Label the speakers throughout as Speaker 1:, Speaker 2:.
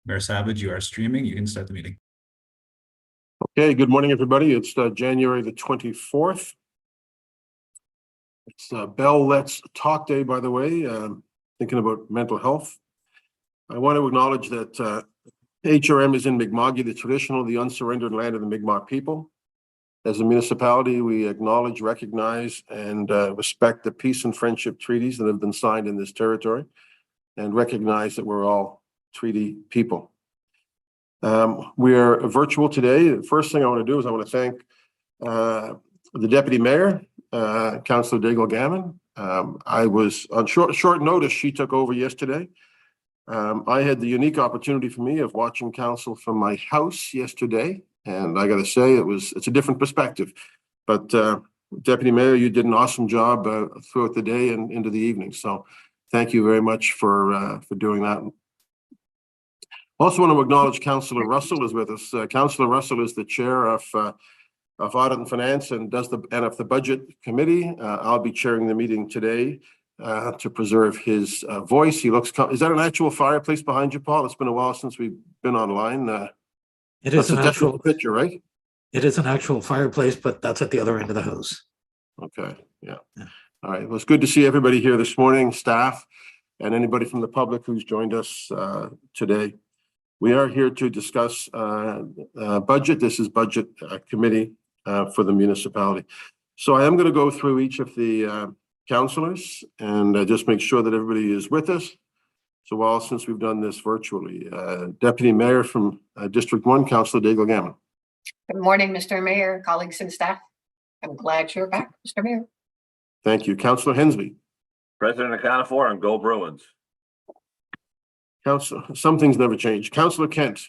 Speaker 1: Mayor Savage, you are streaming. You can start the meeting.
Speaker 2: Okay, good morning, everybody. It's January the 24th. It's Bell Let's Talk Day, by the way, thinking about mental health. I want to acknowledge that HRM is in Mi'kma'ki, the traditional, the unsurrendered land of the Mi'kmaq people. As a municipality, we acknowledge, recognize, and respect the peace and friendship treaties that have been signed in this territory and recognize that we're all treaty people. We are virtual today. The first thing I want to do is I want to thank the Deputy Mayor, Councillor Daigle Gammon. I was on short notice. She took over yesterday. I had the unique opportunity for me of watching council from my house yesterday, and I got to say it's a different perspective. But Deputy Mayor, you did an awesome job throughout the day and into the evening. So thank you very much for doing that. Also want to acknowledge Councillor Russell is with us. Councillor Russell is the chair of Audit and Finance and of the Budget Committee. I'll be chairing the meeting today to preserve his voice. He looks. Is that an actual fireplace behind you, Paul? It's been a while since we've been online.
Speaker 3: It is an actual
Speaker 2: picture, right?
Speaker 3: It is an actual fireplace, but that's at the other end of the house.
Speaker 2: Okay. Yeah. All right. Well, it's good to see everybody here this morning, staff, and anybody from the public who's joined us today. We are here to discuss budget. This is budget committee for the municipality. So I am going to go through each of the councillors and just make sure that everybody is with us. So since we've done this virtually, Deputy Mayor from District 1, Councillor Daigle Gammon.
Speaker 4: Good morning, Mr. Mayor, colleagues and staff. I'm glad you're back, Mr. Mayor.
Speaker 2: Thank you. Councillor Hensby.
Speaker 5: President of Canfor and go Bruins.
Speaker 2: Councillor, some things never change. Councillor Kent.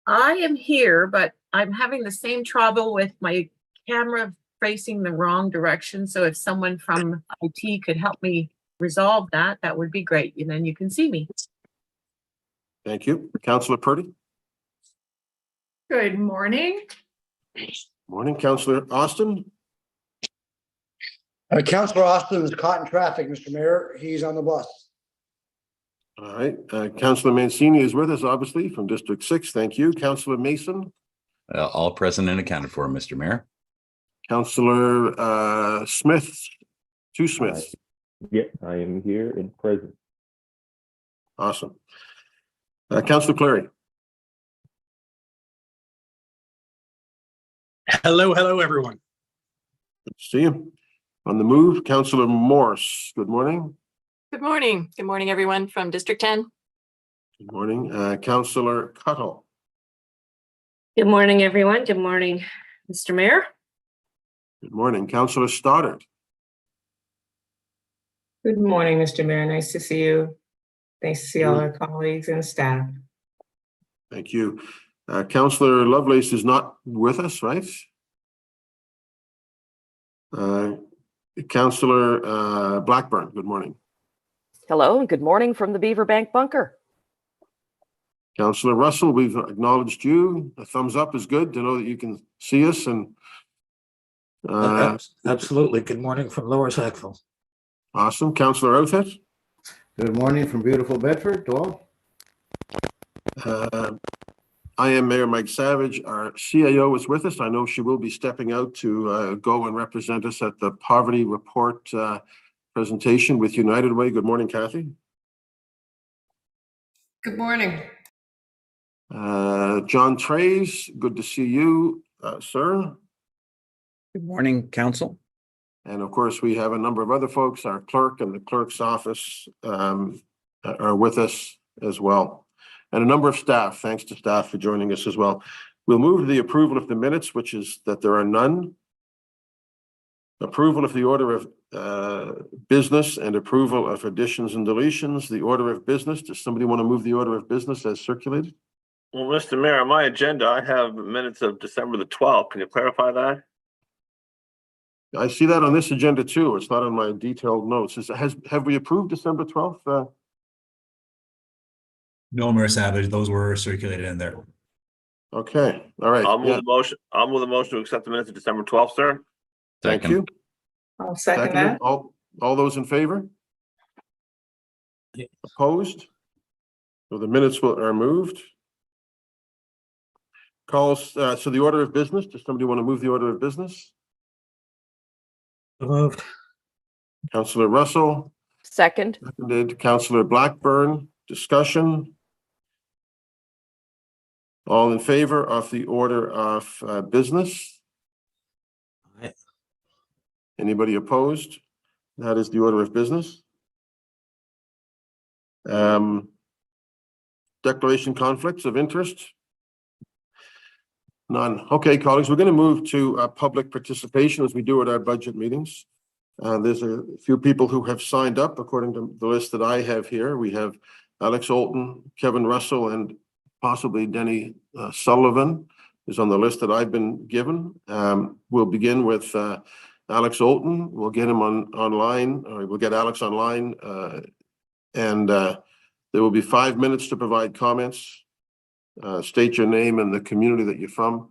Speaker 6: I am here, but I'm having the same trouble with my camera facing the wrong direction. So if someone from IT could help me resolve that, that would be great. And then you can see me.
Speaker 2: Thank you. Councillor Purdy.
Speaker 7: Good morning.
Speaker 2: Morning. Councillor Austin.
Speaker 8: Councillor Austin is caught in traffic, Mr. Mayor. He's on the bus.
Speaker 2: All right. Councillor Mancini is with us, obviously, from District 6. Thank you. Councillor Mason.
Speaker 9: All present and accounted for, Mr. Mayor.
Speaker 2: Councillor Smith. Two Smiths.
Speaker 10: Yeah, I am here and present.
Speaker 2: Awesome. Councillor Clary.
Speaker 11: Hello, everyone.
Speaker 2: Good to see you. On the move, Councillor Morse. Good morning.
Speaker 12: Good morning. Good morning, everyone from District 10.
Speaker 2: Good morning. Councillor Cuttle.
Speaker 13: Good morning, everyone. Good morning, Mr. Mayor.
Speaker 2: Good morning. Councillor Stoddard.
Speaker 7: Good morning, Mr. Mayor. Nice to see you. Nice to see all our colleagues and staff.
Speaker 2: Thank you. Councillor Lovelace is not with us, right? Councillor Blackburn, good morning.
Speaker 14: Hello and good morning from the Beaver Bank bunker.
Speaker 2: Councillor Russell, we've acknowledged you. A thumbs up is good to know that you can see us. And
Speaker 3: Absolutely. Good morning from Lower Sackville.
Speaker 2: Awesome. Councillor Outhet.
Speaker 8: Good morning from beautiful Bedford, to all.
Speaker 2: I am Mayor Mike Savage. Our CAO is with us. I know she will be stepping out to go and represent us at the Poverty Report presentation with United Way. Good morning, Kathy.
Speaker 7: Good morning.
Speaker 2: John Trays, good to see you, sir.
Speaker 11: Good morning, Council.
Speaker 2: And of course, we have a number of other folks. Our clerk and the clerk's office are with us as well. And a number of staff. Thanks to staff for joining us as well. We'll move to the approval of the minutes, which is that there are none. Approval of the order of business and approval of additions and deletions. The order of business. Does somebody want to move the order of business as circulated?
Speaker 5: Well, Mr. Mayor, on my agenda, I have minutes of December the 12th. Can you clarify that?
Speaker 2: I see that on this agenda too. It's not on my detailed notes. Have we approved December 12th?
Speaker 1: No, Mayor Savage, those were circulated in there.
Speaker 2: Okay, all right.
Speaker 5: I'll move the motion. I'll move the motion to accept the minutes of December 12th, sir.
Speaker 2: Thank you.
Speaker 7: I'll second that.
Speaker 2: All those in favor?
Speaker 3: Yeah.
Speaker 2: Opposed? So the minutes are moved. Calls, so the order of business, does somebody want to move the order of business?
Speaker 3: So moved.
Speaker 2: Councillor Russell,
Speaker 14: Second.
Speaker 2: seconded. Councillor Blackburn, discussion. All in favor of the order of business?
Speaker 3: Aye.
Speaker 2: Anybody opposed? That is the order of business. Declaration conflicts of interest? None. Okay, colleagues, we're going to move to public participation as we do at our budget meetings. There's a few people who have signed up according to the list that I have here. We have Alex Olton, Kevin Russell, and possibly Denny Sullivan is on the list that I've been given. We'll begin with Alex Olton. We'll get him online, or we'll get Alex online, and there will be 5 minutes to provide comments. State your name and the community that you're from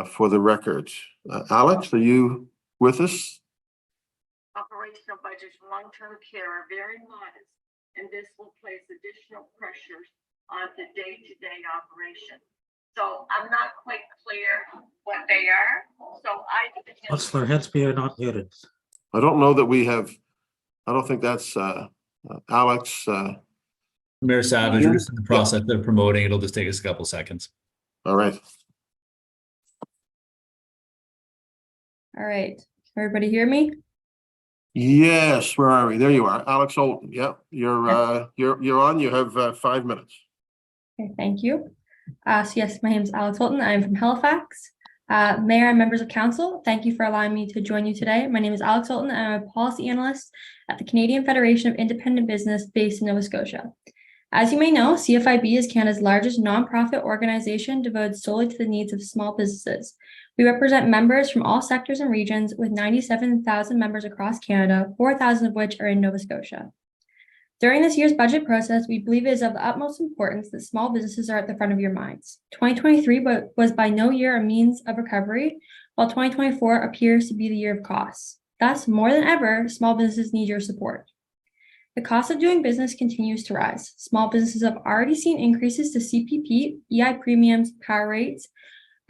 Speaker 2: for the record. Alex, are you with us?
Speaker 15: Operational budgets for long-term care are very modest, and this will place additional pressures on the day-to-day operation. So I'm not quite clear what they are. So
Speaker 3: Councillor Hensby, are not muted.
Speaker 2: I don't know that we have, I don't think that's Alex.
Speaker 1: Mayor Savage, we're just in the process of promoting. It'll just take us a couple seconds.
Speaker 2: All right.
Speaker 16: All right. Can everybody hear me?
Speaker 2: Yes, where are we? There you are, Alex Olton. Yeah, you're on. You have 5 minutes.
Speaker 16: Okay, thank you. So yes, my name is Alex Holton. I'm from Halifax. Mayor and members of council, thank you for allowing me to join you today. My name is Alex Holton, and I'm a policy analyst at the Canadian Federation of Independent Business based in Nova Scotia. As you may know, CFIB is Canada's largest nonprofit organization devoted solely to the needs of small businesses. We represent members from all sectors and regions with 97,000 members across Canada, 4,000 of which are in Nova Scotia. During this year's budget process, we believe it is of the utmost importance that small businesses are at the front of your minds. 2023 was by no year a means of recovery, while 2024 appears to be the year of costs. Thus, more than ever, small businesses need your support. The cost of doing business continues to rise. Small businesses have already seen increases to CPP, EI premiums, power rates,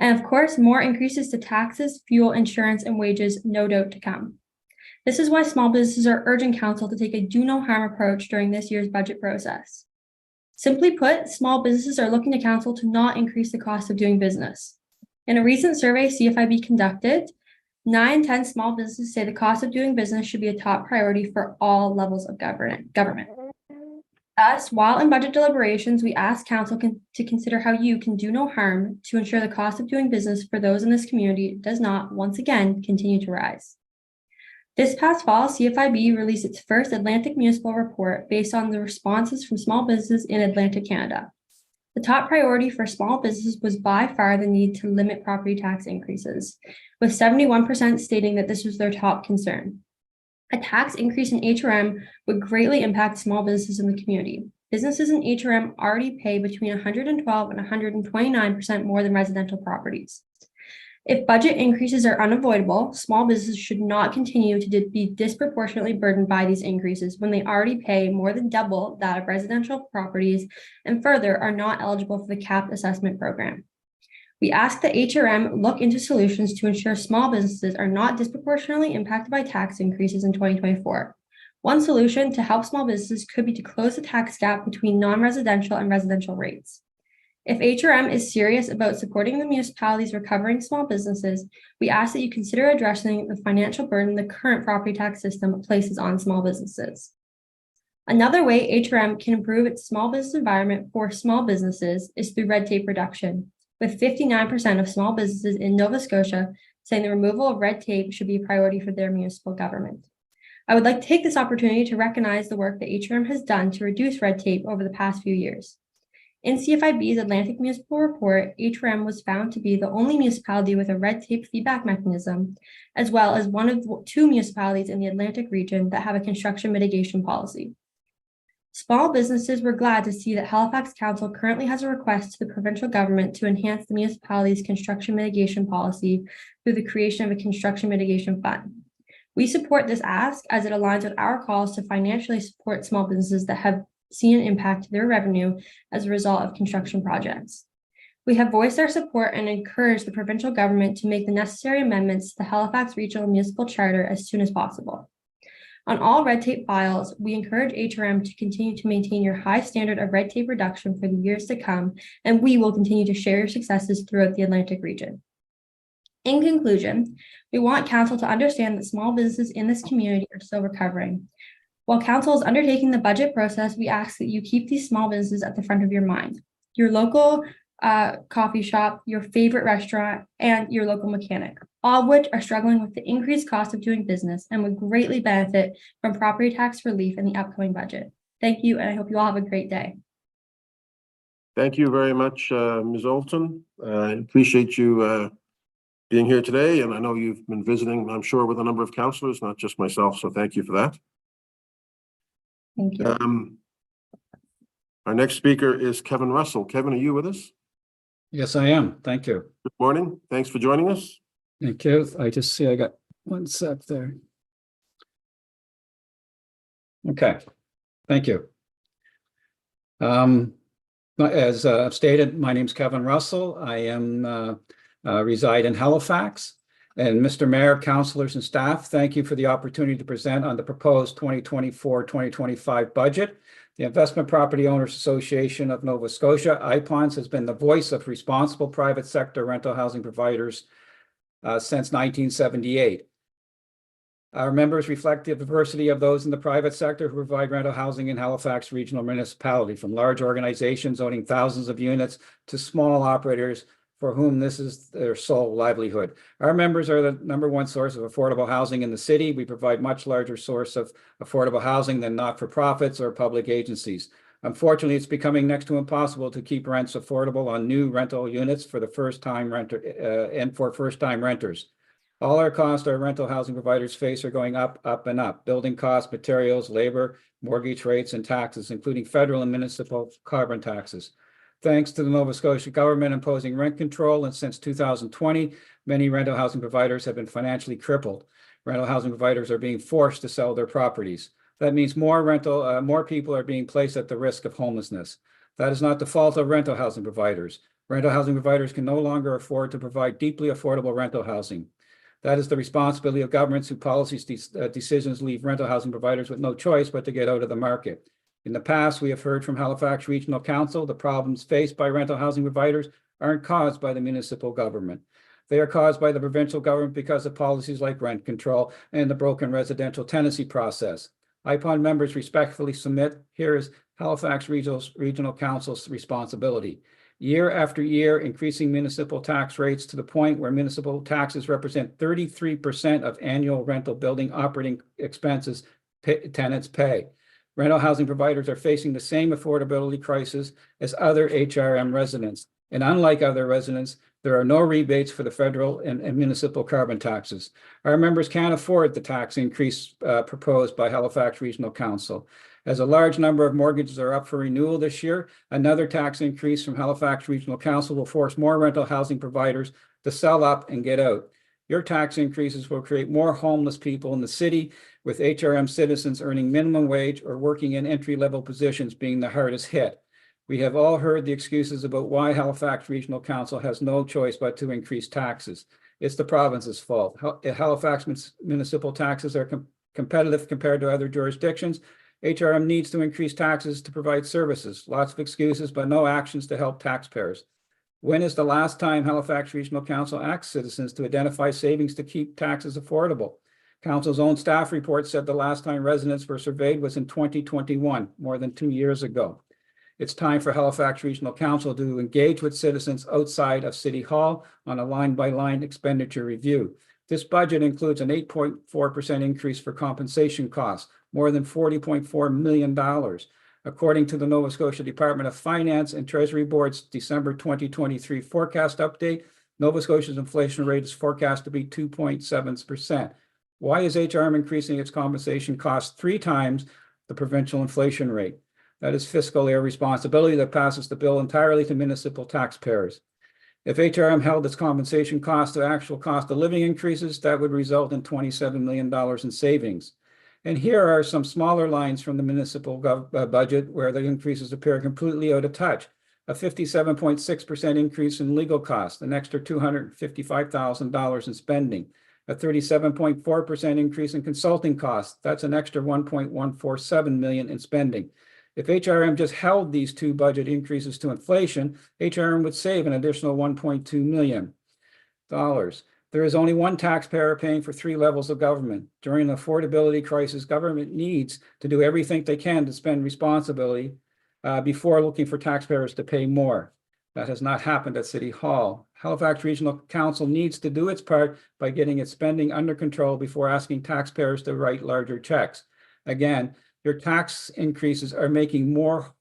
Speaker 16: and of course, more increases to taxes, fuel, insurance, and wages, no doubt to come. This is why small businesses are urging council to take a do-no-harm approach during this year's budget process. Simply put, small businesses are looking to council to not increase the cost of doing business. In a recent survey CFIB conducted, 9 in 10 small businesses say the cost of doing business should be a top priority for all levels of government. Thus, while in budget deliberations, we ask council to consider how you can do no harm to ensure the cost of doing business for those in this community does not, once again, continue to rise. This past fall, CFIB released its first Atlantic Municipal Report based on the responses from small businesses in Atlantic Canada. The top priority for small businesses was by far the need to limit property tax increases, with 71% stating that this was their top concern. A tax increase in HRM would greatly impact small businesses in the community. Businesses in HRM already pay between 112 and 129% more than residential properties. If budget increases are unavoidable, small businesses should not continue to be disproportionately burdened by these increases when they already pay more than double that of residential properties and further are not eligible for the capped assessment program. We ask that HRM look into solutions to ensure small businesses are not disproportionately impacted by tax increases in 2024. One solution to help small businesses could be to close the tax gap between non-residential and residential rates. If HRM is serious about supporting the municipalities recovering small businesses, we ask that you consider addressing the financial burden the current property tax system places on small businesses. Another way HRM can improve its small business environment for small businesses is through red tape reduction, with 59% of small businesses in Nova Scotia saying the removal of red tape should be a priority for their municipal government. I would like to take this opportunity to recognize the work that HRM has done to reduce red tape over the past few years. In CFIB's Atlantic Municipal Report, HRM was found to be the only municipality with a red tape feedback mechanism, as well as one of 2 municipalities in the Atlantic region that have a construction mitigation policy. Small businesses were glad to see that Halifax Council currently has a request to the provincial government to enhance the municipality's construction mitigation policy through the creation of a construction mitigation fund. We support this ask as it aligns with our calls to financially support small businesses that have see an impact to their revenue as a result of construction projects. We have voiced our support and encouraged the provincial government to make the necessary amendments to the Halifax Regional Municipal Charter as soon as possible. On all red tape files, we encourage HRM to continue to maintain your high standard of red tape reduction for the years to come, and we will continue to share your successes throughout the Atlantic region. In conclusion, we want Council to understand that small businesses in this community are still recovering. While Council is undertaking the budget process, we ask that you keep these small businesses at the front of your mind. Your local coffee shop, your favorite restaurant, and your local mechanic, all of which are struggling with the increased cost of doing business and would greatly benefit from property tax relief in the upcoming budget. Thank you, and I hope you all have a great day.
Speaker 2: Thank you very much, Ms. Olson. I appreciate you being here today, and I know you've been visiting, I'm sure, with a number of councillors, not just myself, so thank you for that.
Speaker 16: Thank you.
Speaker 2: Our next speaker is Kevin Russell. Kevin, are you with us?
Speaker 11: Yes, I am. Thank you.
Speaker 2: Good morning. Thanks for joining us.
Speaker 11: Thank you. I just see I got one sec there. Okay, thank you. As stated, my name is Kevin Russell. I am reside in Halifax. And Mr. Mayor, councillors and staff, thank you for the opportunity to present on the proposed 2024-2025 budget. The Investment Property Owners Association of Nova Scotia, IPONS, has been the voice of responsible private sector rental housing providers since 1978. Our members reflect the diversity of those in the private sector who provide rental housing in Halifax Regional Municipality, from large organizations owning thousands of units to small operators for whom this is their sole livelihood. Our members are the #1 source of affordable housing in the city. We provide much larger source of affordable housing than not-for-profits or public agencies. Unfortunately, it's becoming next to impossible to keep rents affordable on new rental units for the first-time renter and for first-time renters. All our costs our rental housing providers face are going up, up, and up. Building costs, materials, labor, mortgage rates, and taxes, including federal and municipal carbon taxes. Thanks to the Nova Scotia government imposing rent control, and since 2020, many rental housing providers have been financially crippled. Rental housing providers are being forced to sell their properties. That means more people are being placed at the risk of homelessness. That is not the fault of rental housing providers. Rental housing providers can no longer afford to provide deeply affordable rental housing. That is the responsibility of governments whose policies decisions leave rental housing providers with no choice but to get out of the market. In the past, we have heard from Halifax Regional Council the problems faced by rental housing providers aren't caused by the municipal government. They are caused by the provincial government because of policies like rent control and the broken residential tenancy process. IPON members respectfully submit, here is Halifax Regional Council's responsibility. Year after year, increasing municipal tax rates to the point where municipal taxes represent 33% of annual rental building operating expenses tenants pay. Rental housing providers are facing the same affordability crisis as other HRM residents. And unlike other residents, there are no rebates for the federal and municipal carbon taxes. Our members can't afford the tax increase proposed by Halifax Regional Council. As a large number of mortgages are up for renewal this year, another tax increase from Halifax Regional Council will force more rental housing providers to sell up and get out. Your tax increases will create more homeless people in the city, with HRM citizens earning minimum wage or working in entry-level positions being the hardest hit. We have all heard the excuses about why Halifax Regional Council has no choice but to increase taxes. It's the province's fault. Halifax municipal taxes are competitive compared to other jurisdictions. HRM needs to increase taxes to provide services. Lots of excuses, but no actions to help taxpayers. When is the last time Halifax Regional Council asked citizens to identify savings to keep taxes affordable? Council's own staff report said the last time residents were surveyed was in 2021, more than 2 years ago. It's time for Halifax Regional Council to engage with citizens outside of City Hall on a line-by-line expenditure review. This budget includes an 8.4% increase for compensation costs, more than $40.4 million. According to the Nova Scotia Department of Finance and Treasury Board's December 2023 forecast update, Nova Scotia's inflation rate is forecast to be 2.7%. Why is HRM increasing its compensation costs 3 times the provincial inflation rate? That is fiscal irresponsibility that passes the bill entirely to municipal taxpayers. If HRM held its compensation cost to actual cost of living increases, that would result in $27 million in savings. And here are some smaller lines from the municipal budget where the increases appear completely out of touch. A 57.6% increase in legal costs, an extra $255,000 in spending, a 37.4% increase in consulting costs. That's an extra $1.147 million in spending. If HRM just held these two budget increases to inflation, HRM would save an additional $1.2 million. There is only one taxpayer paying for three levels of government. During an affordability crisis, government needs to do everything they can to spend responsibly before looking for taxpayers to pay more. That has not happened at City Hall. Halifax Regional Council needs to do its part by getting its spending under control before asking taxpayers to write larger checks. Again, your tax increases are making more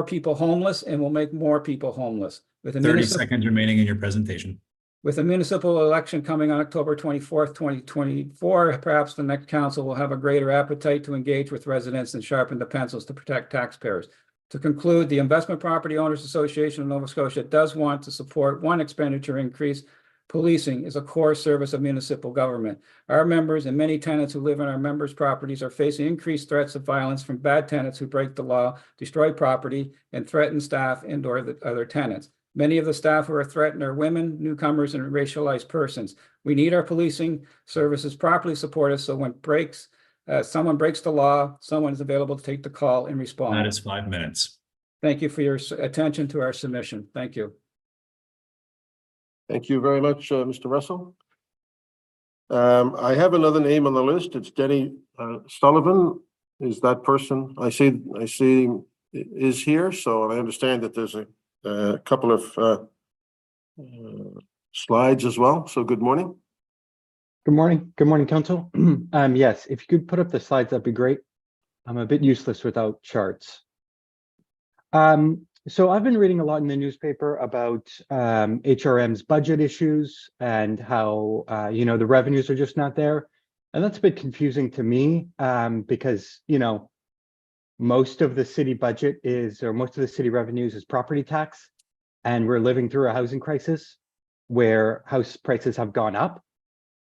Speaker 11: people homeless and will make more people homeless. With
Speaker 1: 30 seconds remaining in your presentation.
Speaker 11: With a municipal election coming on October 24th, 2024, perhaps the next council will have a greater appetite to engage with residents and sharpen the pencils to protect taxpayers. To conclude, the Investment Property Owners Association of Nova Scotia does want to support one expenditure increase. Policing is a core service of municipal government. Our members and many tenants who live on our members' properties are facing increased threats of violence from bad tenants who break the law, destroy property, and threaten staff and or the other tenants. Many of the staff who are threatened are women, newcomers, and racialized persons. We need our policing services properly supported so when someone breaks the law, someone is available to take the call and respond.
Speaker 1: That is 5 minutes.
Speaker 11: Thank you for your attention to our submission. Thank you.
Speaker 2: Thank you very much, Mr. Russell. I have another name on the list. It's Denny Sullivan. Is that person I see is here? So I understand that there's a couple of slides as well. So good morning.
Speaker 10: Good morning. Good morning, Council. Yes, if you could put up the slides, that'd be great. I'm a bit useless without charts. So I've been reading a lot in the newspaper about HRM's budget issues and how, the revenues are just not there. And that's a bit confusing to me because, most of the city budget most of the city revenues is property tax. And we're living through a housing crisis where house prices have gone up.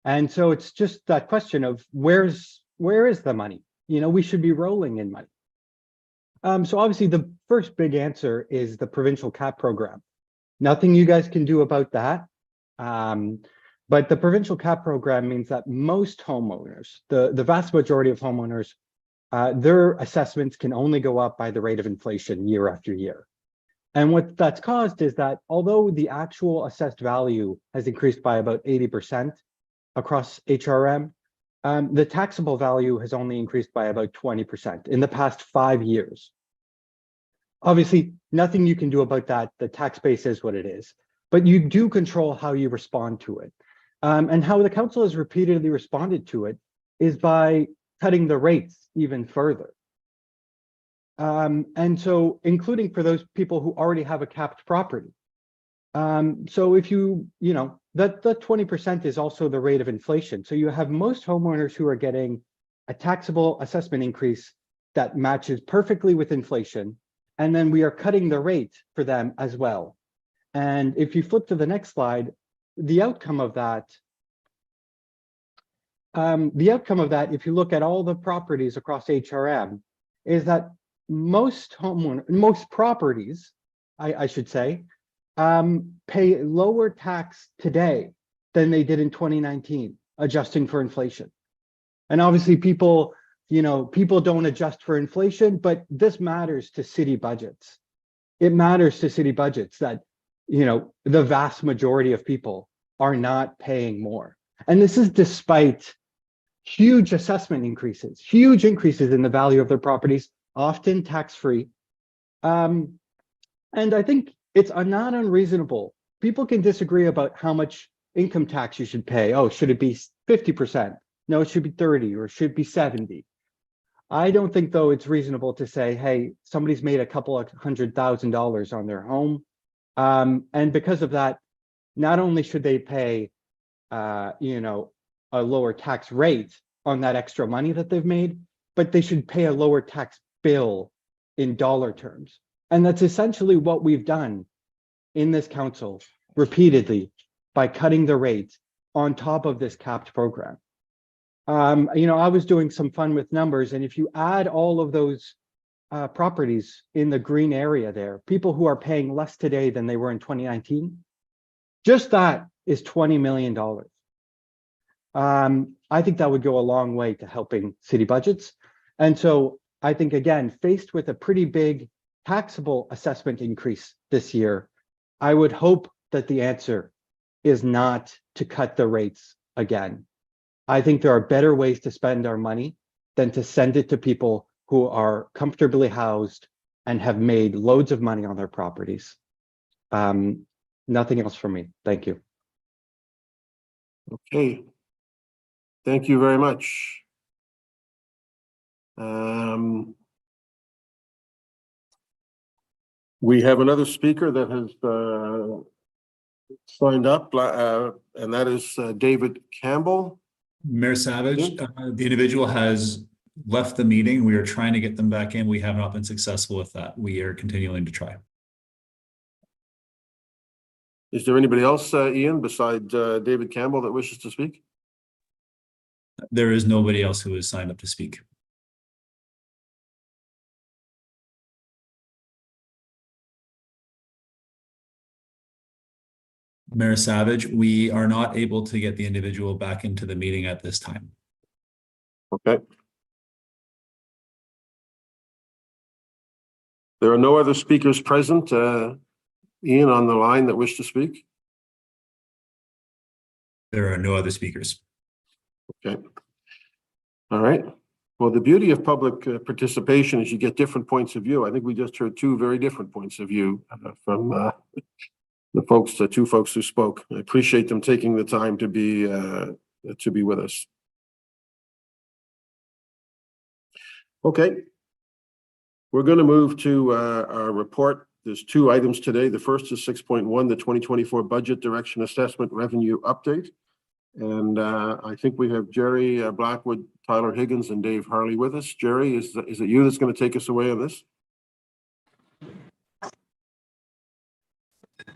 Speaker 10: And so it's just that question of where is the money? We should be rolling in money. So obviously the first big answer is the provincial cap program. Nothing you guys can do about that. But the provincial cap program means that most homeowners, the vast majority of homeowners, their assessments can only go up by the rate of inflation year after year. And what that's caused is that although the actual assessed value has increased by about 80% across HRM, the taxable value has only increased by about 20% in the past 5 years. Obviously, nothing you can do about that. The tax base is what it is, but you do control how you respond to it. And how the council has repeatedly responded to it is by cutting the rates even further. And so including for those people who already have a capped property. So if that 20% is also the rate of inflation. So you have most homeowners who are getting a taxable assessment increase that matches perfectly with inflation. And then we are cutting the rate for them as well. And if you flip to the next slide, the outcome of that, if you look at all the properties across HRM, is that most properties, I should say, pay lower tax today than they did in 2019, adjusting for inflation. And obviously people don't adjust for inflation, but this matters to city budgets. It matters to city budgets that, the vast majority of people are not paying more. And this is despite huge assessment increases, huge increases in the value of their properties, often tax-free. And I think it's not unreasonable. People can disagree about how much income tax you should pay. Oh, should it be 50%? No, it should be 30 or it should be 70. I don't think, though, it's reasonable to say, hey, somebody's made a couple of $100,000 on their home. And because of that, not only should they pay, a lower tax rate on that extra money that they've made, but they should pay a lower tax bill in dollar terms. And that's essentially what we've done in this council repeatedly by cutting the rate on top of this capped program. I was doing some fun with numbers, and if you add all of those properties in the green area there, people who are paying less today than they were in 2019, just that is $20 million. I think that would go a long way to helping city budgets. And so I think, again, faced with a pretty big taxable assessment increase this year, I would hope that the answer is not to cut the rates again. I think there are better ways to spend our money than to send it to people who are comfortably housed and have made loads of money on their properties. Nothing else from me. Thank you.
Speaker 2: Okay. Thank you very much. We have another speaker that has signed up, and that is David Campbell.
Speaker 1: Mayor Savage, the individual has left the meeting. We are trying to get them back in. We have not been successful with that. We are continuing to try.
Speaker 2: Is there anybody else, Ian, besides David Campbell that wishes to speak?
Speaker 1: There is nobody else who has signed up to speak. Mayor Savage, we are not able to get the individual back into the meeting at this time.
Speaker 2: Okay. There are no other speakers present, Ian, on the line that wish to speak?
Speaker 1: There are no other speakers.
Speaker 2: Okay. All right. Well, the beauty of public participation is you get different points of view. I think we just heard two very different points of view from the two folks who spoke. I appreciate them taking the time to be with us. Okay. We're going to move to our report. There's two items today. The first is 6.1, the 2024 budget direction assessment revenue update. And I think we have Jerry Blackwood, Tyler Higgins, and Dave Harley with us. Jerry, is it you that's going to take us away on this?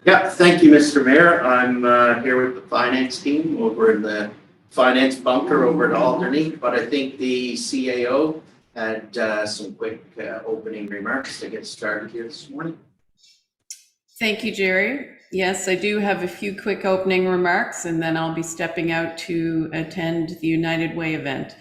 Speaker 17: Yeah, thank you, Mr. Mayor. I'm here with the finance team over in the finance bunker over at Alderney, but I think the CAO had some quick opening remarks to get started here this morning.
Speaker 18: Thank you, Jerry. Yes, I do have a few quick opening remarks, and then I'll be stepping out to attend the United Way event.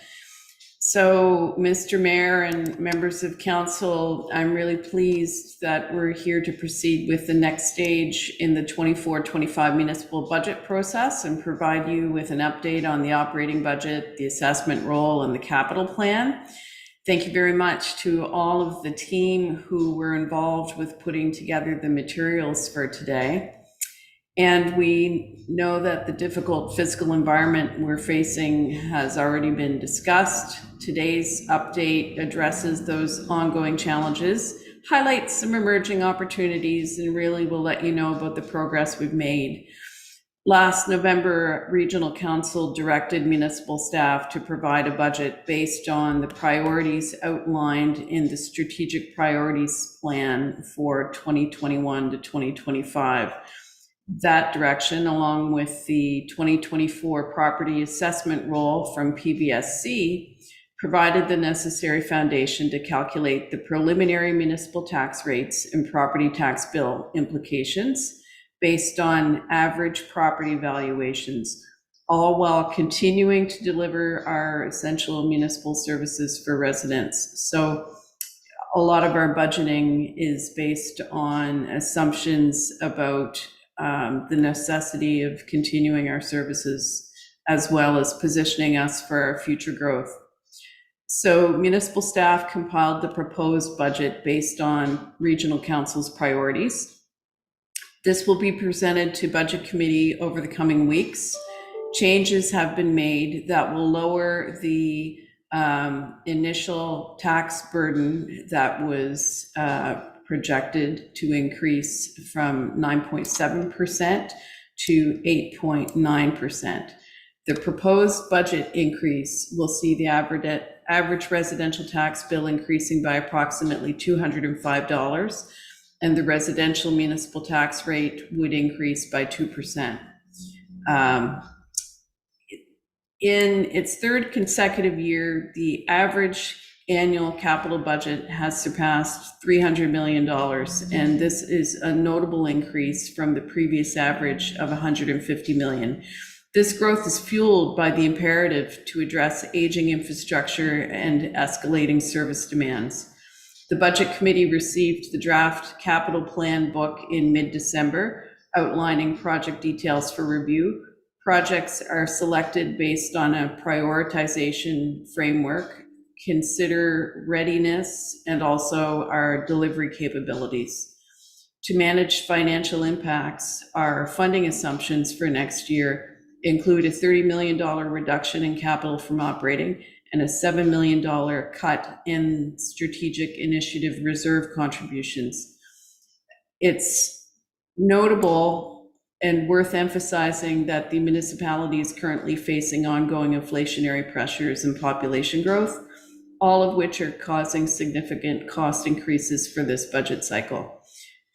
Speaker 18: So, Mr. Mayor and members of council, I'm really pleased that we're here to proceed with the next stage in the 24-25 municipal budget process and provide you with an update on the operating budget, the assessment roll, and the capital plan. Thank you very much to all of the team who were involved with putting together the materials for today. And we know that the difficult fiscal environment we're facing has already been discussed. Today's update addresses those ongoing challenges, highlights some emerging opportunities, and really will let you know about the progress we've made. Last November, Regional Council directed municipal staff to provide a budget based on the priorities outlined in the Strategic Priorities Plan for 2021 to 2025. That direction, along with the 2024 property assessment roll from PBSC, provided the necessary foundation to calculate the preliminary municipal tax rates and property tax bill implications based on average property valuations, all while continuing to deliver our essential municipal services for residents. So a lot of our budgeting is based on assumptions about the necessity of continuing our services, as well as positioning us for our future growth. So municipal staff compiled the proposed budget based on Regional Council's priorities. This will be presented to Budget Committee over the coming weeks. Changes have been made that will lower the initial tax burden that was projected to increase from 9.7% to 8.9%. The proposed budget increase will see the average residential tax bill increasing by approximately $205, and the residential municipal tax rate would increase by 2%. In its third consecutive year, the average annual capital budget has surpassed $300 million, and this is a notable increase from the previous average of $150 million. This growth is fueled by the imperative to address aging infrastructure and escalating service demands. The Budget Committee received the draft capital plan book in mid-December, outlining project details for review. Projects are selected based on a prioritization framework, consider readiness, and also our delivery capabilities. To manage financial impacts, our funding assumptions for next year include a $30 million reduction in capital from operating and a $7 million cut in strategic initiative reserve contributions. It's notable and worth emphasizing that the municipality is currently facing ongoing inflationary pressures and population growth, all of which are causing significant cost increases for this budget cycle.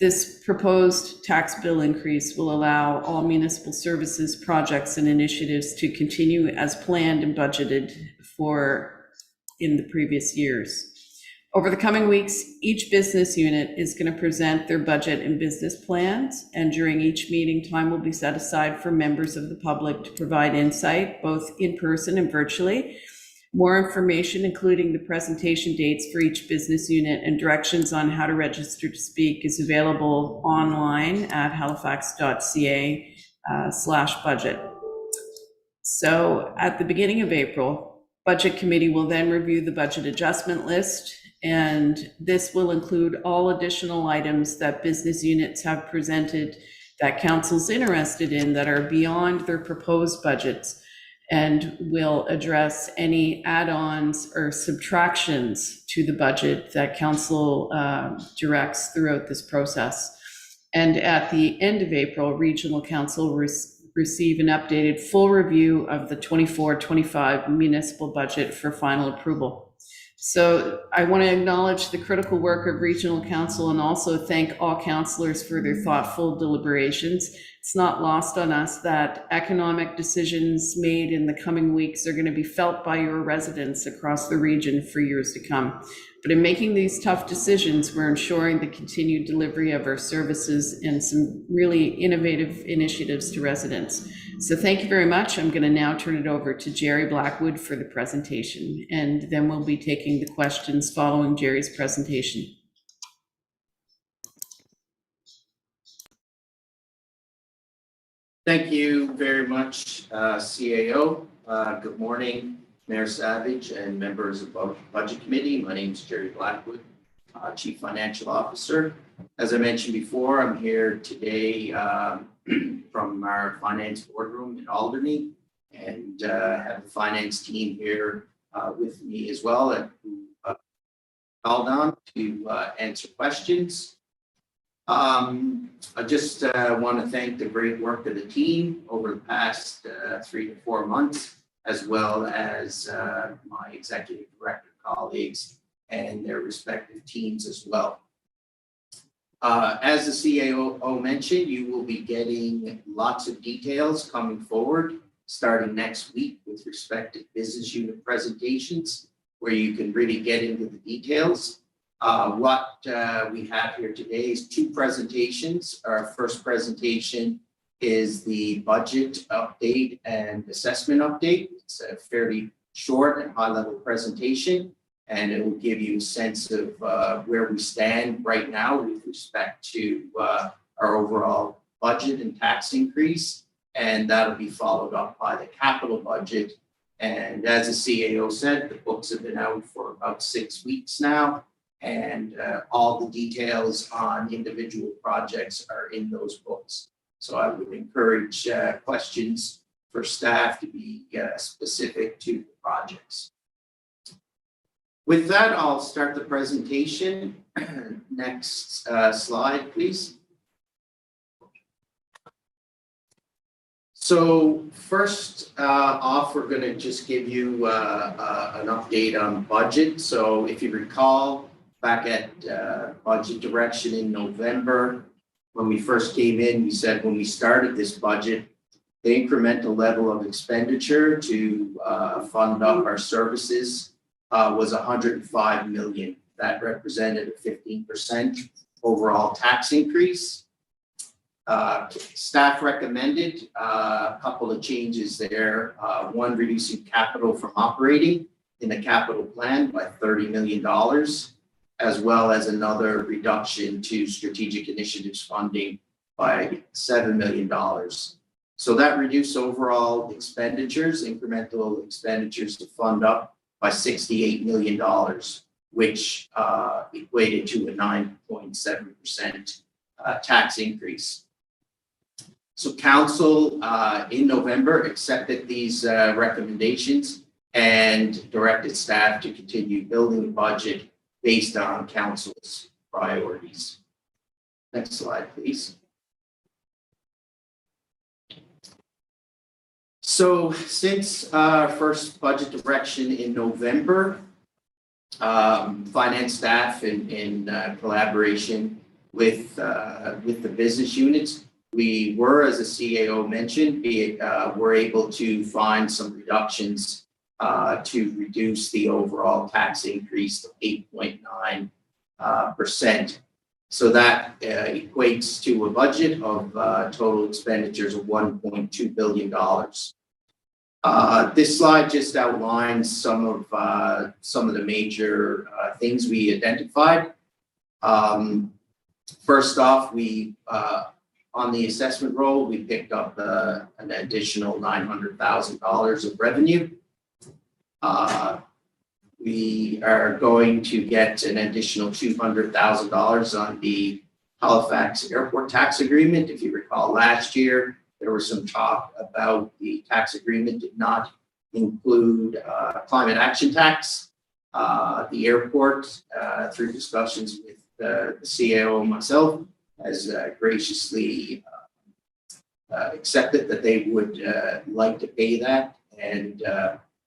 Speaker 18: This proposed tax bill increase will allow all municipal services, projects, and initiatives to continue as planned and budgeted for in the previous years. Over the coming weeks, each business unit is going to present their budget and business plans, and during each meeting, time will be set aside for members of the public to provide insight, both in person and virtually. More information, including the presentation dates for each business unit and directions on how to register to speak, is available online at halifax.ca/budget. So at the beginning of April, Budget Committee will then review the budget adjustment list, and this will include all additional items that business units have presented that council's interested in that are beyond their proposed budgets, and will address any add-ons or subtractions to the budget that council directs throughout this process. And at the end of April, Regional Council receive an updated full review of the 24-25 municipal budget for final approval. So I want to acknowledge the critical work of Regional Council and also thank all councillors for their thoughtful deliberations. It's not lost on us that economic decisions made in the coming weeks are going to be felt by your residents across the region for years to come. But in making these tough decisions, we're ensuring the continued delivery of our services and some really innovative initiatives to residents. So thank you very much. I'm going to now turn it over to Jerry Blackwood for the presentation, and then we'll be taking the questions following Jerry's presentation.
Speaker 17: Thank you very much, CAO. Good morning, Mayor Savage and members of the Budget Committee. My name is Jerry Blackwood, Chief Financial Officer. As I mentioned before, I'm here today from our finance boardroom in Alderney, and have the finance team here with me as well, who called on to answer questions. I just want to thank the great work of the team over the past 3 to 4 months, as well as my executive director colleagues and their respective teams as well. As the CAO mentioned, you will be getting lots of details coming forward starting next week with respect to business unit presentations, where you can really get into the details. What we have here today is 2 presentations. Our first presentation is the budget update and assessment update. It's a fairly short and high-level presentation, and it will give you a sense of where we stand right now with respect to our overall budget and tax increase, and that'll be followed up by the capital budget. And as the CAO said, the books have been out for about 6 weeks now, and all the details on individual projects are in those books. So I would encourage questions for staff to be specific to the projects. With that, I'll start the presentation. Next slide, please. So first off, we're going to just give you an update on budget. So if you recall, back at budget direction in November, when we first came in, we said when we started this budget, the incremental level of expenditure to fund up our services was 105 million. That represented a 15% overall tax increase. Staff recommended a couple of changes there. One, reducing capital from operating in the capital plan by $30 million, as well as another reduction to strategic initiatives funding by $7 million. So that reduced overall expenditures, incremental expenditures to fund up by $68 million, which equated to a 9.7% tax increase. So council in November accepted these recommendations and directed staff to continue building the budget based on council's priorities. Next slide, please. So since our first budget direction in November, finance staff in collaboration with the business units, we were, as the CAO mentioned, were able to find some reductions to reduce the overall tax increase to 8.9%. So that equates to a budget of total expenditures of $1.2 billion. This slide just outlines some of the major things we identified. First off, we on the assessment roll, we picked up an additional $900,000 of revenue. We are going to get an additional $200,000 on the Halifax Airport tax agreement. If you recall, last year, there was some talk about the tax agreement did not include climate action tax. The airport, through discussions with the CAO and myself, has graciously accepted that they would like to pay that, and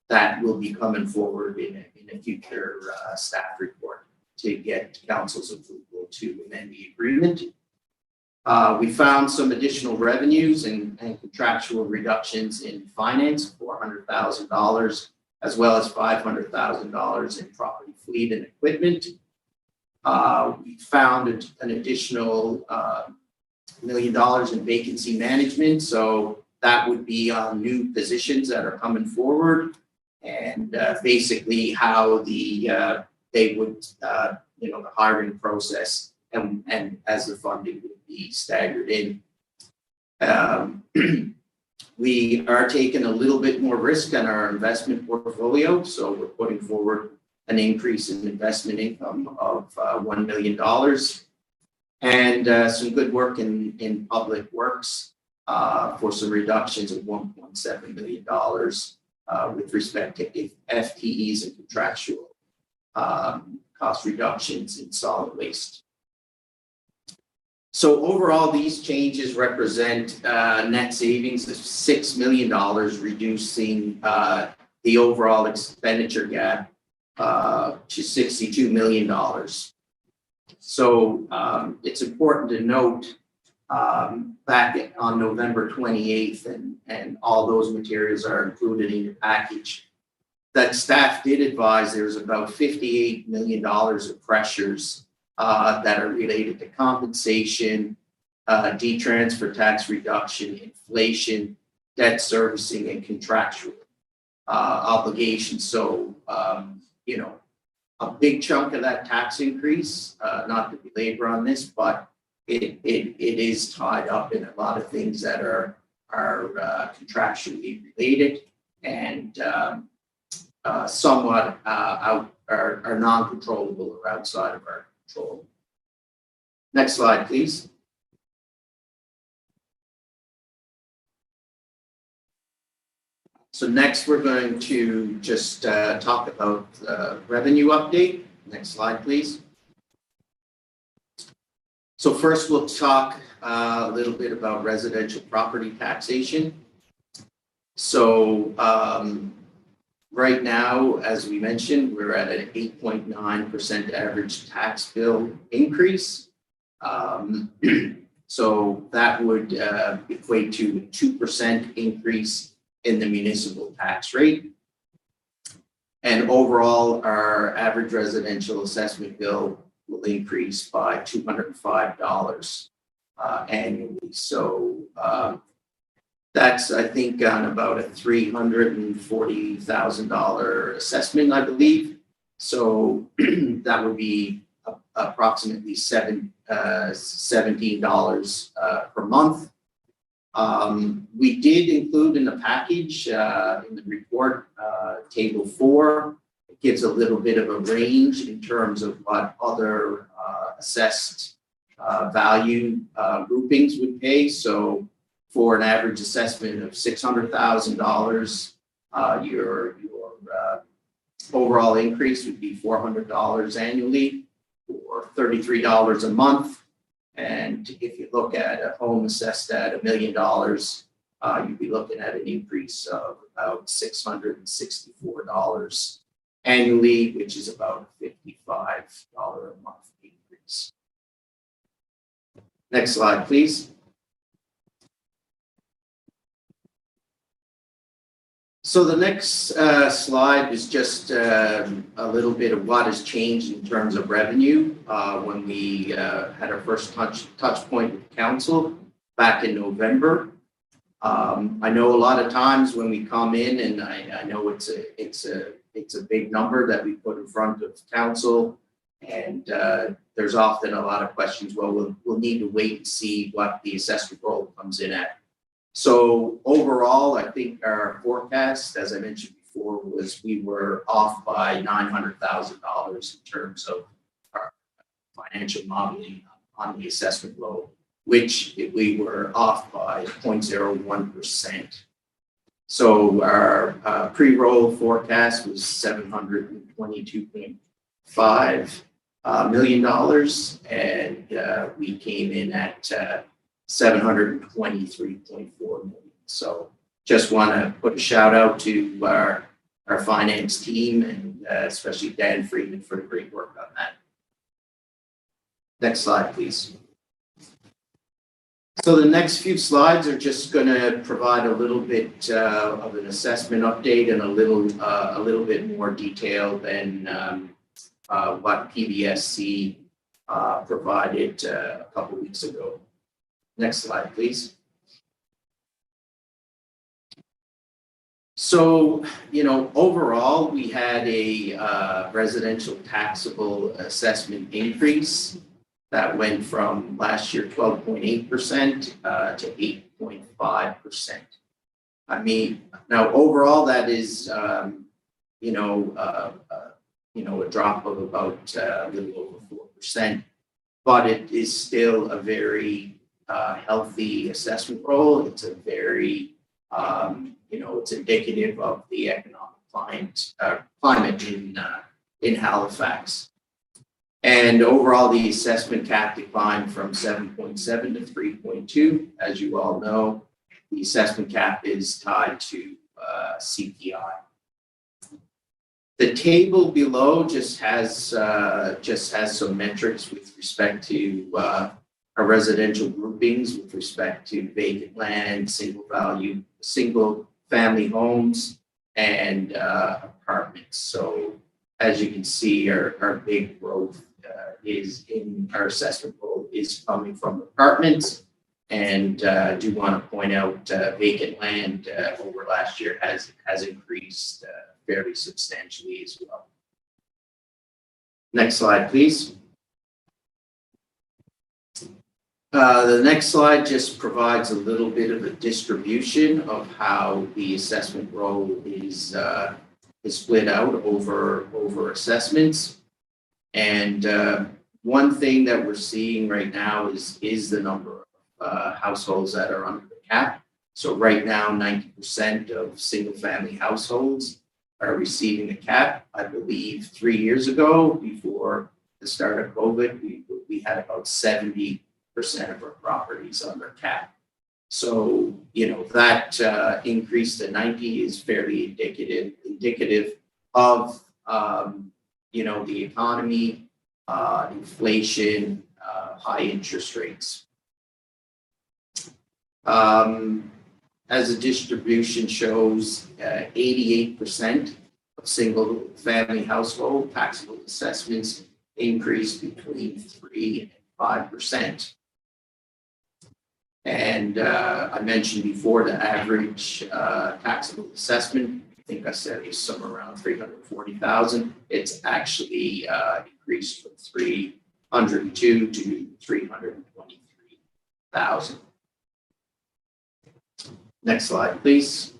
Speaker 17: that will be coming forward in a future staff report to get council's approval to amend the agreement. We found some additional revenues and contractual reductions in finance, $400,000, as well as $500,000 in property, fleet, and equipment. We found an additional $1 million in vacancy management, so that would be on new positions that are coming forward, and basically how they would, the hiring process and as the funding would be staggered in. We are taking a little bit more risk on our investment portfolio, so we're putting forward an increase in investment income of $1 million, and some good work in public works for some reductions of $1.7 million with respect to FTEs and contractual cost reductions in solid waste. So overall, these changes represent net savings of $6 million, reducing the overall expenditure gap to $62 million. So it's important to note back on November 28th, and all those materials are included in your package, that staff did advise there's about $58 million of pressures that are related to compensation, detransfer tax reduction, inflation, debt servicing, and contractual obligations. So, a big chunk of that tax increase, not to belabor on this, but it is tied up in a lot of things that are contractually related and somewhat are non-controllable or outside of our control. Next slide, please. So next, we're going to just talk about revenue update. Next slide, please. So first, we'll talk a little bit about residential property taxation. So right now, as we mentioned, we're at an 8.9% average tax bill increase. So that would equate to a 2% increase in the municipal tax rate. And overall, our average residential assessment bill will increase by $205 annually. So that's, I think, on about a $340,000 assessment, I believe. So that would be approximately $17 per month. We did include in the package, in the report, table 4. It gives a little bit of a range in terms of what other assessed value groupings would pay. So for an average assessment of $600,000, your overall increase would be $400 annually, or $33 a month. And if you look at a home assessed at $1 million, you'd be looking at an increase of about $664 annually, which is about a $55 a month increase. Next slide, please. So the next slide is just a little bit of what has changed in terms of revenue when we had our first touch point with council back in November. I know a lot of times when we come in, and I know it's a big number that we put in front of council, and there's often a lot of questions. Well, we'll need to wait and see what the assessment roll comes in at. So overall, I think our forecast, as I mentioned before, was we were off by $900,000 in terms of our financial modeling on the assessment roll, which we were off by 0.01%. So our pre-roll forecast was $722.5 million, and we came in at $723.4 million. So just want to put a shout out to our finance team, and especially Dan Freeman for the great work on that. Next slide, please. So the next few slides are just going to provide a little bit of an assessment update and a little bit more detail than what PBSC provided a couple weeks ago. Next slide, please. So, overall, we had a residential taxable assessment increase that went from last year 12.8% to 8.5%. I mean, now overall, that is, a drop of about a little over 4%, but it is still a very healthy assessment roll. It's a very, it's indicative of the economic climate in Halifax. And overall, the assessment cap declined from 7.7 to 3.2. As you all know, the assessment cap is tied to CPI. The table below just has some metrics with respect to our residential groupings with respect to vacant land, single family homes, and apartments. So as you can see, our big growth is in our assessment roll is coming from apartments. And I do want to point out vacant land over last year has increased fairly substantially as well. Next slide, please. The next slide just provides a little bit of a distribution of how the assessment roll is split out over assessments. And one thing that we're seeing right now is the number of households that are under the cap. So right now, 90% of single family households are receiving the cap. I believe 3 years ago, before the start of COVID, we had about 70% of our properties under cap. So, that increase to 90 is fairly indicative of, the economy, inflation, high interest rates. As the distribution shows, 88% of single-family household taxable assessments increased between 3 and 5%. And I mentioned before the average taxable assessment, I think I said is somewhere around 340,000. It's actually increased from 302 to 323,000. Next slide, please.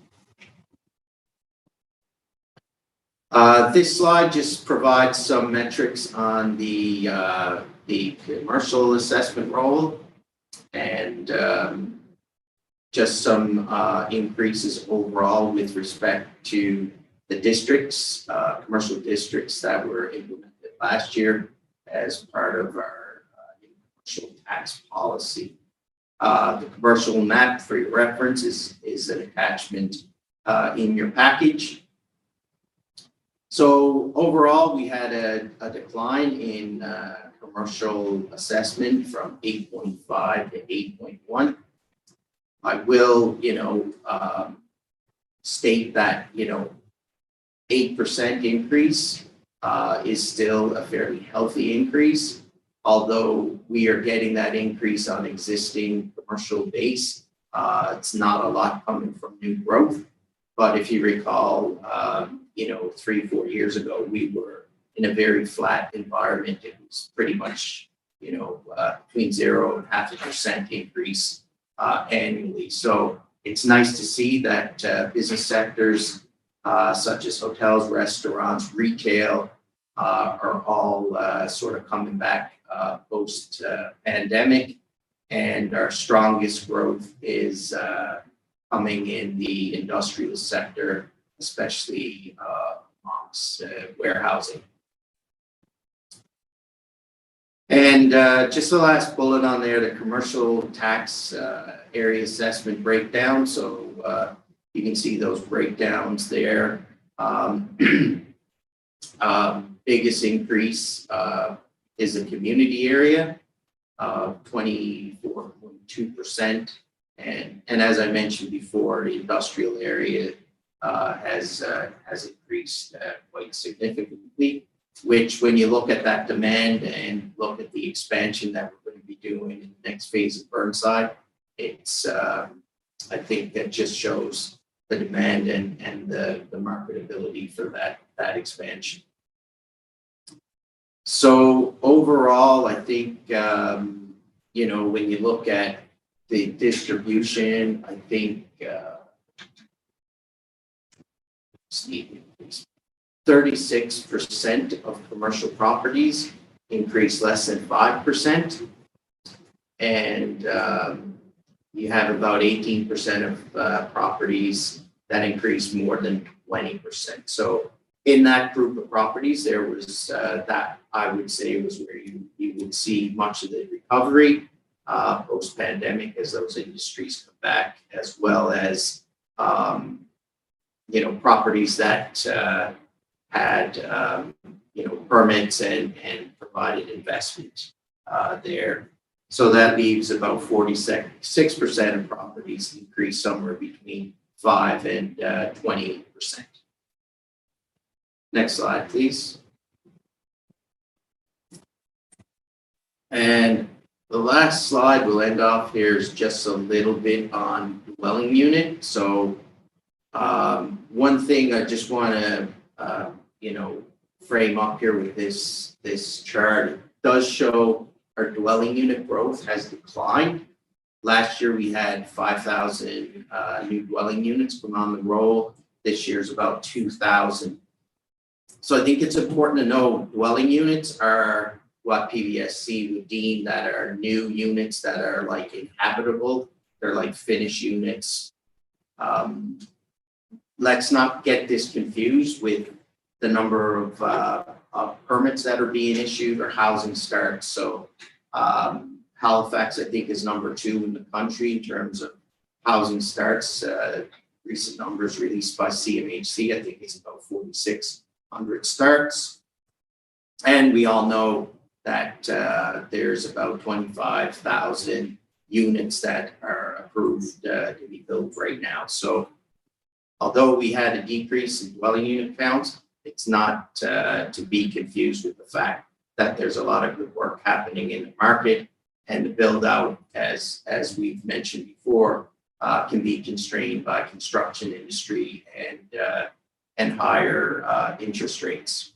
Speaker 17: This slide just provides some metrics on the commercial assessment roll and just some increases overall with respect to the districts, commercial districts that were implemented last year as part of our commercial tax policy. The commercial map for your reference is an attachment in your package. So overall, we had a decline in commercial assessment from 8.5 to 8.1. I will, state that, 8% increase is still a fairly healthy increase. Although we are getting that increase on existing commercial base, it's not a lot coming from new growth. But if you recall, 3-4 years ago, we were in a very flat environment. It was pretty much, between 0 and 0.5% increase annually. So it's nice to see that business sectors such as hotels, restaurants, retail are all sort of coming back post pandemic, and our strongest growth is coming in the industrial sector, especially amongst warehousing. And just the last bullet on there, the commercial tax area assessment breakdown. So you can see those breakdowns there. Biggest increase is the community area, 24.2%. And as I mentioned before, the industrial area has increased quite significantly, which when you look at that demand and look at the expansion that we're going to be doing in the next phase of Burnside, it's I think that just shows the demand and the marketability for that expansion. So overall, I think, when you look at the distribution, I think 36% of commercial properties increase less than 5%. And you have about 18% of properties that increase more than 20%. So in that group of properties, there was that I would say was where you would see much of the recovery post-pandemic as those industries come back, as well as properties that had permits and provided investment there. So that leaves about 46% of properties increase somewhere between 5 and 28%. Next slide, please. And the last slide we'll end off here is just a little bit on dwelling unit. So one thing I just want to frame up here with this chart, it does show our dwelling unit growth has declined. Last year we had 5,000 new dwelling units come on the roll. This year's about 2,000. So I think it's important to know dwelling units are what PVSC would deem that are new units that are like inhabitable. They're like finished units. Let's not get this confused with the number of permits that are being issued or housing starts. So Halifax, I think, is number 2 in the country in terms of housing starts. Recent numbers released by CMHC, I think it's about 4,600 starts. And we all know that there's about 25,000 units that are approved to be built right now. So although we had a decrease in dwelling unit counts, it's not to be confused with the fact that there's a lot of good work happening in the market, and the build out, as we've mentioned before, can be constrained by construction industry and higher interest rates.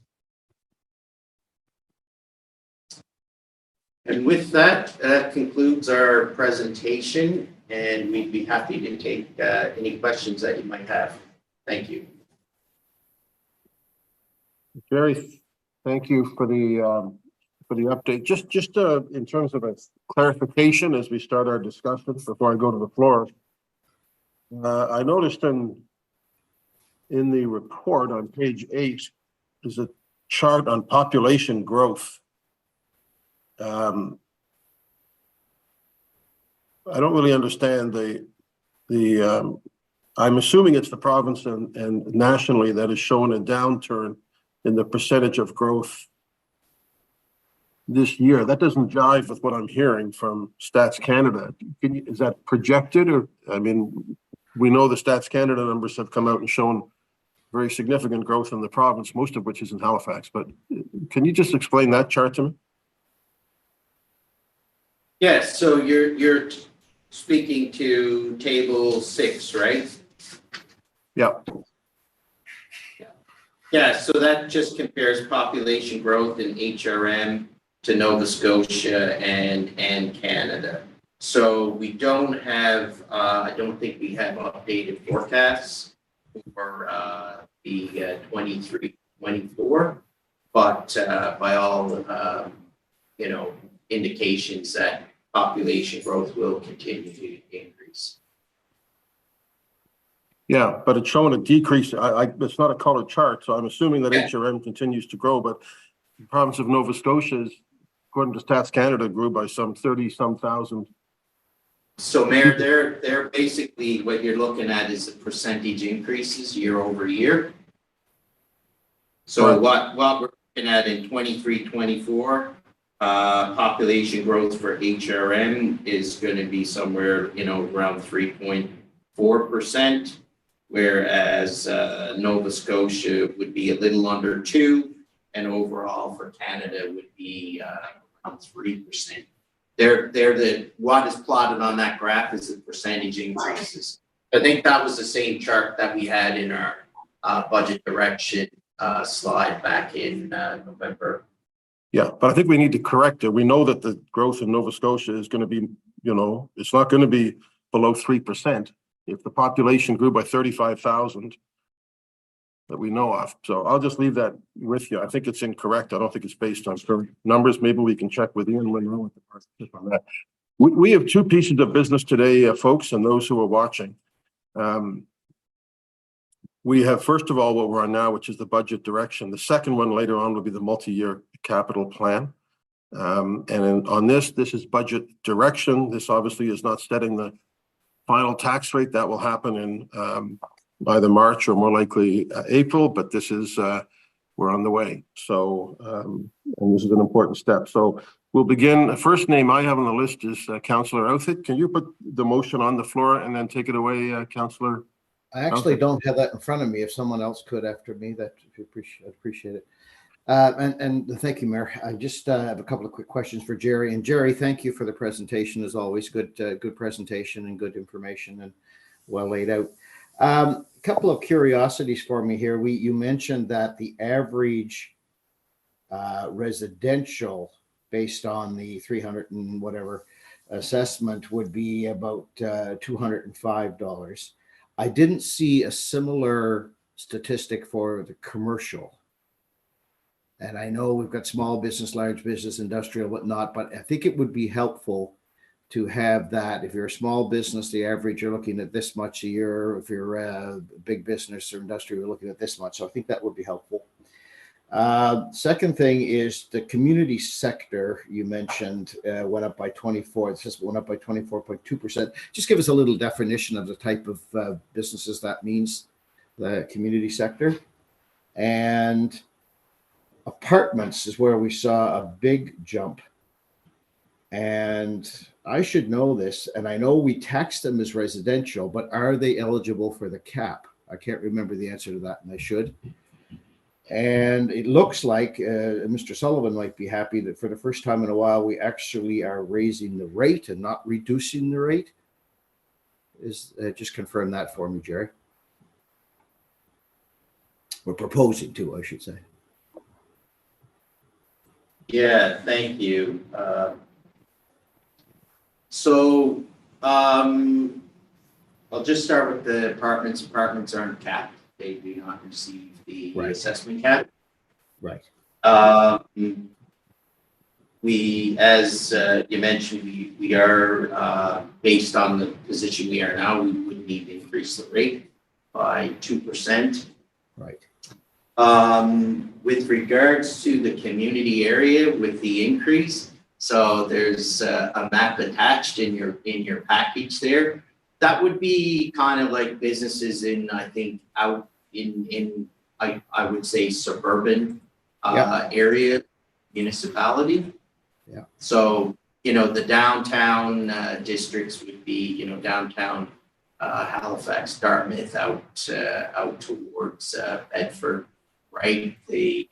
Speaker 17: And with that, that concludes our presentation, and we'd be happy to take any questions that you might have. Thank you.
Speaker 2: Jerry, thank you for the update. Just in terms of a clarification as we start our discussion before I go to the floor. I noticed in the report on page 8 is a chart on population growth. I don't really understand I'm assuming it's the province and nationally that has shown a downturn in the percentage of growth this year. That doesn't jive with what I'm hearing from Stats Canada. Is that projected? Or, I mean, we know the Stats Canada numbers have come out and shown very significant growth in the province, most of which is in Halifax. But can you just explain that chart to me?
Speaker 17: Yes, so you're speaking to table 6, right?
Speaker 2: Yeah.
Speaker 17: Yeah, so that just compares population growth in HRM to Nova Scotia and Canada. So we don't have, I don't think we have updated forecasts for the 23-24, but by all indications that population growth will continue to increase.
Speaker 2: Yeah, but it's showing a decrease. It's not a colored chart, so I'm assuming that HRM continues to grow, but the province of Nova Scotia, according to Stats Canada, grew by some 30-some thousand.
Speaker 17: So Mayor, they're basically what you're looking at is the percentage increases year over year. So what we're looking at in 23-24, population growth for HRM is going to be somewhere, around 3.4%, whereas Nova Scotia would be a little under 2%, and overall for Canada would be around 3%. What is plotted on that graph is the percentage increases. I think that was the same chart that we had in our budget direction slide back in November.
Speaker 2: Yeah, but I think we need to correct it. We know that the growth in Nova Scotia is going to be, it's not going to be below 3% if the population grew by 35,000 that we know of. So I'll just leave that with you. I think it's incorrect. I don't think it's based on current numbers. Maybe we can check with Ian Monroe on that. We have 2 pieces of business today, folks, and those who are watching. We have, first of all, what we're on now, which is the budget direction. The second one later on will be the multi-year capital plan. On this is budget direction. This obviously is not setting the final tax rate. That will happen in either March or more likely April, but this is, we're on the way. So, and this is an important step. So we'll begin. The first name I have on the list is Councillor Outhitt. Can you put the motion on the floor and then take it away, Councillor?
Speaker 8: I actually don't have that in front of me. If someone else could after me, I'd appreciate it. And thank you, Mayor. I just have a couple of quick questions for Jerry. And Jerry, thank you for the presentation as always. Good presentation and good information and well laid out. A couple of curiosities for me here. You mentioned that the average residential based on the 300 and whatever assessment would be about $205. I didn't see a similar statistic for the commercial. And I know we've got small business, large business, industrial, whatnot, but I think it would be helpful to have that. If you're a small business, the average, you're looking at this much a year. If you're a big business or industrial, you're looking at this much. So I think that would be helpful. Second thing is the community sector you mentioned went up by 24. It just went up by 24.2%. Just give us a little definition of the type of businesses that means, the community sector. And apartments is where we saw a big jump. And I should know this, and I know we tax them as residential, but are they eligible for the cap? I can't remember the answer to that, and I should. And it looks like Mr. Sullivan might be happy that for the first time in a while, we actually are raising the rate and not reducing the rate. Just confirm that for me, Jerry. We're proposing to, I should say.
Speaker 17: Yeah, thank you. So I'll just start with the apartments. Apartments aren't capped. They do not receive the assessment cap.
Speaker 8: Right.
Speaker 17: We, as you mentioned, we are based on the position we are now, we would need to increase the rate by 2%.
Speaker 8: Right.
Speaker 17: With regards to the community area with the increase, so there's a map attached in your package there. That would be kind of like businesses in, I think, out in I would say suburban area municipality.
Speaker 8: Yeah.
Speaker 17: So, the downtown districts would be, downtown Halifax, Dartmouth, out towards Bedford, right? The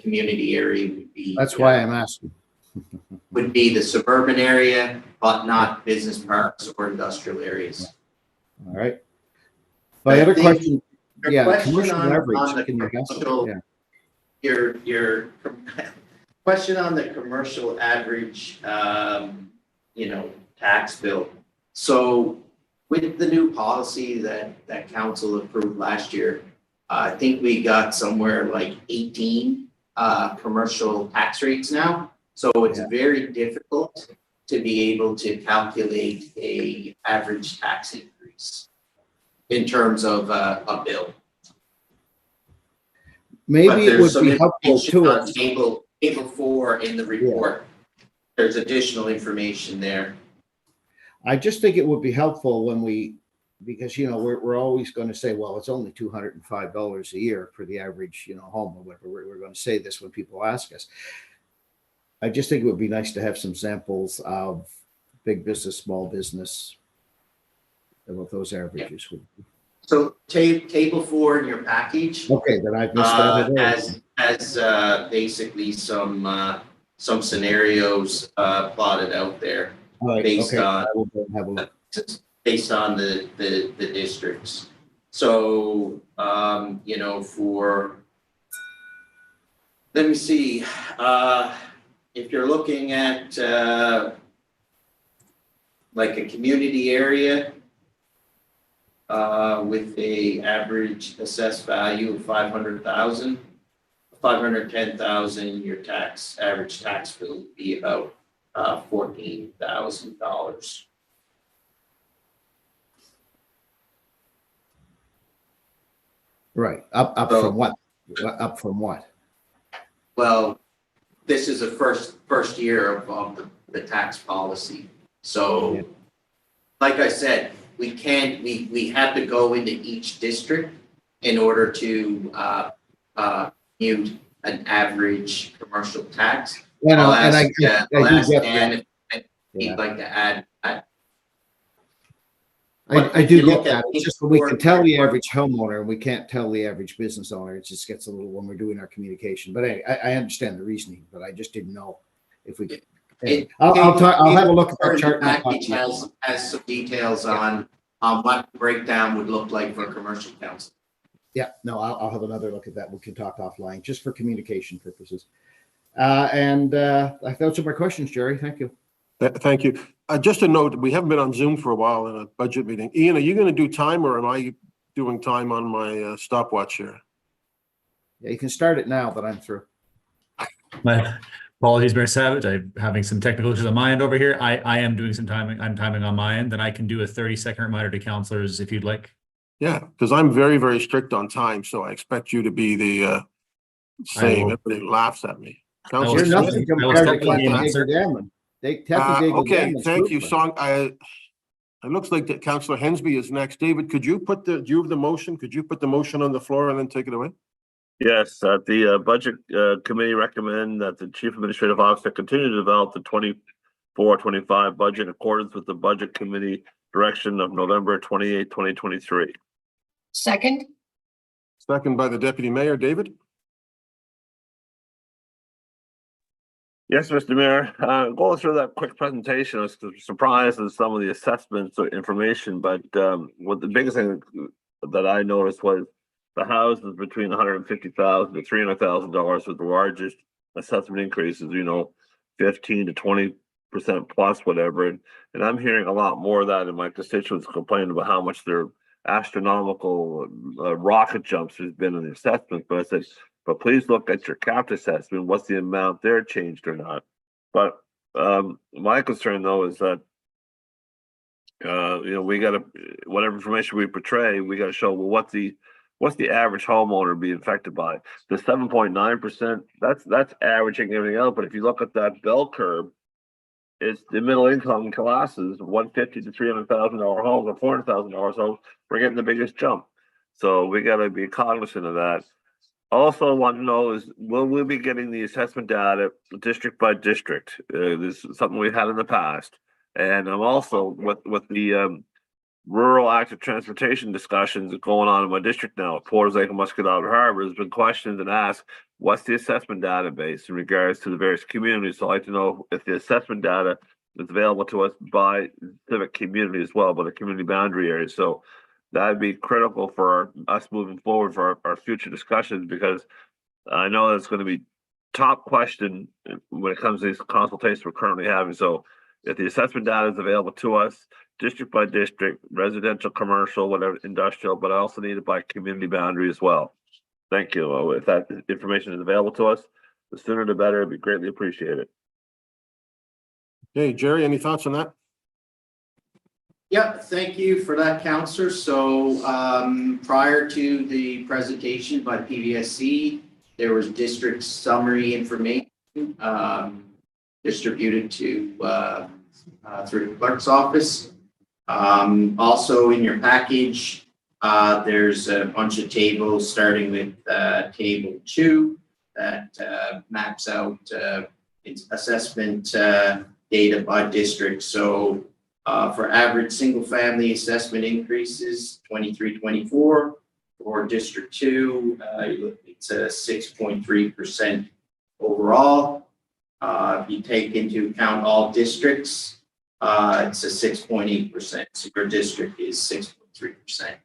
Speaker 17: community area would be.
Speaker 8: That's why I'm asking.
Speaker 17: Would be the suburban area, but not business parks or industrial areas.
Speaker 8: All right. My other question,
Speaker 17: Your
Speaker 8: commercial
Speaker 17: on
Speaker 8: leverage.
Speaker 17: the
Speaker 8: Can you guess?
Speaker 17: commercial-
Speaker 8: Yeah.
Speaker 17: Your question on the commercial average, tax bill. So with the new policy that council approved last year, I think we got somewhere like 18 commercial tax rates now. So it's very difficult to be able to calculate a average tax increase in terms of a bill.
Speaker 8: Maybe it would be helpful
Speaker 17: information
Speaker 8: to
Speaker 17: on
Speaker 8: us.
Speaker 17: Table 4 in the report. There's additional information there.
Speaker 8: I just think it would be helpful because we're always going to say, well, it's only $205 a year for the average home or whatever. We're going to say this when people ask us. I just think it would be nice to have some samples of big business, small business, and what those averages would be.
Speaker 17: So table 4 in your package.
Speaker 8: Okay, then I've missed that.
Speaker 17: Has basically some scenarios plotted out there based on
Speaker 8: I will go and have a look.
Speaker 17: based on the districts. So let me see. If you're looking at like a community area with a average assessed value of 500,000, 510,000, your average tax bill would be about $14,000.
Speaker 8: Right. Up from what? Up from what?
Speaker 17: Well, this is the first year of the tax policy. So, like I said, we have to go into each district in order to compute an average commercial tax. I'll ask Dan if he'd like to add.
Speaker 8: I do get that. It's just that we can tell the average homeowner and we can't tell the average business owner. It just gets a little when we're doing our communication. But anyway, I understand the reasoning, but I just didn't know if we could. I'll have a look at that chart.
Speaker 17: The package has some details on what the breakdown would look like for commercial council.
Speaker 8: Yeah, no, I'll have another look at that. We can talk offline just for communication purposes. Those are my questions, Jerry. Thank you.
Speaker 2: Thank you. Just a note, we haven't been on Zoom for a while in a budget meeting. Ian, are you going to do time or am I doing time on my stopwatch here?
Speaker 8: Yeah, you can start it now, but I'm through.
Speaker 1: My apologies, Mayor Savage. I'm having some technical issues on my end over here. I am doing some timing. I'm timing on my end. Then I can do a 30-second reminder to councilors if you'd like.
Speaker 2: Yeah, because I'm very, very strict on time, so I expect you to be the same. Everybody laughs at me.
Speaker 8: You're nothing compared to Kathy Gager-Gammon.
Speaker 2: Okay, thank you, Song. It looks like that Councillor Hensby is next. David, do you have the motion? Could you put the motion on the floor and then take it away?
Speaker 5: Yes, the budget committee recommend that the chief administrative officer continue to develop the 425 budget in accordance with the Budget Committee direction of November 28, 2023.
Speaker 4: Second,
Speaker 2: Second by the Deputy Mayor. David?
Speaker 5: Yes, Mr. Mayor, going through that quick presentation, I was surprised at some of the assessments or information, but what the biggest thing that I noticed was the houses between $150,000 to $300,000 with the largest assessment increases, 15 to 20% plus, whatever. And I'm hearing a lot more of that in my constituents complaining about how much their astronomical rocket jumps has been in the assessment. But I said, but please look at your capped assessment. What's the amount there changed or not? But my concern though is that we got to, whatever information we portray, we got to show, well, what's the average homeowner being affected by? The 7.9%, that's averaging everything else. But if you look at that bell curve, it's the middle income classes, $150,000 to $300,000 homes or $400,000 homes, we're getting the biggest jump. So we got to be cognizant of that. Also want to know is, will we be getting the assessment data district by district? This is something we've had in the past. And I'm also with the rural active transportation discussions going on in my district now, Portage Lake and Muscatine Harbor, there's been questions and asked, what's the assessment database in regards to the various communities? So I'd like to know if the assessment data is available to us by civic community as well, by the community boundary areas. So that'd be critical for us moving forward for our future discussions, because I know that's going to be top question when it comes to these consultations we're currently having. So if the assessment data is available to us, district by district, residential, commercial, whatever, industrial, but I also need it by community boundary as well. Thank you. If that information is available to us, the sooner the better. It'd be greatly appreciated.
Speaker 2: Hey, Jerry, any thoughts on that?
Speaker 17: Yeah, thank you for that, Councillor. So prior to the presentation by PVSC, there was district summary information distributed to through the clerk's office. Also in your package, there's a bunch of tables starting with table 2 that maps out its assessment data by district. So for average single family assessment increases 23-24, for District 2, it's a 6.3% overall. If you take into account all districts, it's a 6.8%. So your district is 6.3%.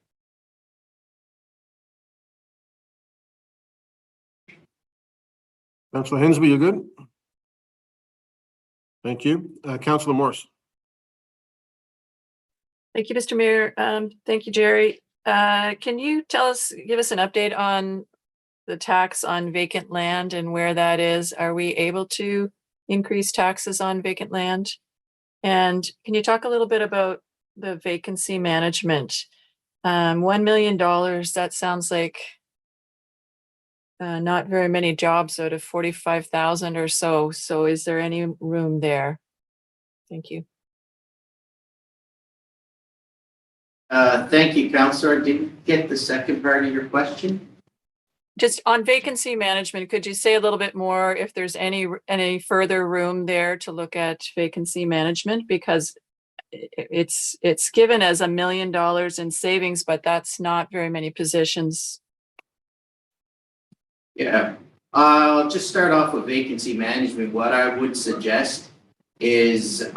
Speaker 2: Councillor Hinsby, you good? Thank you. Councillor Morse.
Speaker 12: Thank you, Mr. Mayor. Thank you, Jerry. Can you give us an update on the tax on vacant land and where that is? Are we able to increase taxes on vacant land? And can you talk a little bit about the vacancy management? $1 million, that sounds like not very many jobs out of 45,000 or so. So is there any room there? Thank you.
Speaker 17: Thank you, Councillor. I didn't get the second part of your question.
Speaker 12: Just on vacancy management, could you say a little bit more if there's any further room there to look at vacancy management? Because it's given as $1 million in savings, but that's not very many positions.
Speaker 17: Yeah, I'll just start off with vacancy management. What I would suggest is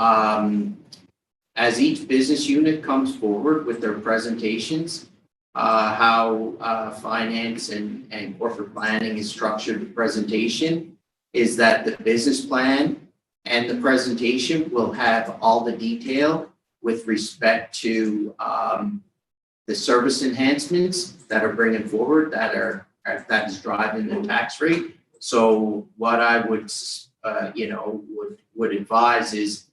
Speaker 17: as each business unit comes forward with their presentations, how finance and corporate planning is structured, the presentation is that the business plan and the presentation will have all the detail with respect to the service enhancements that are bringing forward that is driving the tax rate. So what I would would advise is,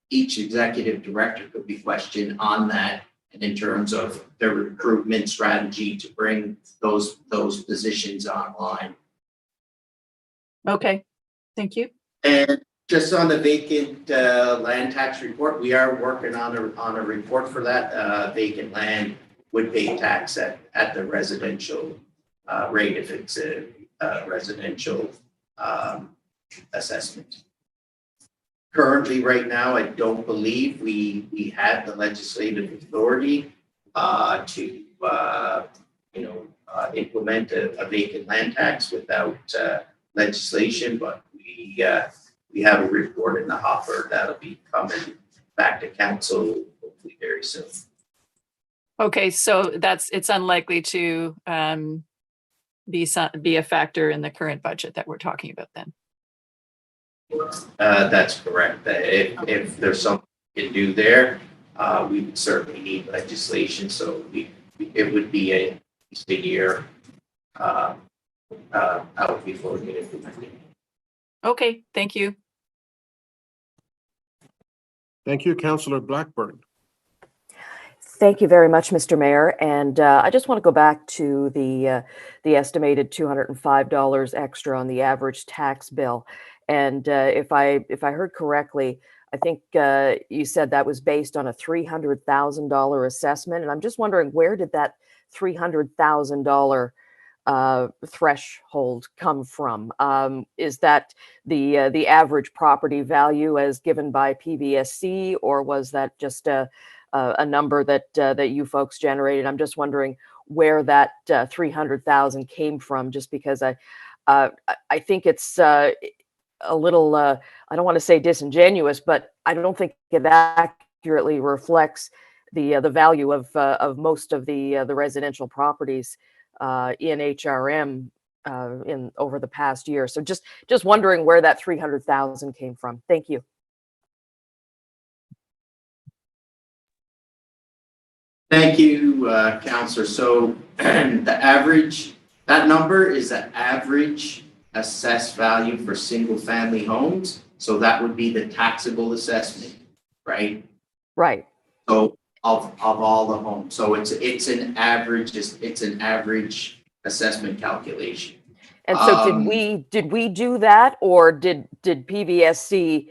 Speaker 17: each executive director could be questioned on that, and in terms of their recruitment strategy to bring those positions online.
Speaker 12: Okay, thank you.
Speaker 17: And just on the vacant land tax report, we are working on a report for that. Vacant land would pay tax at the residential rate if it's a residential assessment. Currently, right now, I don't believe we have the legislative authority to implement a vacant land tax without legislation, but we have a report in the hopper that'll be coming back to council hopefully very soon.
Speaker 12: Okay, so it's unlikely to be a factor in the current budget that we're talking about then.
Speaker 17: That's correct. If there's something we can do there, we would certainly need legislation. So it would be at least a year out before we get implemented.
Speaker 12: Okay, thank you.
Speaker 2: Thank you, Councillor Blackburn.
Speaker 14: Thank you very much, Mr. Mayor. And I just want to go back to the estimated $205 extra on the average tax bill. And if I heard correctly, I think you said that was based on a $300,000 assessment. And I'm just wondering, where did that $300,000 threshold come from? Is that the average property value as given by PBSC, or was that just a number that you folks generated? I'm just wondering where that 300,000 came from, just because I think it's a little, I don't want to say disingenuous, but I don't think it accurately reflects the value of most of the residential properties in HRM in over the past year. So just wondering where that 300,000 came from. Thank you.
Speaker 17: Thank you, Councillor. So that number is the average assessed value for single family homes. So that would be the taxable assessment, right?
Speaker 14: Right.
Speaker 17: So of all the homes. So it's an average assessment calculation.
Speaker 14: And so did we do that, or did PBSC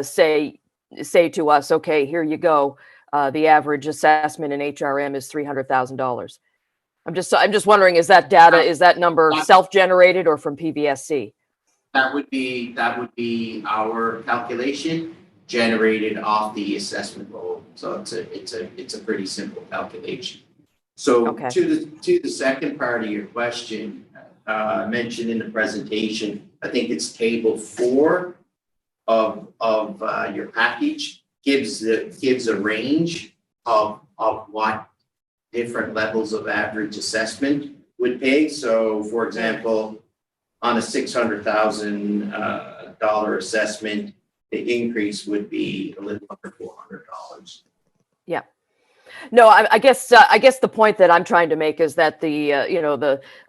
Speaker 14: say to us, okay, here you go, the average assessment in HRM is $300,000? I'm just wondering, is that data, is that number self-generated or from PBSC?
Speaker 17: That would be our calculation generated off the assessment roll. So it's a pretty simple calculation. So
Speaker 14: Okay.
Speaker 17: to the second part of your question, mentioned in the presentation, I think it's table 4 of your package gives a range of what different levels of average assessment would pay. So for example, on a $600,000 assessment, the increase would be a little under $400.
Speaker 14: Yeah. No, I guess the point that I'm trying to make is that the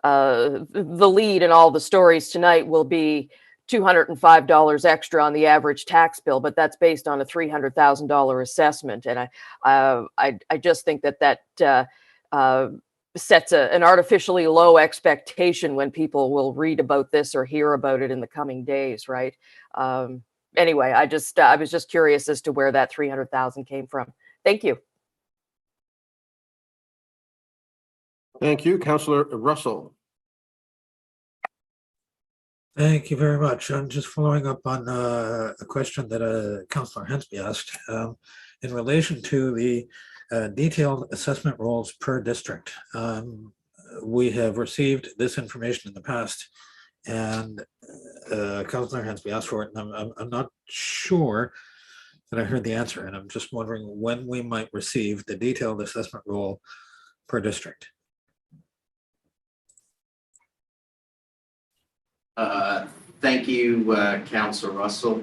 Speaker 14: lead in all the stories tonight will be $205 extra on the average tax bill, but that's based on a $300,000 assessment. And I just think that sets an artificially low expectation when people will read about this or hear about it in the coming days, right? Anyway, I was just curious as to where that 300,000 came from. Thank you.
Speaker 2: Thank you, Councillor Russell.
Speaker 3: Thank you very much. I'm just following up on a question that Councillor Hensby asked in relation to the detailed assessment rolls per district. We have received this information in the past, and Councillor Hensby asked for it, and I'm not sure that I heard the answer, and I'm just wondering when we might receive the detailed assessment roll per district.
Speaker 17: Thank you, Councillor Russell.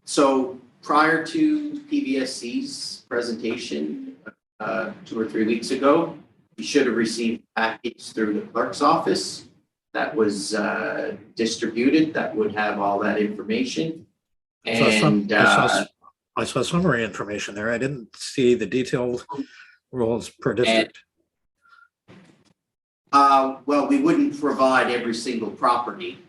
Speaker 17: So prior to PBSC's presentation 2 or 3 weeks ago, you should have received a package through the clerk's office that was distributed that would have all that information. And
Speaker 3: I saw summary information there. I didn't see the detailed rolls per district.
Speaker 17: Well, we wouldn't provide every single property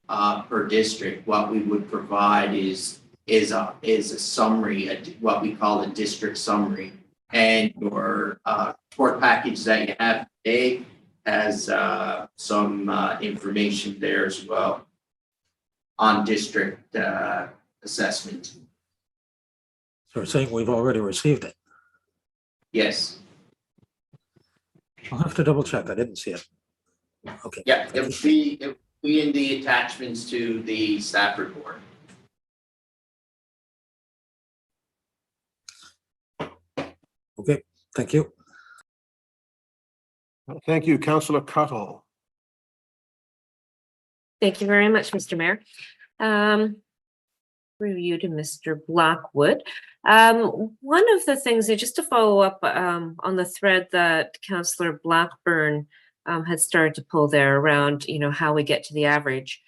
Speaker 17: per district. What we would provide is a summary, what we call a district summary. And your report package that you have today has some information there as well. on district assessment.
Speaker 3: So we're saying we've already received it.
Speaker 17: Yes.
Speaker 3: I'll have to double check. I didn't see it. Okay.
Speaker 17: Yeah, it would be in the attachments to the staff report.
Speaker 3: Okay, thank you.
Speaker 2: Thank you, Councillor Cuttle.
Speaker 13: Thank you very much, Mr. Mayor. Review to Mr. Blackwood. One of the things, just to follow up on the thread that Councillor Blackburn had started to pull there around, how we get to the average.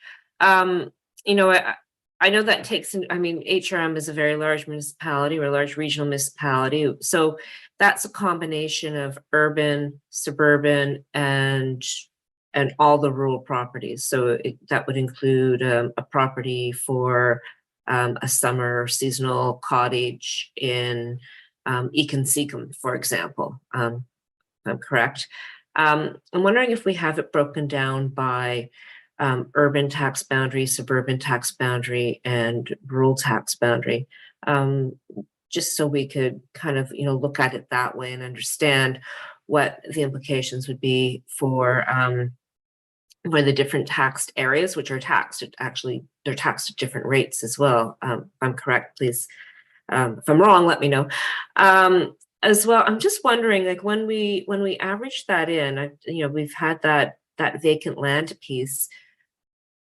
Speaker 13: I know that takes, HRM is a very large municipality or a large regional municipality. So that's a combination of urban, suburban, and all the rural properties. So that would include a property for a summer seasonal cottage in Econ-Seacom, for example, if I'm correct. I'm wondering if we have it broken down by urban tax boundary, suburban tax boundary, and rural tax boundary, just so we could kind of, look at it that way and understand what the implications would be for the different taxed areas, which are taxed. Actually, they're taxed at different rates as well. If I'm correct, please. If I'm wrong, let me know. As well, I'm just wondering, like when we average that in, we've had that vacant land piece.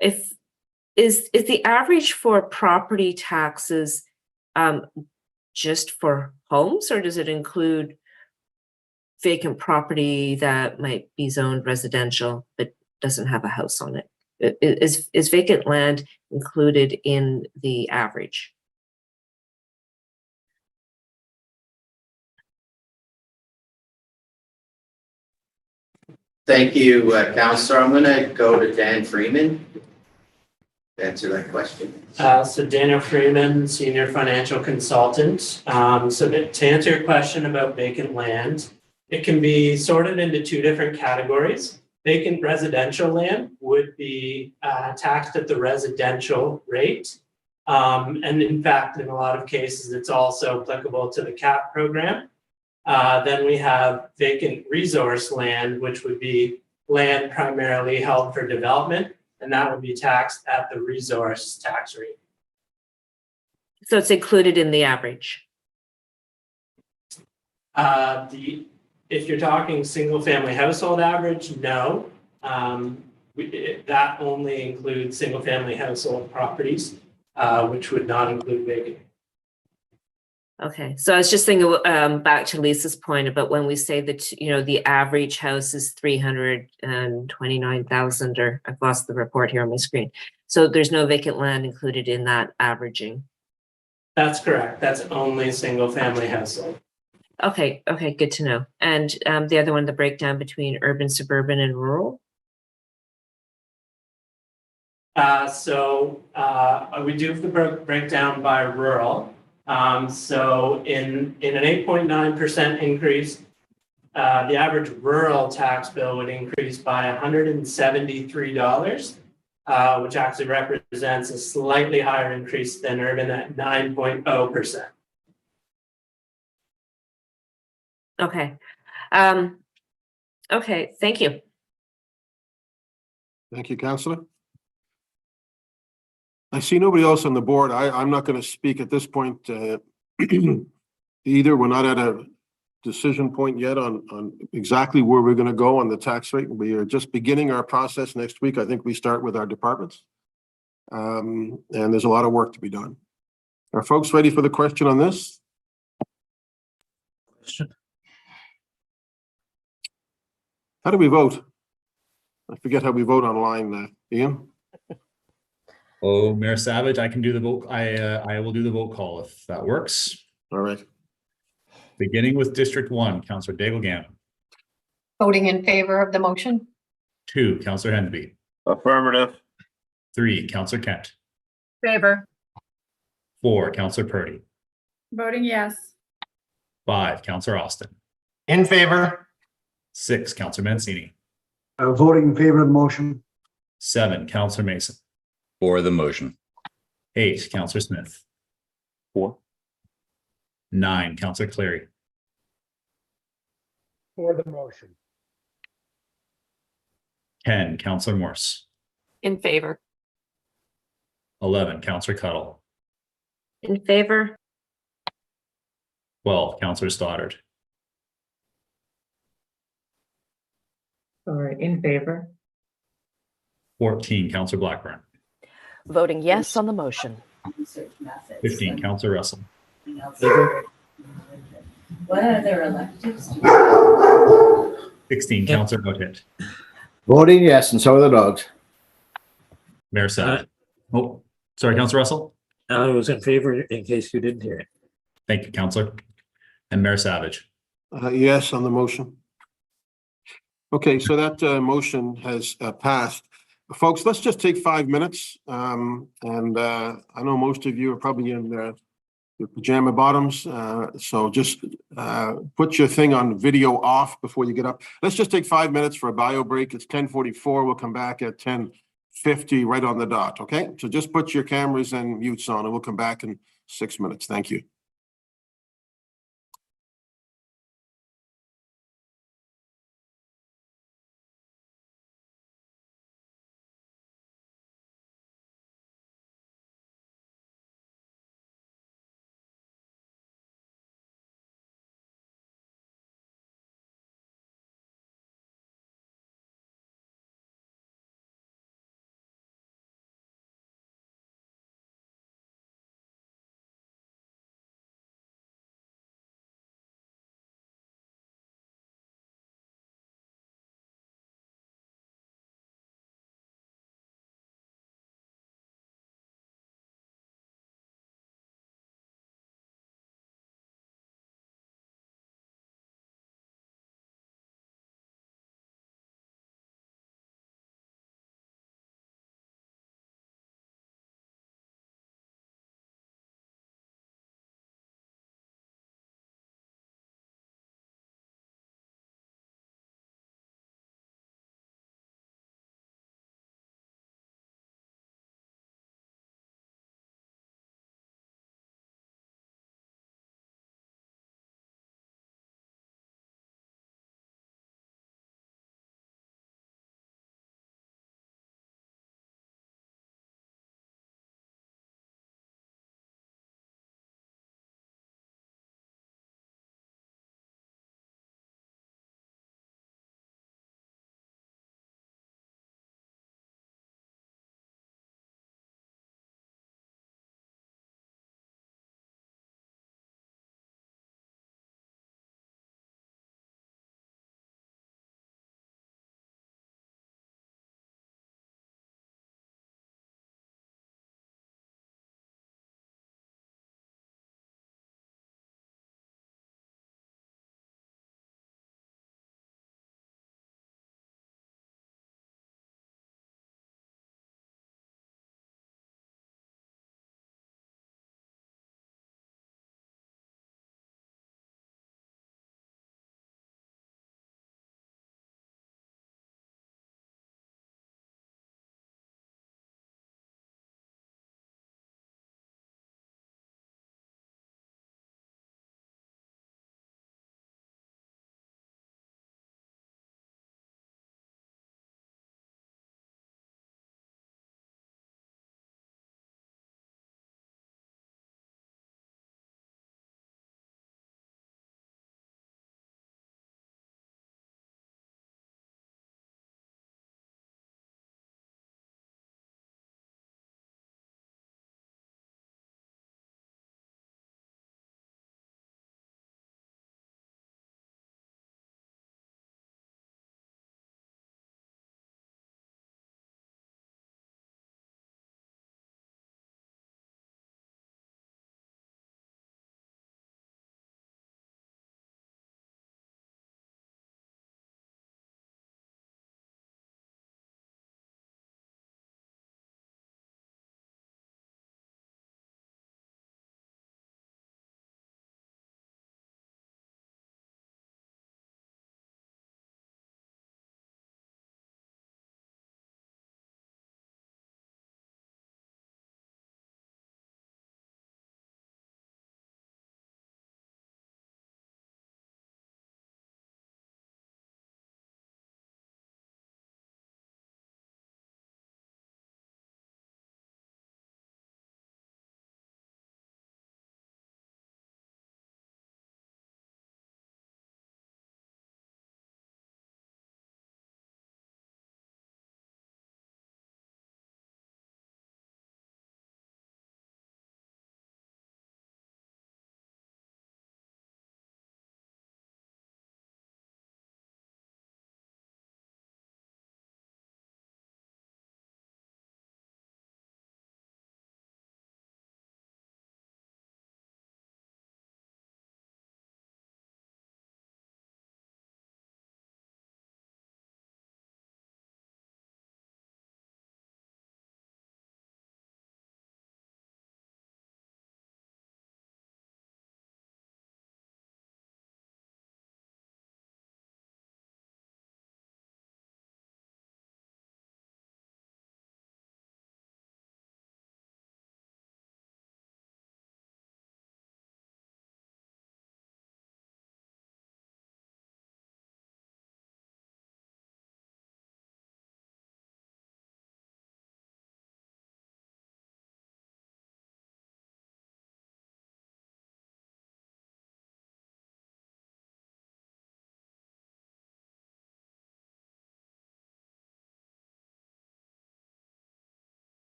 Speaker 13: Is the average for property taxes just for homes, or does it include vacant property that might be zoned residential but doesn't have a house on it? Is vacant land included in the average?
Speaker 17: Thank you, Councillor. I'm going to go to Dan Freeman to answer that question.
Speaker 19: So Daniel Freeman, Senior Financial Consultant. So to answer your question about vacant land, it can be sorted into two different categories. Vacant residential land would be taxed at the residential rate. And in fact, in a lot of cases, it's also applicable to the CAP program. Then we have vacant resource land, which would be land primarily held for development, and that would be taxed at the resource tax rate.
Speaker 13: So it's included in the average?
Speaker 19: If you're talking single family household average, no. That only includes single family household properties, which would not include vacant.
Speaker 13: Okay, so I was just thinking back to Lisa's point about when we say that, the average house is 329,000, or I've lost the report here on my screen. So there's no vacant land included in that averaging.
Speaker 19: That's correct. That's only single family household.
Speaker 13: Okay, good to know. And the other one, the breakdown between urban, suburban, and rural?
Speaker 19: So we do have the breakdown by rural. So in an 8.9% increase, the average rural tax bill would increase by $173, which actually represents a slightly higher increase than urban at 9.0%.
Speaker 13: Okay. Okay, thank you.
Speaker 2: Thank you, Councillor. I see nobody else on the board. I'm not going to speak at this point either. We're not at a decision point yet on exactly where we're going to go on the tax rate. We are just beginning our process next week. I think we start with our departments. And there's a lot of work to be done. Are folks ready for the question on this?
Speaker 3: Question.
Speaker 2: How do we vote? I forget how we vote online, Ian.
Speaker 1: Oh, Mayor Savage, I can do the vote. I will do the vote call if that works.
Speaker 2: All right.
Speaker 1: Beginning with District 1, Councillor Daigle Gannon.
Speaker 4: Voting in favor of the motion.
Speaker 1: 2, Councillor Henby.
Speaker 5: Affirmative.
Speaker 1: 3, Councillor Kent.
Speaker 6: Favor.
Speaker 1: 4, Councillor Purdy.
Speaker 7: Voting yes.
Speaker 1: 5, Councillor Austin.
Speaker 17: In favor.
Speaker 1: 6, Councillor Mancini.
Speaker 20: Voting in favor of the motion.
Speaker 1: 7, Councillor Mason.
Speaker 9: For the motion.
Speaker 1: 8, Counselor Smith.
Speaker 5: 4.
Speaker 1: 9, Counselor Clary.
Speaker 10: For the motion.
Speaker 1: 10, Counselor Morse.
Speaker 12: In favor.
Speaker 1: 11, Counselor Cuddle.
Speaker 13: In favor?
Speaker 1: 12, Counselor Stoddard.
Speaker 7: Sorry, in favor.
Speaker 1: 14, Counselor Blackburn.
Speaker 14: Voting yes on the motion.
Speaker 1: 15, Counselor Russell.
Speaker 15: What are their electives?
Speaker 1: 16, Counselor Motet.
Speaker 8: Voting yes, and so are the dogs.
Speaker 1: Mayor Savage. Oh, sorry, Counselor Russell.
Speaker 3: I was in favor in case you didn't hear it.
Speaker 1: Thank you, Counselor. And Mayor Savage.
Speaker 2: Yes on the motion. Okay, so that motion has passed. Folks, let's just take 5 minutes. I know most of you are probably in your pajama bottoms. So just put your thing on video off before you get up. Let's just take 5 minutes for a bio break. It's 10:44. We'll come back at 10:50 right on the dot. Okay, so just put your cameras and mutes on and we'll come back in 6 minutes. Thank you.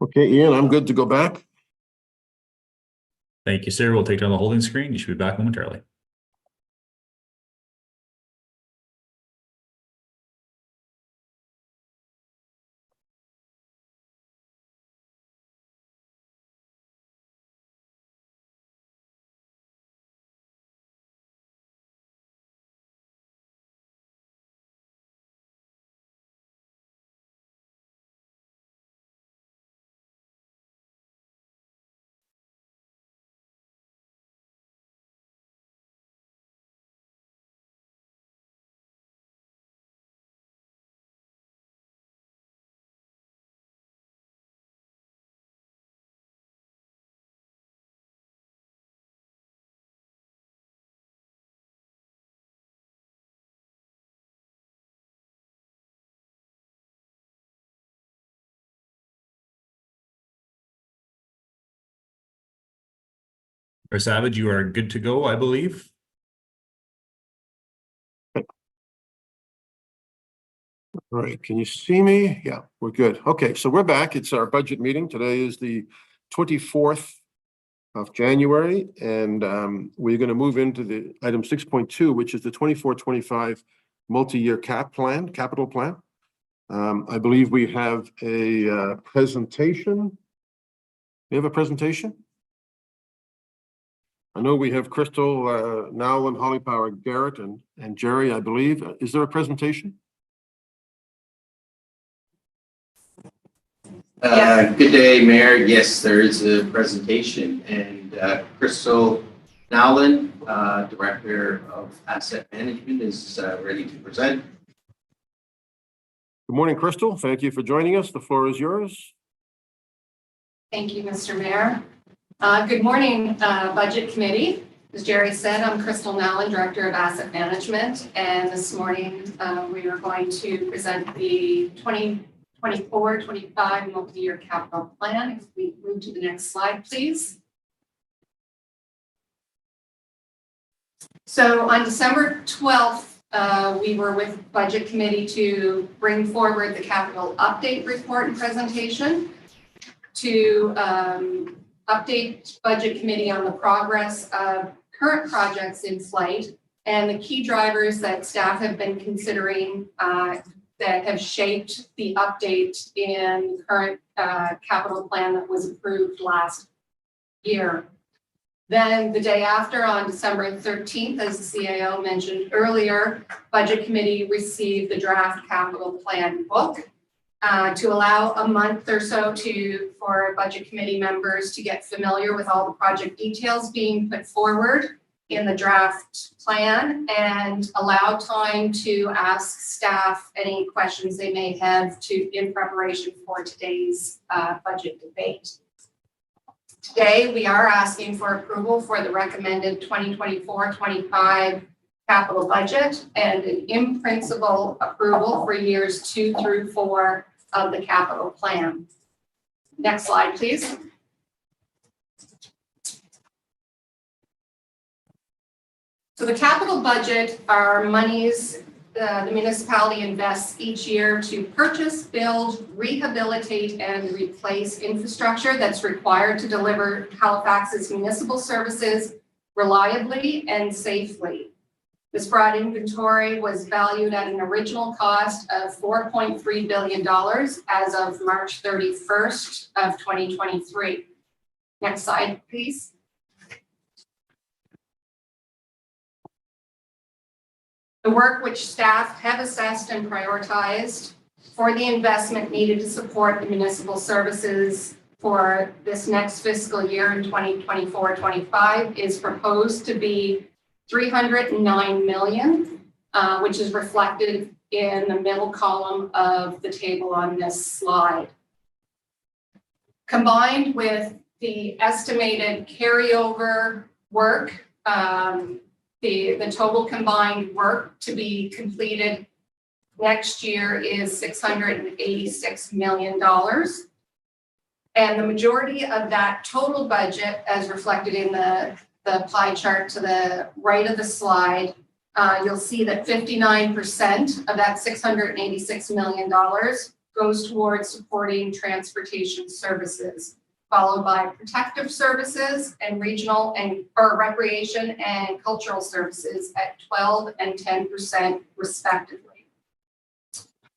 Speaker 2: Okay, Ian, I'm good to go back.
Speaker 1: Thank you, sir. We'll take down the holding screen. You should be back momentarily. Mayor Savage, you are good to go, I believe.
Speaker 2: All right, can you see me? Yeah, we're good. Okay, so we're back. It's our budget meeting. Today is the 24th of January, and we're going to move into the item 6.2, which is the 24-25 multi-year capital plan. I believe we have a presentation. We have a presentation? I know we have Crystal, Nowlin, Holly Power, Garrett, and Jerry, I believe. Is there a presentation?
Speaker 17: Good day, Mayor. Yes, there is a presentation, and Crystal Nowlin, Director of Asset Management, is ready to present.
Speaker 2: Good morning, Crystal. Thank you for joining us. The floor is yours.
Speaker 4: Thank you, Mr. Mayor. Good morning, Budget Committee. As Jerry said, I'm Crystal Nowlin, Director of Asset Management, and this morning we are going to present the 2024-25 multi-year capital plan. If we move to the next slide, please. So on December 12th, we were with Budget Committee to bring forward the capital update report and presentation to update Budget Committee on the progress of current projects in flight and the key drivers that staff have been considering that have shaped the update in the current capital plan that was approved last year. Then the day after, on December 13th, as the CAO mentioned earlier, Budget Committee received the draft capital plan book to allow a month or so for Budget Committee members to get familiar with all the project details being put forward in the draft plan and allow time to ask staff any questions they may have in preparation for today's budget debate. Today, we are asking for approval for the recommended 2024-25 capital budget and an in-principle approval for years 2 through 4 of the capital plan. Next slide, please. So the capital budget are monies the municipality invests each year to purchase, build, rehabilitate, and replace infrastructure that's required to deliver Halifax's municipal services reliably and safely. This broad inventory was valued at an original cost of $4.3 billion as of March 31st of 2023. Next slide, please. The work which staff have assessed and prioritized for the investment needed to support the municipal services for this next fiscal year in 2024-25 is proposed to be $309 million, which is reflected in the middle column of the table on this slide. Combined with the estimated carryover work, the total combined work to be completed next year is $686 million. And the majority of that total budget, as reflected in the pie chart to the right of the slide, you'll see that 59% of that $686 million goes towards supporting transportation services, followed by protective services and regional and or recreation and cultural services at 12 and 10% respectively.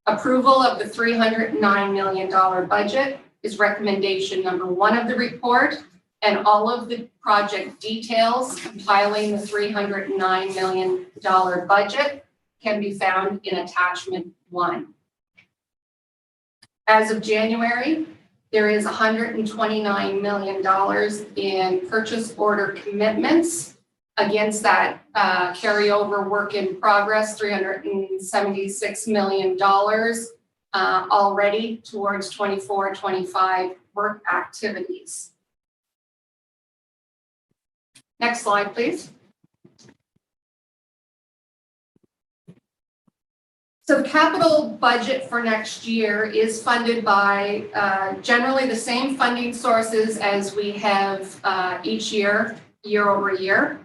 Speaker 4: Approval of the $309 million budget is recommendation number 1 of the report, and all of the project details compiling the $309 million budget can be found in attachment 1. As of January, there is $129 million in purchase order commitments against that carryover work in progress, $376 million already towards 24-25 work activities. Next slide, please. So the capital budget for next year is funded by generally the same funding sources as we have each year, year over year,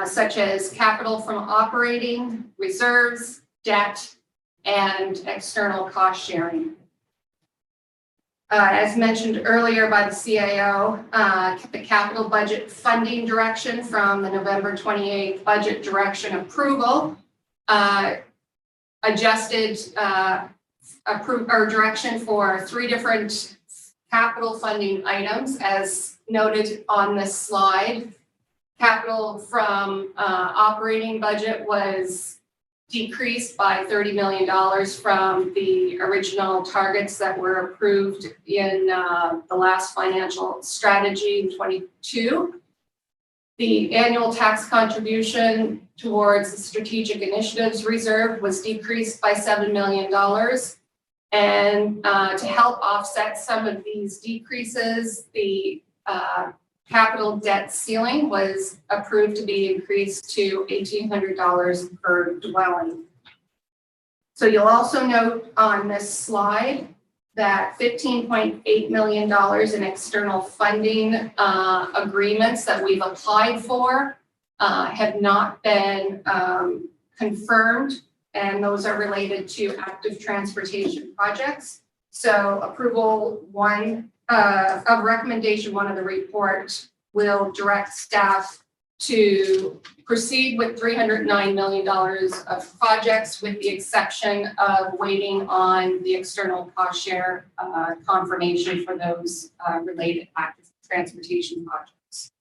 Speaker 4: such as capital from operating, reserves, debt, and external cost sharing. As mentioned earlier by the CAO, the capital budget funding direction from the November 28th budget direction approval adjusted direction for 3 different capital funding items as noted on this slide. Capital from operating budget was decreased by $30 million from the original targets that were approved in the last financial strategy in 22. The annual tax contribution towards the strategic initiatives reserve was decreased by $7 million. And to help offset some of these decreases, the capital debt ceiling was approved to be increased to $1,800 per dwelling. So you'll also note on this slide that $15.8 million in external funding agreements that we've applied for have not been confirmed, and those are related to active transportation projects. So approval 1 of recommendation 1 of the report will direct staff to proceed with $309 million of projects, with the exception of waiting on the external cost share confirmation for those related active transportation projects.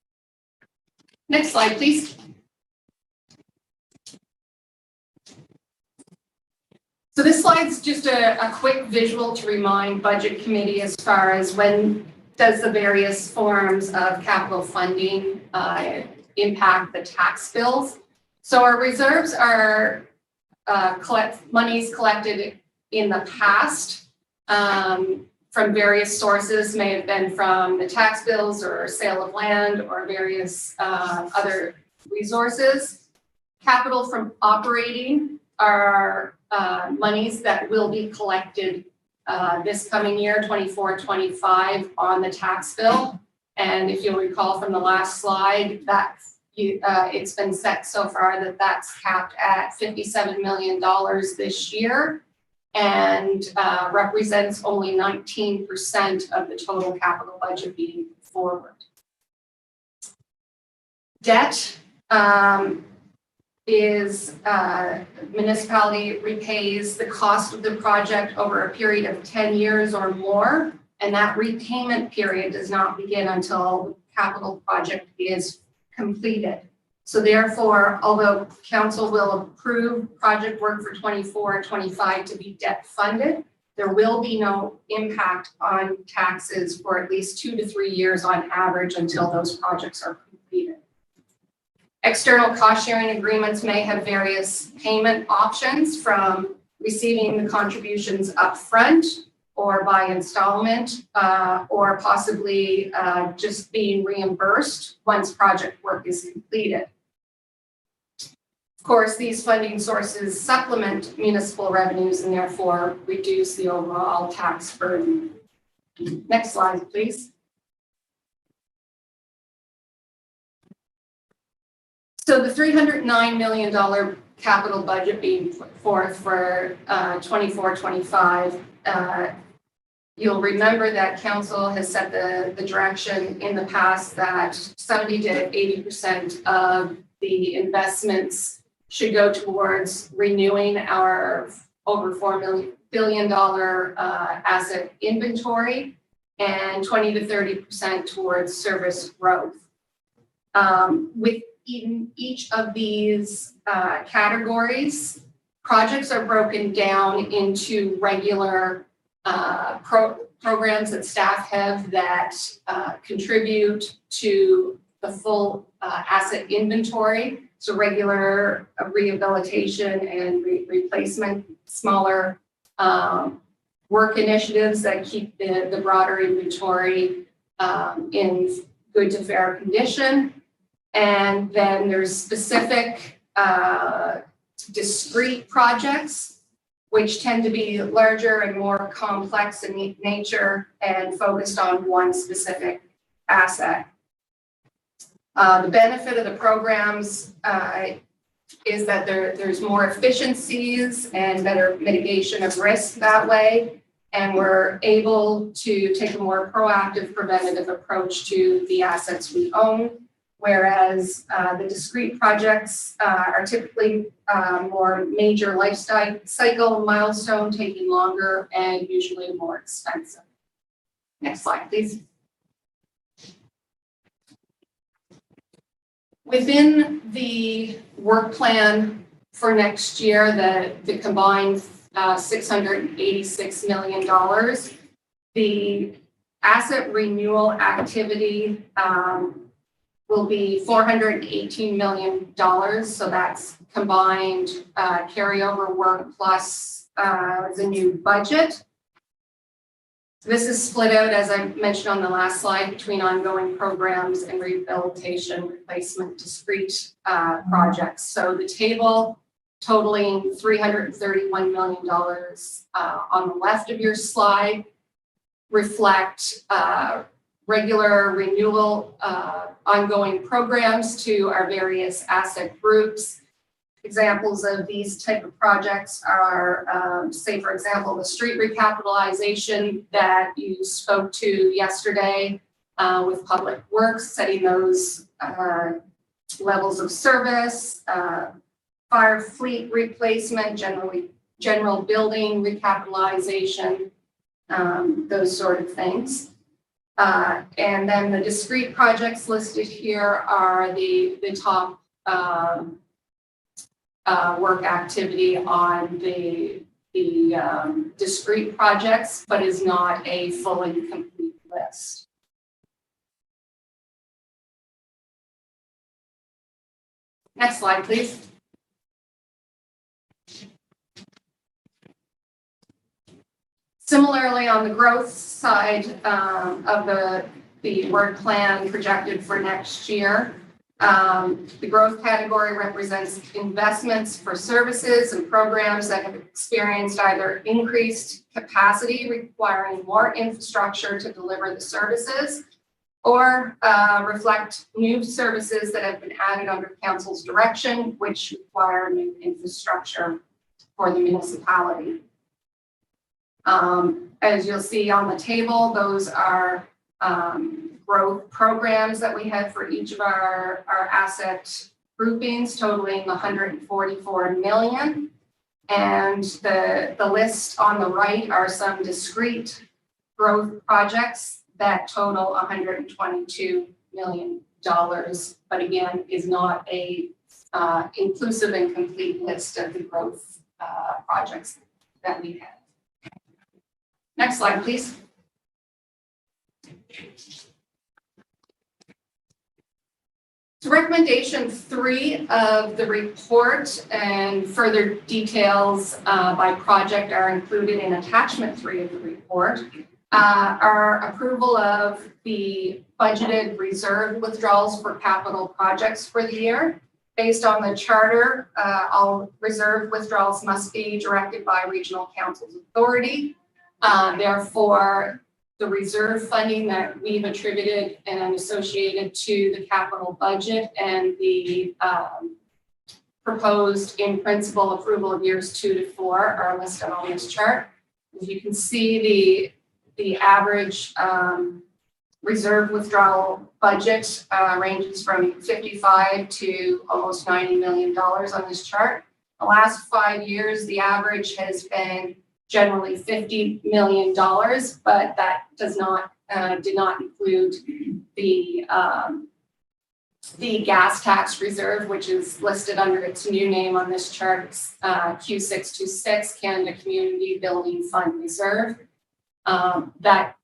Speaker 4: Next slide, please. So this slide's just a quick visual to remind Budget Committee as far as when does the various forms of capital funding impact the tax bills. So our reserves are monies collected in the past from various sources, may have been from the tax bills or sale of land or various other resources. Capital from operating are monies that will be collected this coming year, 24-25, on the tax bill. And if you'll recall from the last slide, that it's been set so far that that's capped at $57 million this year, and represents only 19% of the total capital budget being forward. Debt is municipality repays the cost of the project over a period of 10 years or more, and that repayment period does not begin until the capital project is completed. So therefore, although council will approve project work for 24-25 to be debt funded, there will be no impact on taxes for at least 2 to 3 years on average until those projects are completed. External cost sharing agreements may have various payment options, from receiving the contributions upfront or by installment, or possibly just being reimbursed once project work is completed. Of course, these funding sources supplement municipal revenues and therefore reduce the overall tax burden. Next slide, please. So the $309 million capital budget being put forth for 24-25. You'll remember that council has set the direction in the past that 70 to 80% of the investments should go towards renewing our over $4 billion asset inventory, and 20 to 30% towards service growth. Within each of these categories, projects are broken down into regular programs that staff have that contribute to the full asset inventory. So regular rehabilitation and replacement, smaller work initiatives that keep the broader inventory in good to fair condition. And then there's specific discrete projects which tend to be larger and more complex in nature and focused on one specific asset. The benefit of the programs is that there's more efficiencies and better mitigation of risk that way. And we're able to take a more proactive preventative approach to the assets we own. Whereas the discrete projects are typically more major life cycle milestone, taking longer and usually more expensive. Next slide, please. Within the work plan for next year, the combined $686 million, the asset renewal activity will be $418 million. So that's combined carryover work plus the new budget. This is split out, as I mentioned on the last slide, between ongoing programs and rehabilitation, replacement, discrete projects. So the table totaling $331 million on the left of your slide reflect regular renewal ongoing programs to our various asset groups. Examples of these type of projects are, say, for example, the street recapitalization that you spoke to yesterday with Public Works, setting those levels of service, fire fleet replacement, general building recapitalization, those sort of things. And then the discrete projects listed here are the top work activity on the discrete projects, but is not a full and complete list. Next slide, please. Similarly, on the growth side of the work plan projected for next year, the growth category represents investments for services and programs that have experienced either increased capacity requiring more infrastructure to deliver the services, or reflect new services that have been added under council's direction, which require new infrastructure for the municipality. As you'll see on the table, those are growth programs that we have for each of our asset groupings, totaling $144 million. And the list on the right are some discrete growth projects that total $122 million, but again, is not a inclusive and complete list of the growth projects that we have. Next slide, please. So recommendation 3 of the report and further details by project are included in attachment 3 of the report. Our approval of the budgeted reserve withdrawals for capital projects for the year. Based on the charter, all reserve withdrawals must be directed by regional council's authority. Therefore, the reserve funding that we've attributed and associated to the capital budget and the proposed in principle approval of years 2 to 4 are listed on this chart. As you can see, the average reserve withdrawal budget ranges from 55 to almost $90 million on this chart. The last 5 years, the average has been generally $50 million, but that did not include the gas tax reserve, which is listed under its new name on this chart, Q626, Canada Community Building Fund Reserve. That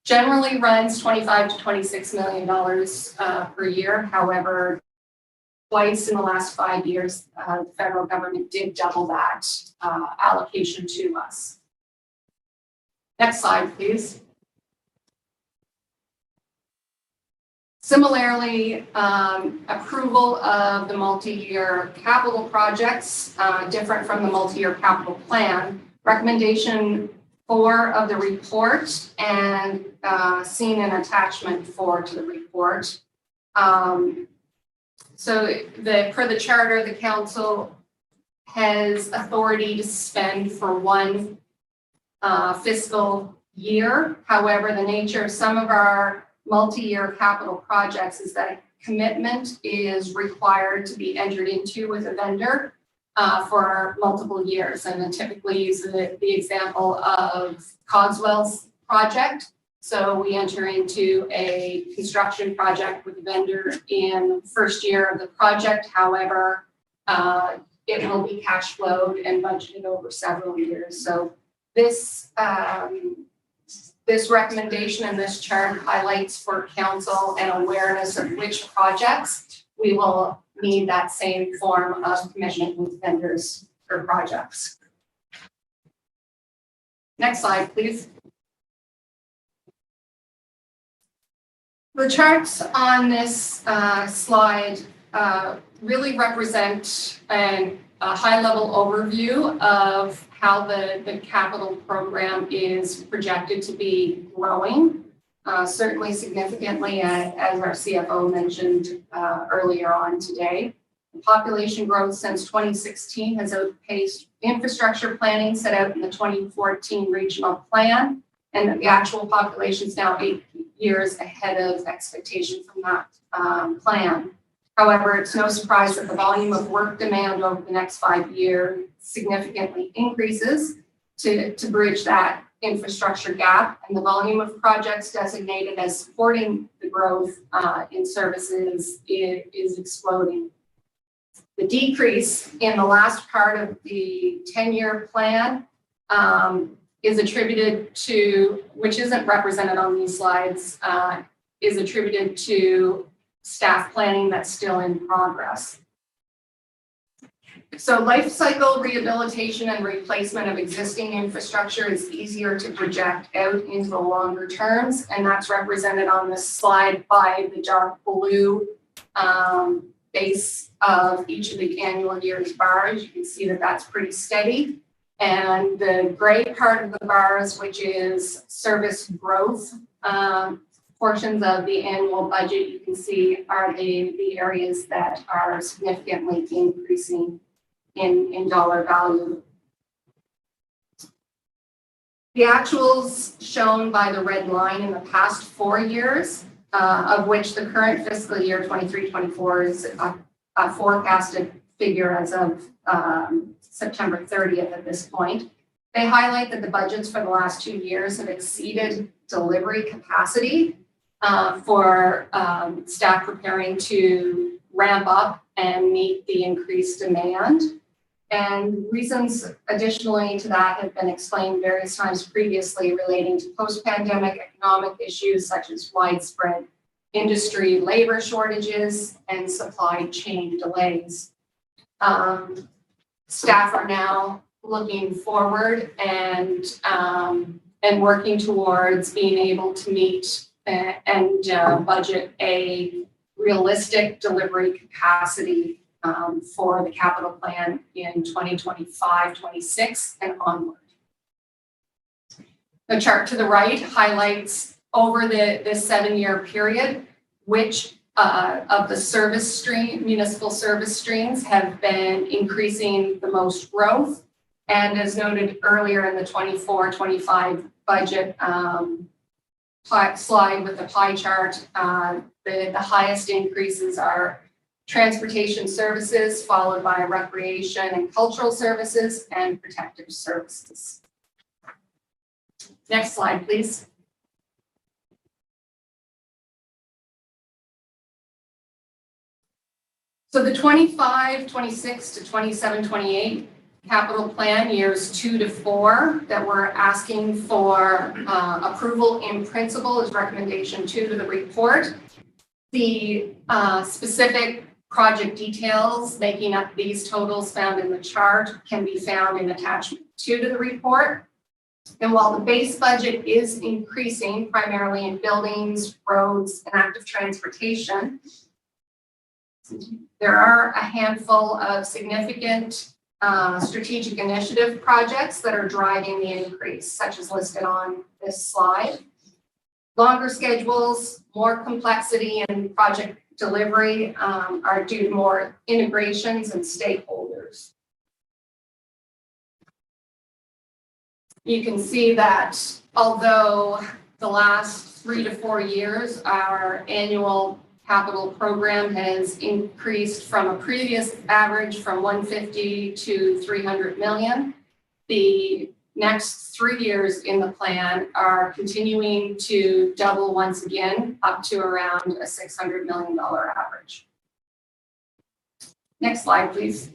Speaker 4: generally runs $25 to $26 million per year. However, twice in the last 5 years, the federal government did double that allocation to us. Next slide, please. Similarly, approval of the multi-year capital projects, different from the multi-year capital plan. Recommendation 4 of the report and seen in attachment 4 to the report. So per the charter, the council has authority to spend for one fiscal year. However, the nature of some of our multi-year capital projects is that a commitment is required to be entered into with a vendor for multiple years. And I typically use the example of Cogswell's project. So we enter into a construction project with a vendor in the first year of the project. However, it will be cash flowed and budgeted over several years. So this recommendation in this chart highlights for council an awareness of which projects we will need that same form of commitment with vendors for projects. Next slide, please. The charts on this slide really represent a high-level overview of how the capital program is projected to be growing, certainly significantly, as our CFO mentioned earlier on today. The population growth since 2016 has outpaced infrastructure planning set out in the 2014 regional plan, and the actual population is now 8 years ahead of expectation from that plan. However, it's no surprise that the volume of work demand over the next 5 years significantly increases to bridge that infrastructure gap, and the volume of projects designated as supporting the growth in services is exploding. The decrease in the last part of the 10-year plan is attributed to, which isn't represented on these slides, is attributed to staff planning that's still in progress. So life cycle rehabilitation and replacement of existing infrastructure is easier to project out into the longer terms, and that's represented on this slide by the dark blue base of each of the annual year's bars. You can see that that's pretty steady. And the gray part of the bars, which is service growth, portions of the annual budget, you can see are the areas that are significantly increasing in dollar value. The actuals shown by the red line in the past 4 years, of which the current fiscal year 23-24 is a forecasted figure as of September 30th at this point. They highlight that the budgets for the last 2 years have exceeded delivery capacity for staff preparing to ramp up and meet the increased demand. And reasons additionally to that have been explained various times previously relating to post-pandemic economic issues such as widespread industry labor shortages and supply chain delays. Staff are now looking forward and working towards being able to meet and budget a realistic delivery capacity for the capital plan in 2025-26 and onward. The chart to the right highlights over this 7-year period which of the service stream, municipal service streams have been increasing the most growth. And as noted earlier in the 24-25 budget slide with the pie chart, the highest increases are transportation services, followed by recreation and cultural services and protective services. Next slide, please. So the 25-26 to 27-28 capital plan, years 2 to 4, that we're asking for approval in principle is recommendation 2 to the report. The specific project details making up these totals found in the chart can be found in attachment 2 to the report. And while the base budget is increasing primarily in buildings, roads, and active transportation, there are a handful of significant strategic initiative projects that are driving the increase, such as listed on this slide. Longer schedules, more complexity in project delivery are due to more integrations and stakeholders. You can see that although the last 3 to 4 years, our annual capital program has increased from a previous average from 150 to 300 million. The next 3 years in the plan are continuing to double once again, up to around a $600 million average. Next slide, please.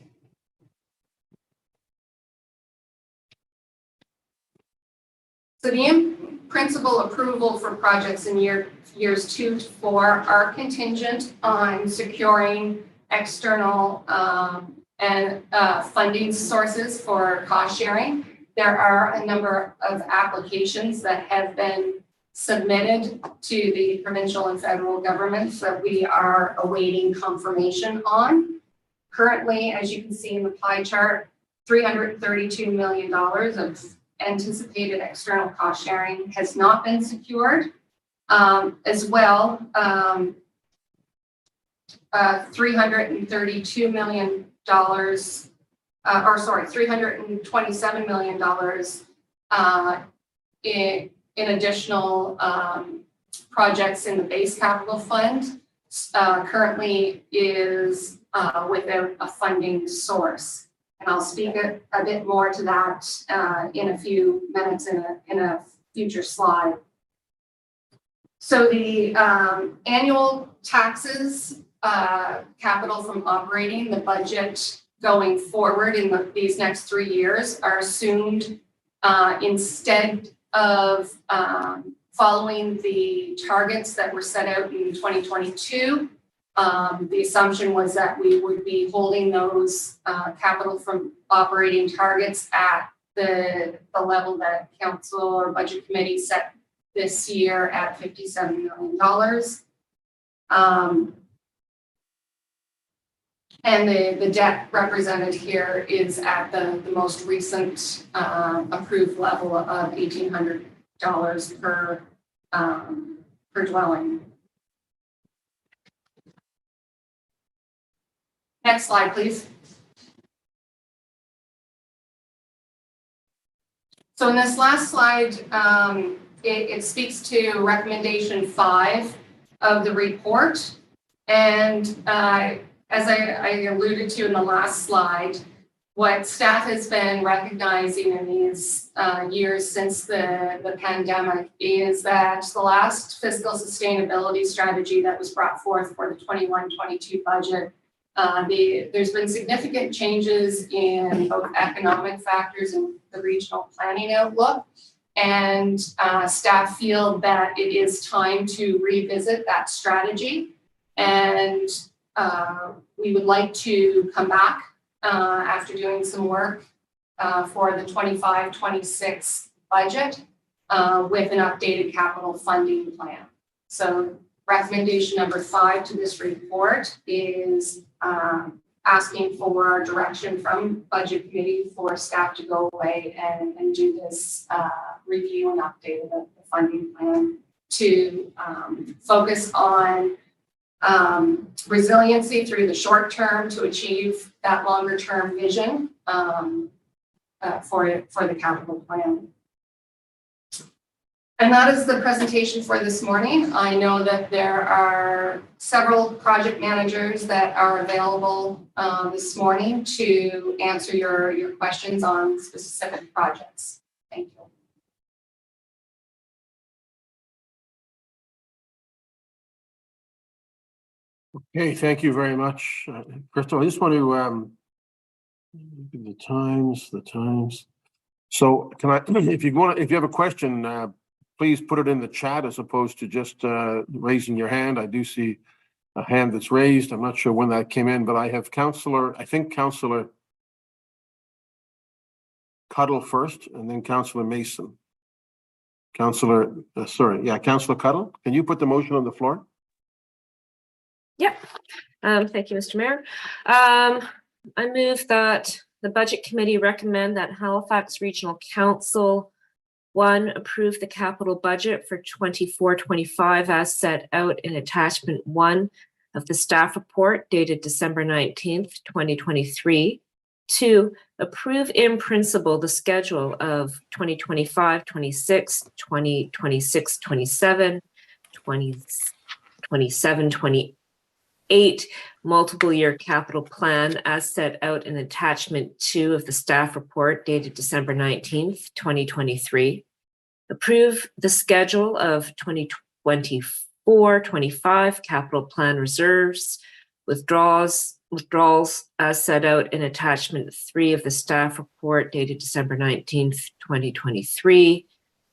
Speaker 4: So the in-principle approval for projects in years 2 to 4 are contingent on securing external and funding sources for cost sharing. There are a number of applications that have been submitted to the provincial and federal governments that we are awaiting confirmation on. Currently, as you can see in the pie chart, $332 million of anticipated external cost sharing has not been secured. As well, $327 million in additional projects in the base capital fund currently is without a funding source. And I'll speak a bit more to that in a few minutes in a future slide. So the annual taxes, capital from operating, the budget going forward in these next 3 years are assumed instead of following the targets that were set out in 2022. The assumption was that we would be holding those capital from operating targets at the level that council or budget committee set this year at $57 million. And the debt represented here is at the most recent approved level of $1,800 per dwelling. Next slide, please. So in this last slide, it speaks to recommendation 5 of the report. And as I alluded to in the last slide, what staff has been recognizing in these years since the pandemic is that the last fiscal sustainability strategy that was brought forth for the 21-22 budget, there's been significant changes in both economic factors and the regional planning outlook. And staff feel that it is time to revisit that strategy. And we would like to come back after doing some work for the 25-26 budget with an updated capital funding plan. So recommendation number 5 to this report is asking for direction from budget committee for staff to go away and do this review and update of the funding plan to focus on resiliency through the short term to achieve that longer term vision for the capital plan. And that is the presentation for this morning. I know that there are several project managers that are available this morning to answer your questions on specific projects. Thank you.
Speaker 2: Okay, thank you very much, Crystal. I just want to give the times. So can I, if you have a question, please put it in the chat as opposed to just raising your hand. I do see a hand that's raised. I'm not sure when that came in, but I have Councillor Cuddle first, and then Councillor Mason. Councillor Cuddle, can you put the motion on the floor?
Speaker 13: Yep. Thank you, Mr. Mayor. I move that the Budget Committee recommend that Halifax Regional Council 1, approve the capital budget for 24-25 as set out in attachment 1 of the staff report dated December 19th, 2023. 2, approve in principle the schedule of 2025-26, 2026-27, 2027-28 multiple year capital plan as set out in attachment 2 of the staff report dated December 19th, 2023. Approve the schedule of 2024-25 capital plan reserves, withdrawals as set out in attachment 3 of the staff report dated December 19th, 2023.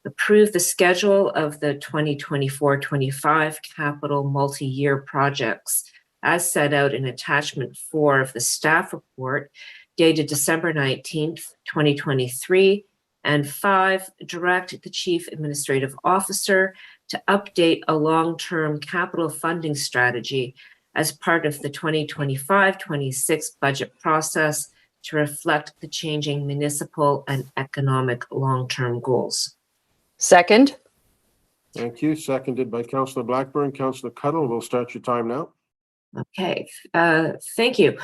Speaker 13: Approve the schedule of the 2024-25 capital multi-year projects as set out in attachment 4 of the staff report dated December 19th, 2023. And 5, direct the Chief Administrative Officer to update a long-term capital funding strategy as part of the 2025-26 budget process to reflect the changing municipal and economic long-term goals.
Speaker 14: Second.
Speaker 2: Thank you. Seconded by Councillor Blackburn. Councillor Cuddle, we'll start your time now.
Speaker 13: Okay, thank you.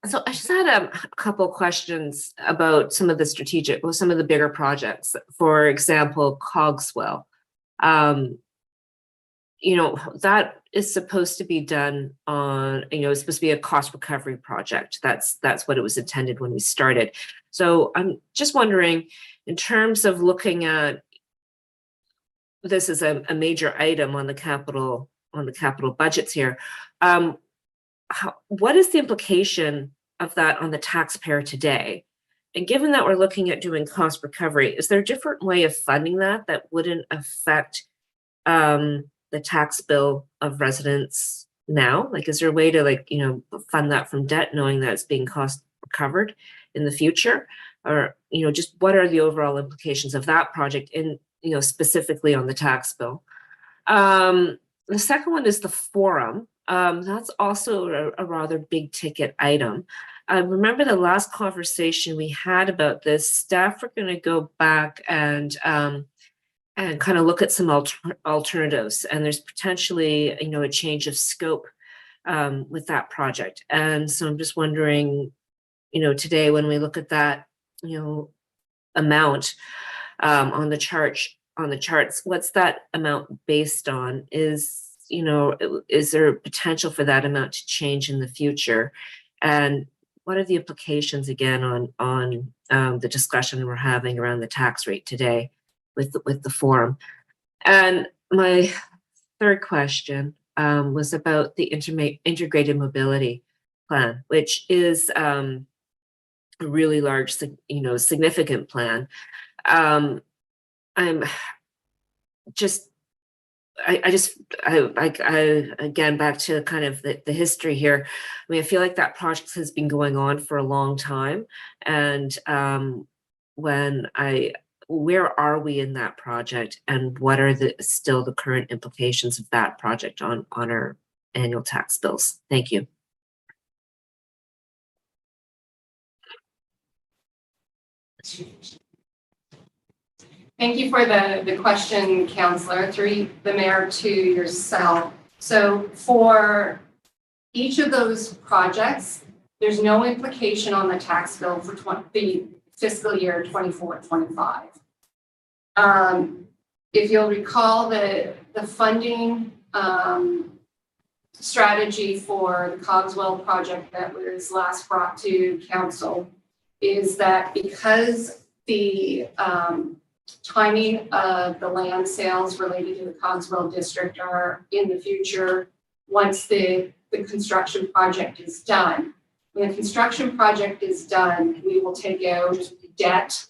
Speaker 13: So I just had a couple questions about some of the some of the bigger projects. For example, Cogswell. That is supposed to be done on, it's supposed to be a cost recovery project. That's what it was intended when we started. So I'm just wondering, in terms of looking at this as a major item on the capital budgets here, what is the implication of that on the taxpayer today? And given that we're looking at doing cost recovery, is there a different way of funding that wouldn't affect the tax bill of residents now? Like, is there a way to fund that from debt, knowing that it's being cost recovered in the future? Or, just what are the overall implications of that project in, specifically on the tax bill? The second one is the forum. That's also a rather big ticket item. I remember the last conversation we had about this. Staff are going to go back and kind of look at some alternatives, and there's potentially a change of scope with that project. And so I'm just wondering, today when we look at that amount on the charts, what's that amount based on? Is there potential for that amount to change in the future? And what are the implications again on the discussion we're having around the tax rate today with the forum? And my third question was about the integrated mobility plan, which is a really large, significant plan. Again, back to kind of the history here. I feel like that project has been going on for a long time. And where are we in that project, and what are still the current implications of that project on our annual tax bills? Thank you.
Speaker 4: Thank you for the question, Councillor, through the mayor to yourself. So for each of those projects, there's no implication on the tax bill for the fiscal year 24-25. If you'll recall, the funding strategy for the Cogswell project that was last brought to council is that because the timing of the land sales related to the Cogswell district are in the future, once the construction project is done. When the construction project is done, we will take out debt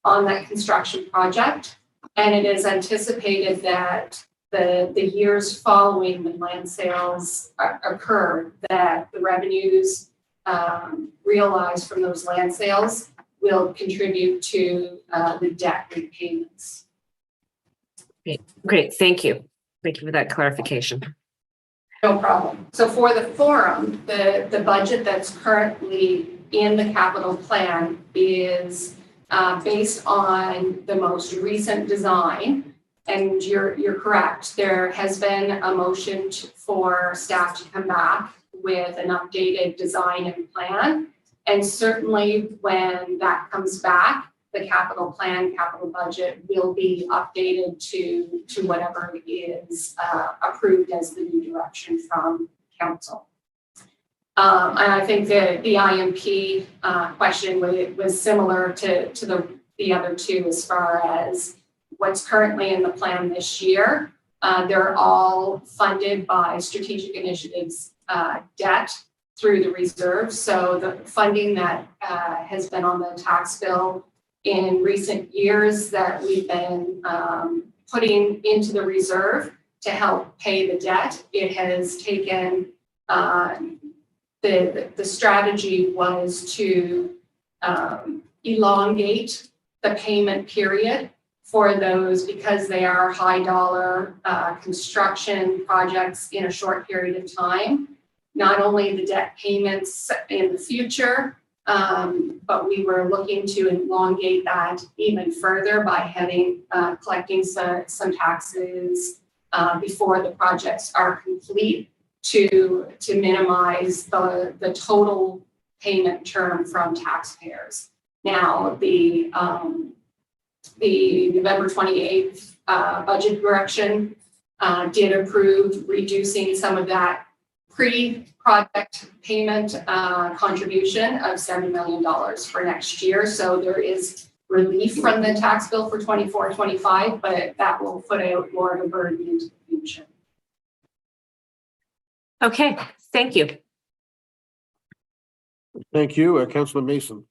Speaker 4: on that construction project. And it is anticipated that the years following when land sales occur, that the revenues realized from those land sales will contribute to the debt repayments.
Speaker 13: Great, thank you. Thank you for that clarification.
Speaker 4: No problem. So for the forum, the budget that's currently in the capital plan is based on the most recent design. And you're correct. There has been a motion for staff to come back with an updated design and plan. And certainly when that comes back, the capital plan, capital budget will be updated to whatever is approved as the new direction from council. And I think the IMP question was similar to the other two as far as what's currently in the plan this year. They're all funded by strategic initiatives debt through the reserve. So the funding that has been on the tax bill in recent years that we've been putting into the reserve to help pay the debt, it has taken, the strategy was to elongate the payment period for those because they are high dollar construction projects in a short period of time. Not only the debt payments in the future, but we were looking to elongate that even further by collecting some taxes before the projects are complete to minimize the total payment term from taxpayers. Now, the November 28th budget direction did approve reducing some of that pre-project payment contribution of $7 million for next year. So there is relief from the tax bill for 24-25, but that will put out more of a burden into the future.
Speaker 13: Okay, thank you.
Speaker 2: Thank you, Councillor Mason.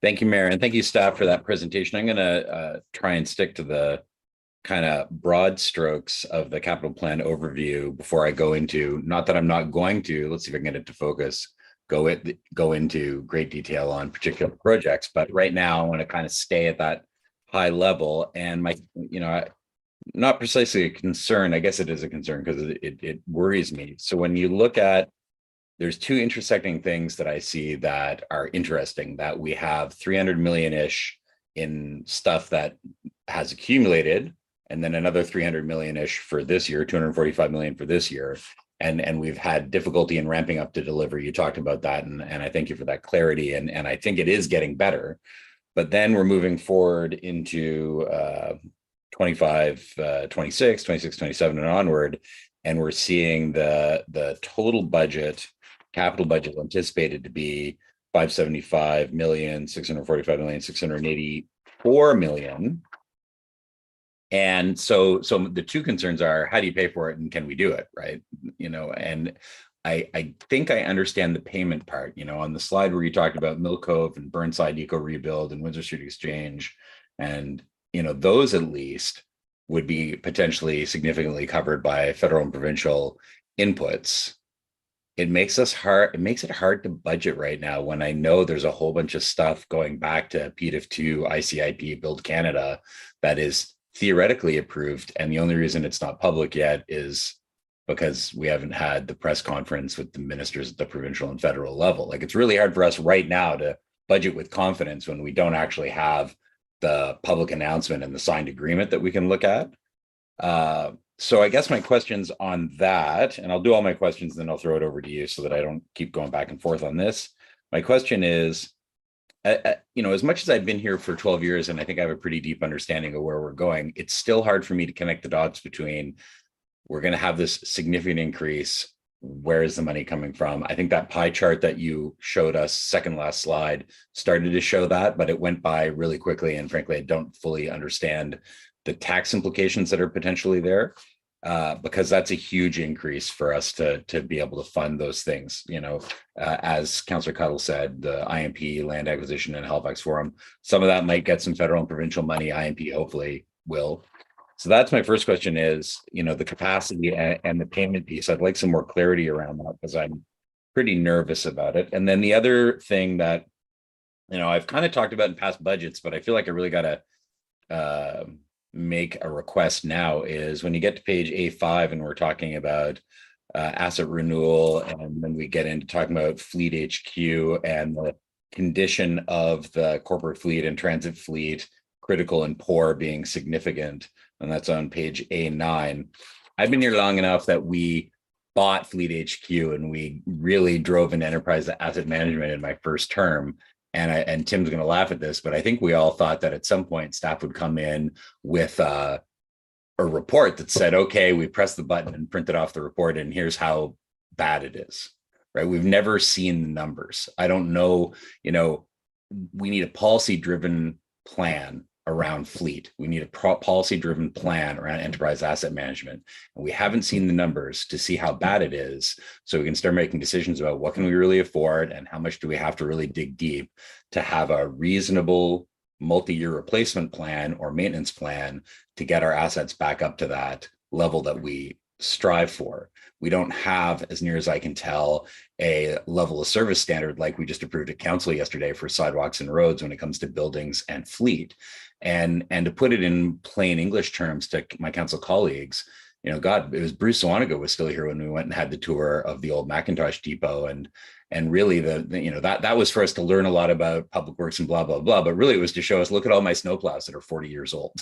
Speaker 9: Thank you, Mayor, and thank you, staff, for that presentation. I'm going to try and stick to the kind of broad strokes of the capital plan overview before I go into, not that I'm not going to, let's see if I can get it to focus, go into great detail on particular projects. But right now I want to kind of stay at that high level. And my, not precisely a concern, I guess it is a concern because it worries me. So when you look at, there's two intersecting things that I see that are interesting, that we have 300 million-ish in stuff that has accumulated, and then another 300 million-ish for this year, 245 million for this year. And we've had difficulty in ramping up to deliver. You talked about that, and I thank you for that clarity. And I think it is getting better. But then we're moving forward into 25, 26, 26, 27 and onward. And we're seeing the total budget, capital budget anticipated to be 575 million, 645 million, 684 million. And so the two concerns are, how do you pay for it and can we do it, right? And I think I understand the payment part, on the slide where you talked about Mill Cove and Burnside Eco Rebuild and Windsor Street Exchange, and those at least would be potentially significantly covered by federal and provincial inputs. It makes it hard to budget right now when I know there's a whole bunch of stuff going back to PDIF2, ICIP, Build Canada that is theoretically approved, and the only reason it's not public yet is because we haven't had the press conference with the ministers at the provincial and federal level. Like, it's really hard for us right now to budget with confidence when we don't actually have the public announcement and the signed agreement that we can look at. So I guess my questions on that, and I'll do all my questions, then I'll throw it over to you so that I don't keep going back and forth on this. My question is, as much as I've been here for 12 years and I think I have a pretty deep understanding of where we're going, it's still hard for me to connect the dots between we're going to have this significant increase. Where is the money coming from? I think that pie chart that you showed us, second last slide, started to show that, but it went by really quickly. And frankly, I don't fully understand the tax implications that are potentially there, because that's a huge increase for us to be able to fund those things. As Councillor Cuttle said, the IMP, land acquisition and Halifax Forum, some of that might get some federal and provincial money. IMP hopefully will. So that's my first question is, the capacity and the payment piece. I'd like some more clarity around that because I'm pretty nervous about it. And then the other thing that, I've kind of talked about in past budgets, but I feel like I really got to make a request now is when you get to page A5 and we're talking about asset renewal, and then we get into talking about fleet HQ and the condition of the corporate fleet and transit fleet, critical and poor being significant. And that's on page A9. I've been here long enough that we bought Fleet HQ and we really drove an enterprise asset management in my first term. And Tim's going to laugh at this, but I think we all thought that at some point staff would come in with a report that said, okay, we pressed the button and printed off the report and here's how bad it is, right? We've never seen the numbers. I don't know, we need a policy-driven plan around fleet. We need a policy-driven plan around enterprise asset management. And we haven't seen the numbers to see how bad it is. So we can start making decisions about what can we really afford and how much do we have to really dig deep to have a reasonable multi-year replacement plan or maintenance plan to get our assets back up to that level that we strive for. We don't have, as near as I can tell, a level of service standard like we just approved at council yesterday for sidewalks and roads when it comes to buildings and fleet. And to put it in plain English terms to my council colleagues, God, it was Bruce Swaniga was still here when we went and had the tour of the old Macintosh depot, and really that was for us to learn a lot about public works and blah blah blah. But really, it was to show us, look at all my snowplows that are 40 years old,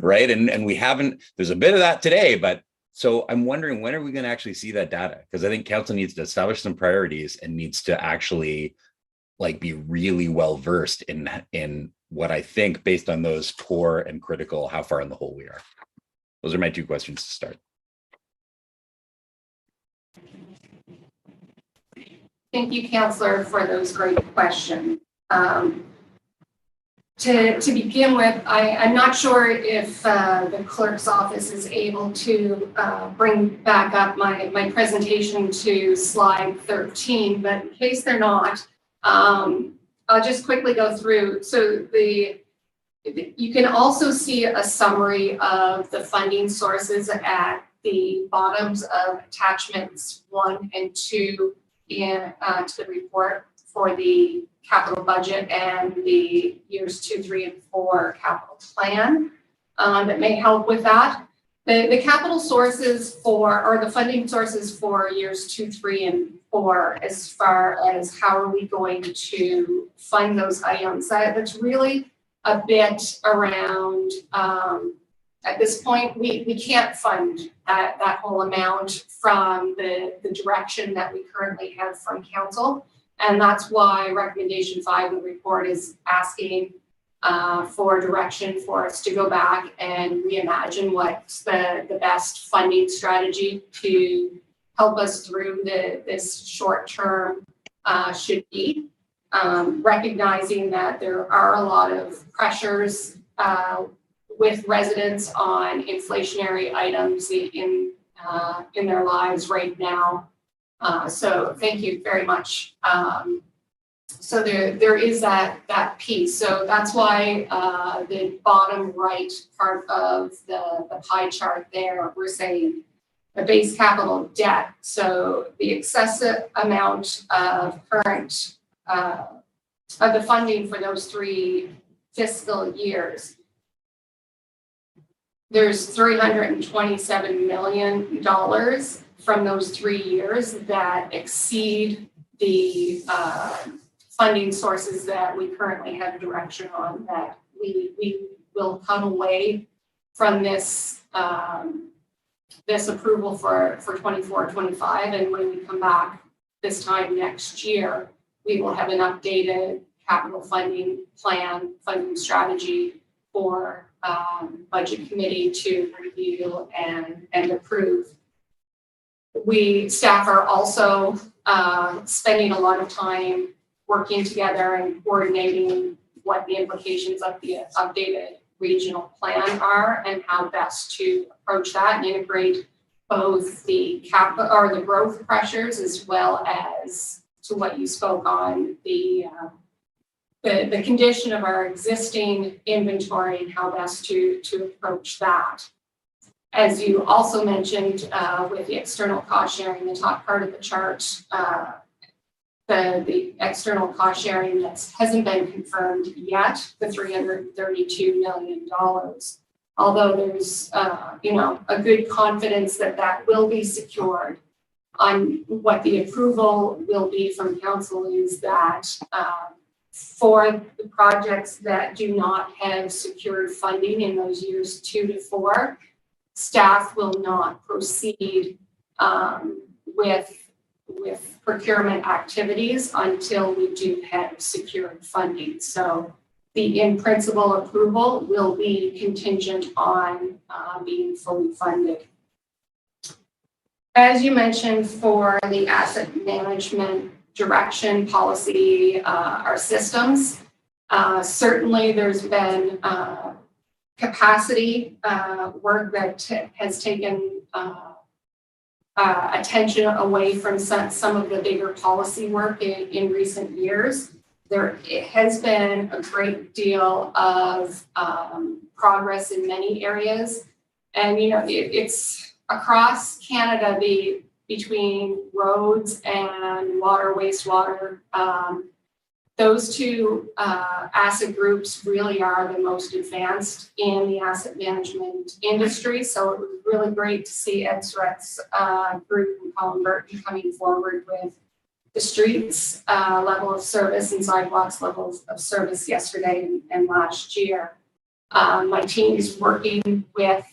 Speaker 9: right? And we haven't. There's a bit of that today, but so I'm wondering, when are we going to actually see that data? Because I think council needs to establish some priorities and needs to actually be really well versed in what I think, based on those poor and critical, how far in the hole we are. Those are my two questions to start.
Speaker 4: Thank you, Councillor, for those great questions. To begin with, I'm not sure if the clerk's office is able to bring back up my presentation to slide 13, but in case they're not, I'll just quickly go through. So you can also see a summary of the funding sources at the bottoms of attachments 1 and 2 to the report for the capital budget and the years 2, 3, and 4 capital plan that may help with that. The capital sources or the funding sources for years 2, 3, and 4, as far as how are we going to fund those items, that's really a bit around, at this point, we can't fund that whole amount from the direction that we currently have from council. And that's why recommendation 5 of the report is asking for direction for us to go back and reimagine what's the best funding strategy to help us through this short term should be. Recognizing that there are a lot of pressures with residents on inflationary items in their lives right now. So thank you very much. So there is that piece. So that's why the bottom right part of the pie chart there, we're saying the base capital debt. So the excessive amount of current of the funding for those 3 fiscal years. There's $327 million from those 3 years that exceed the funding sources that we currently have direction on, that we will come away from this this approval for 24-25, and when we come back this time next year, we will have an updated capital funding plan, funding strategy for budget committee to review and approve. Staff are also spending a lot of time working together and coordinating what the implications of the updated regional plan are and how best to approach that and integrate both the the growth pressures as well as to what you spoke on, the condition of our existing inventory and how best to approach that. As you also mentioned, with the external cost sharing, the top part of the chart, the external cost sharing that hasn't been confirmed yet, the $332 million. Although there's, a good confidence that that will be secured. On what the approval will be from council is that for the projects that do not have secured funding in those years 2 to 4, staff will not proceed with procurement activities until we do have secured funding. So the in-principle approval will be contingent on being fully funded. As you mentioned, for the asset management direction policy, our systems, certainly there's been capacity work that has taken attention away from some of the bigger policy work in recent years. There has been a great deal of progress in many areas. And, it's across Canada, between roads and water, wastewater, those two asset groups really are the most advanced in the asset management industry. So it was really great to see Ed Surratt's group in Colin Burton coming forward with the streets level of service and sidewalks levels of service yesterday and last year. My team is working with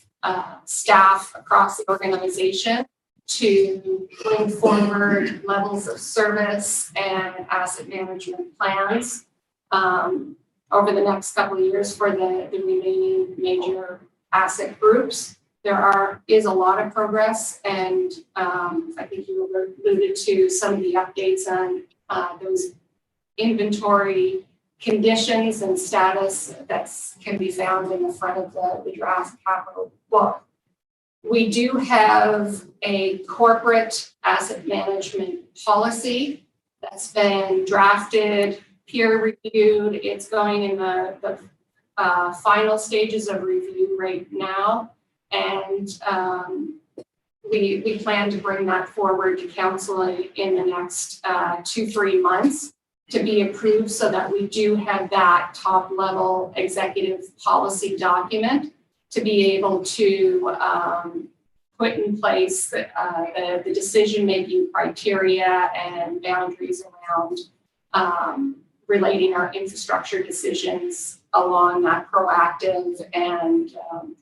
Speaker 4: staff across the organization to bring forward levels of service and asset management plans over the next couple of years for the remaining major asset groups. There is a lot of progress, and I think you alluded to some of the updates on those inventory conditions and status that can be found in the front of the draft capital book. We do have a corporate asset management policy that's been drafted, peer reviewed. It's going in the final stages of review right now. And we plan to bring that forward to council in the next 2-3 months to be approved so that we do have that top level executive policy document to be able to put in place the decision-making criteria and boundaries around relating our infrastructure decisions along that proactive and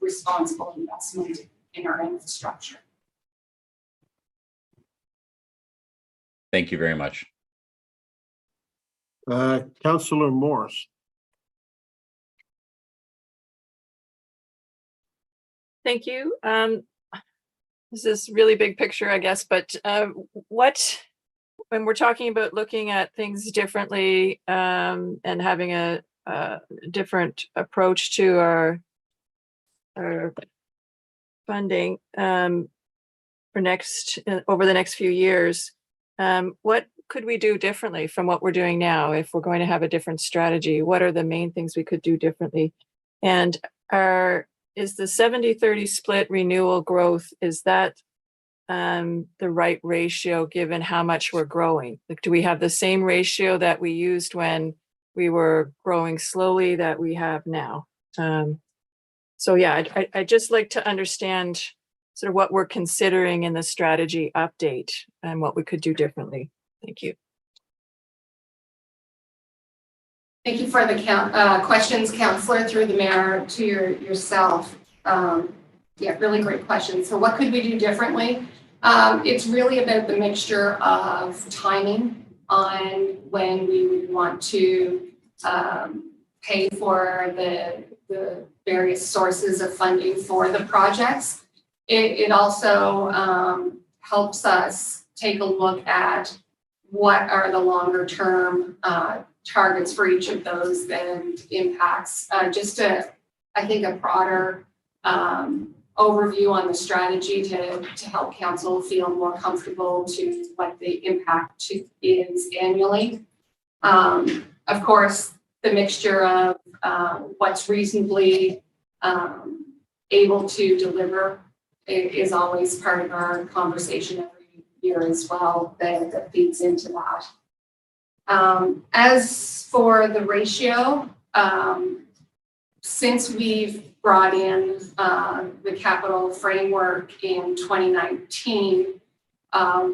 Speaker 4: responsible investment in our infrastructure.
Speaker 9: Thank you very much.
Speaker 2: Councillor Morris.
Speaker 12: Thank you. This is really big picture, I guess, but when we're talking about looking at things differently and having a different approach to our funding over the next few years, what could we do differently from what we're doing now if we're going to have a different strategy? What are the main things we could do differently? And is the 70-30 split renewal growth, is that the right ratio given how much we're growing? Like, do we have the same ratio that we used when we were growing slowly that we have now? So yeah, I'd just like to understand sort of what we're considering in the strategy update and what we could do differently. Thank you.
Speaker 4: Thank you for the questions, Councillor, through the mayor to yourself. Yeah, really great question. So what could we do differently? It's really about the mixture of timing on when we would want to pay for the various sources of funding for the projects. It also helps us take a look at what are the longer term targets for each of those and impacts. Just I think a broader overview on the strategy to help council feel more comfortable to what the impact is annually. Of course, the mixture of what's reasonably able to deliver is always part of our conversation every year as well, that feeds into that. As for the ratio, since we've brought in the capital framework in 2019,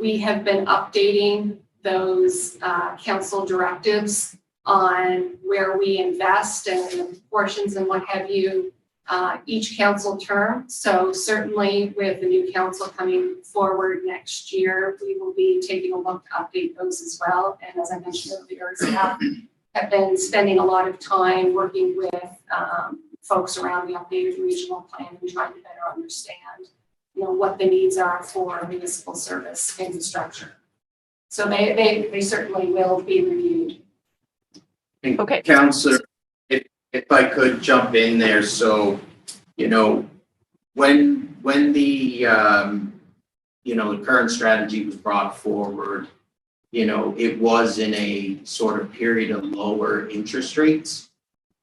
Speaker 4: we have been updating those council directives on where we invest and portions and what have you each council term. So certainly with the new council coming forward next year, we will be taking a look to update those as well. And as I mentioned earlier, staff have been spending a lot of time working with folks around the updated regional plan and trying to better understand, what the needs are for municipal service infrastructure. So they certainly will be reviewed.
Speaker 12: Okay.
Speaker 17: Councillor, if I could jump in there, so, when the, the current strategy was brought forward, it was in a sort of period of lower interest rates.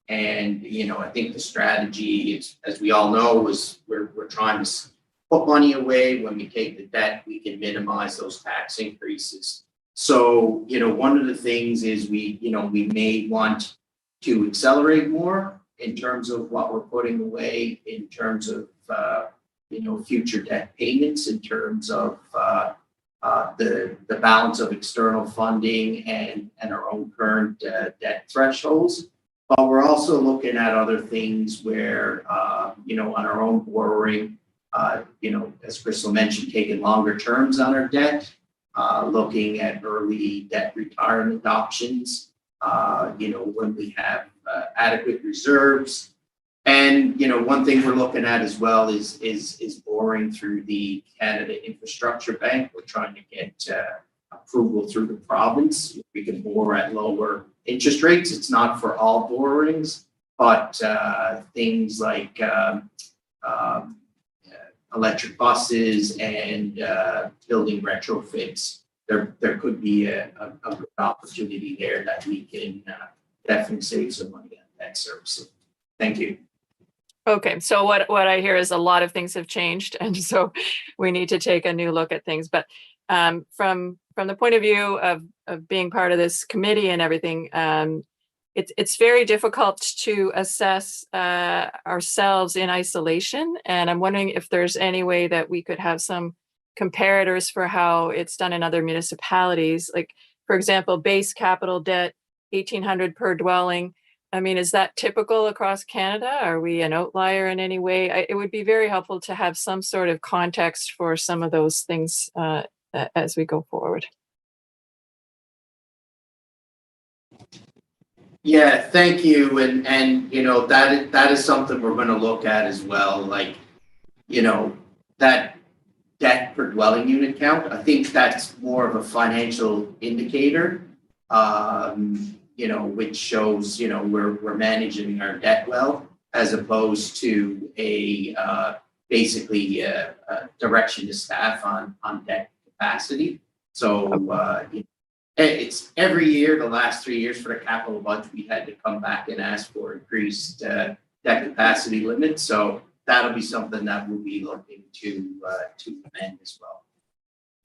Speaker 17: And, I think the strategy is, as we all know, was we're trying to put money away. When we take the debt, we can minimize those tax increases. So, one of the things is we may want to accelerate more in terms of what we're putting away, in terms of, future debt payments, in terms of the balance of external funding and our own current debt thresholds. But we're also looking at other things where, on our own borrowing, as Crystal mentioned, taking longer terms on our debt, looking at early debt retirement options, when we have adequate reserves. And, one thing we're looking at as well is borrowing through the Canada Infrastructure Bank. We're trying to get approval through the province. We can borrow at lower interest rates. It's not for all borrowings, but things like electric buses and building retrofits, there could be a good opportunity there that we can definitely save some money on that service. Thank you.
Speaker 12: Okay, so what I hear is a lot of things have changed, and so we need to take a new look at things. But from the point of view of being part of this committee and everything, it's very difficult to assess ourselves in isolation. And I'm wondering if there's any way that we could have some comparators for how it's done in other municipalities. Like, for example, base capital debt, 1,800 per dwelling. I mean, is that typical across Canada? Are we an outlier in any way? It would be very helpful to have some sort of context for some of those things as we go forward.
Speaker 17: Yeah, thank you. And that is something we're going to look at as well. Like, that debt per dwelling unit count, I think that's more of a financial indicator, which shows, we're managing our debt well, as opposed to basically a direction to staff on debt capacity. So, it's every year, the last 3 years for the capital budget, we had to come back and ask for increased debt capacity limits. So that'll be something that we'll be looking to amend as well.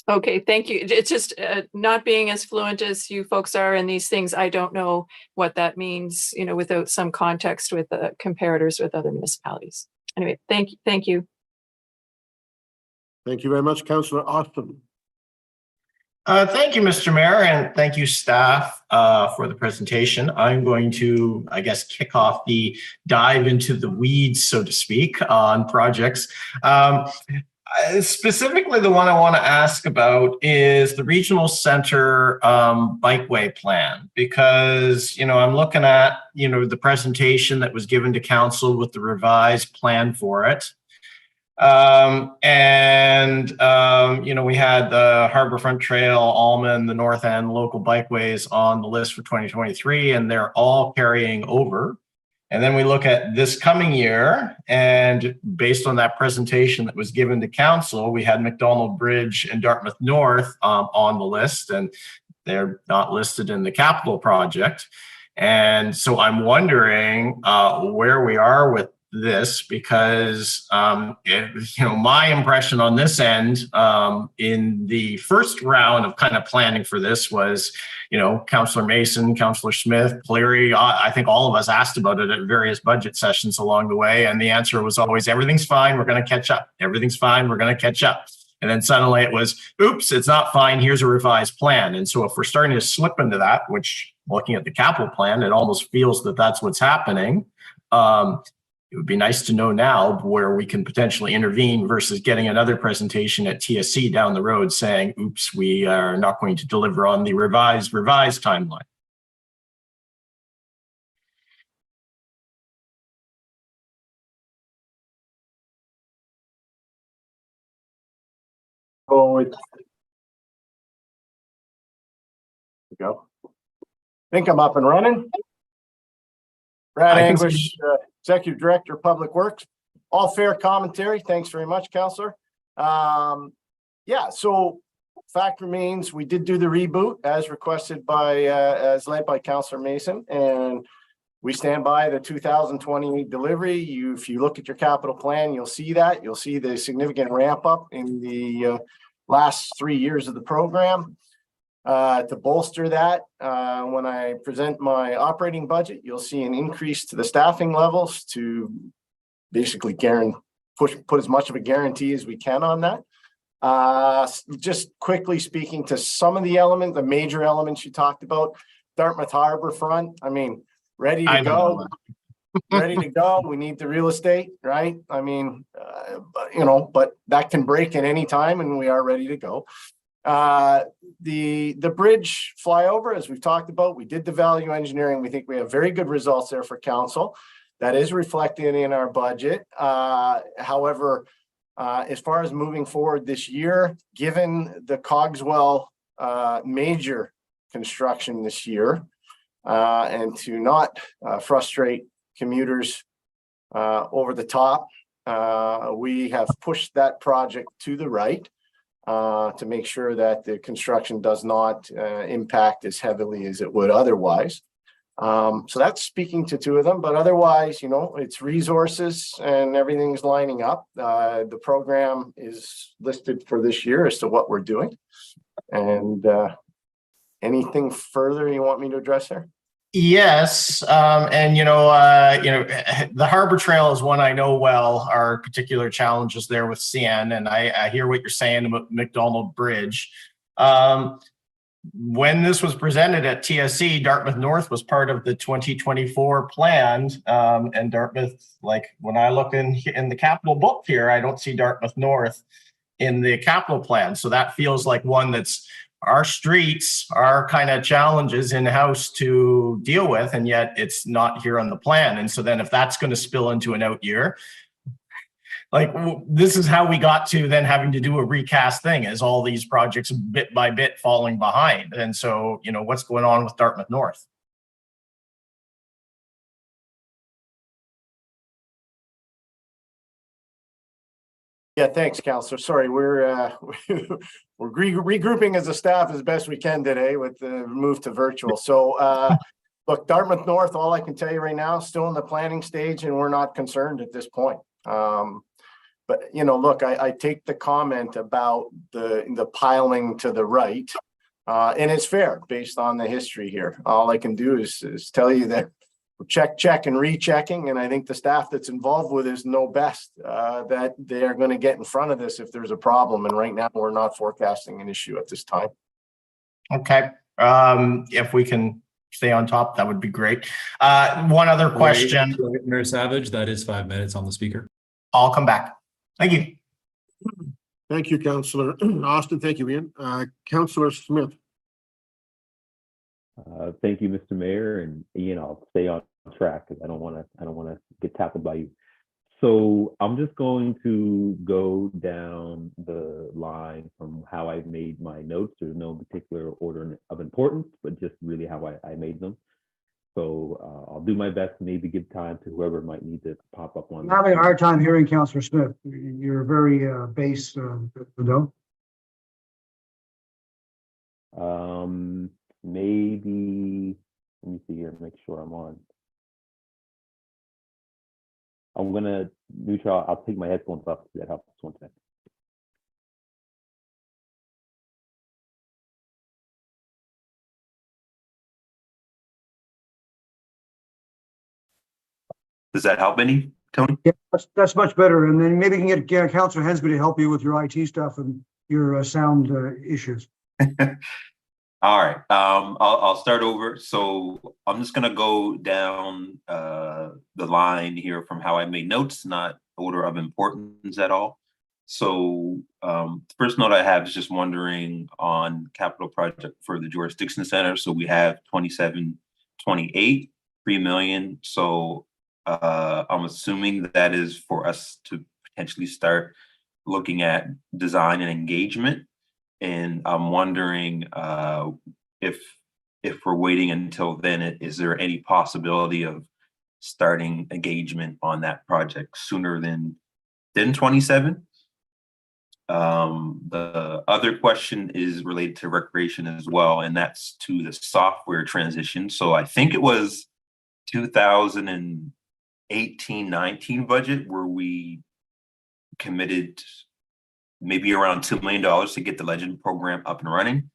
Speaker 12: Okay, thank you. It's just not being as fluent as you folks are in these things. I don't know what that means, without some context with comparators with other municipalities. Anyway, thank you.
Speaker 2: Thank you very much, Councillor Austin.
Speaker 17: Thank you, Mr. Mayor, and thank you, staff, for the presentation. I'm going to, I guess, kick off the dive into the weeds, so to speak, on projects. Specifically, the one I want to ask about is the regional center bikeway plan, because, I'm looking at, the presentation that was given to council with the revised plan for it. We had the Harborfront Trail, Almond, the North End local bikeways on the list for 2023, and they're all carrying over. And then we look at this coming year, and based on that presentation that was given to council, we had McDonald Bridge and Dartmouth North on the list, and they're not listed in the capital project. And so I'm wondering where we are with this, because my impression on this end in the first round of kind of planning for this was, Councillor Mason, Councillor Smith, Cleary, I think all of us asked about it at various budget sessions along the way, and the answer was always, everything's fine, we're going to catch up. Everything's fine, we're going to catch up. And then suddenly it was, oops, it's not fine, here's a revised plan. And so if we're starting to slip into that, which looking at the capital plan, it almost feels that that's what's happening. It would be nice to know now where we can potentially intervene versus getting another presentation at TSC down the road saying, oops, we are not going to deliver on the revised timeline.
Speaker 2: Oh, there we go. I think I'm up and running. Brad English, Executive Director, Public Works. All fair commentary. Thanks very much, Councillor. So fact remains, we did do the reboot as requested by, as led by Councillor Mason, and we stand by the 2020 delivery. If you look at your capital plan, you'll see that. You'll see the significant ramp up in the last 3 years of the program. To bolster that, when I present my operating budget, you'll see an increase to the staffing levels to basically put as much of a guarantee as we can on that. Just quickly speaking to some of the elements, the major elements you talked about, Dartmouth Harborfront, ready to go. Ready to go. We need the real estate, right? But that can break at any time, and we are ready to go. The bridge flyover, as we've talked about, we did the value engineering. We think we have very good results there for council. That is reflected in our budget. However, as far as moving forward this year, given the Cogswell major construction this year, and to not frustrate commuters over the top, we have pushed that project to the right. To make sure that the construction does not impact as heavily as it would otherwise. So that's speaking to two of them, but otherwise, it's resources and everything's lining up. The program is listed for this year as to what we're doing. And anything further you want me to address there?
Speaker 17: Yes, the Harbor Trail is one I know well. Our particular challenges there with CN, and I hear what you're saying about McDonald Bridge. When this was presented at TSC, Dartmouth North was part of the 2024 plan, and Dartmouth, when I look in the capital book here, I don't see Dartmouth North in the capital plan. So that feels like one that's our streets are kind of challenges in-house to deal with, and yet it's not here on the plan. And so then if that's going to spill into an out year, this is how we got to then having to do a recast thing, as all these projects bit by bit falling behind. And so, what's going on with Dartmouth North?
Speaker 2: Yeah, thanks, Councillor. Sorry, we're regrouping as a staff as best we can today with the move to virtual. So, look, Dartmouth North, all I can tell you right now, still in the planning stage, and we're not concerned at this point. But look, I take the comment about the piling to the right, and it's fair based on the history here. All I can do is tell you that check and rechecking, and I think the staff that's involved with this know best that they are going to get in front of this if there's a problem. And right now, we're not forecasting an issue at this time.
Speaker 17: Okay, if we can stay on top, that would be great. One other question.
Speaker 1: Mayor Savage, that is 5 minutes on the speaker.
Speaker 17: I'll come back. Thank you.
Speaker 2: Thank you, Councillor Austin. Thank you, Ian. Councillor Smith.
Speaker 20: Thank you, Mr. Mayor, and Ian, I'll stay on track because I don't want to get tackled by you. So I'm just going to go down the line from how I made my notes. There's no particular order of importance, but just really how I made them. So I'll do my best to maybe give time to whoever might need to pop up on.
Speaker 21: I'm having a hard time hearing Councillor Smith. You're very bass, no?
Speaker 20: Maybe, let me see here, make sure I'm on. I'm gonna neutral, I'll take my headphones off if that helps. 1 second.
Speaker 22: Does that help any, Tony?
Speaker 21: Yeah, that's much better. And then maybe you can get Councillor Hensby to help you with your IT stuff and your sound issues.
Speaker 22: All right, I'll start over. So I'm just gonna go down the line here from how I made notes, not order of importance at all. So the first note I have is just wondering on capital project for the George Dixon Center. So we have 2728, 3 million. So I'm assuming that is for us to potentially start looking at design and engagement. And I'm wondering if we're waiting until then, is there any possibility of starting engagement on that project sooner than 27? The other question is related to recreation as well, and that's to the software transition. So I think it was 2018-19 budget where we committed maybe around $2 million to get the Legend program up and running.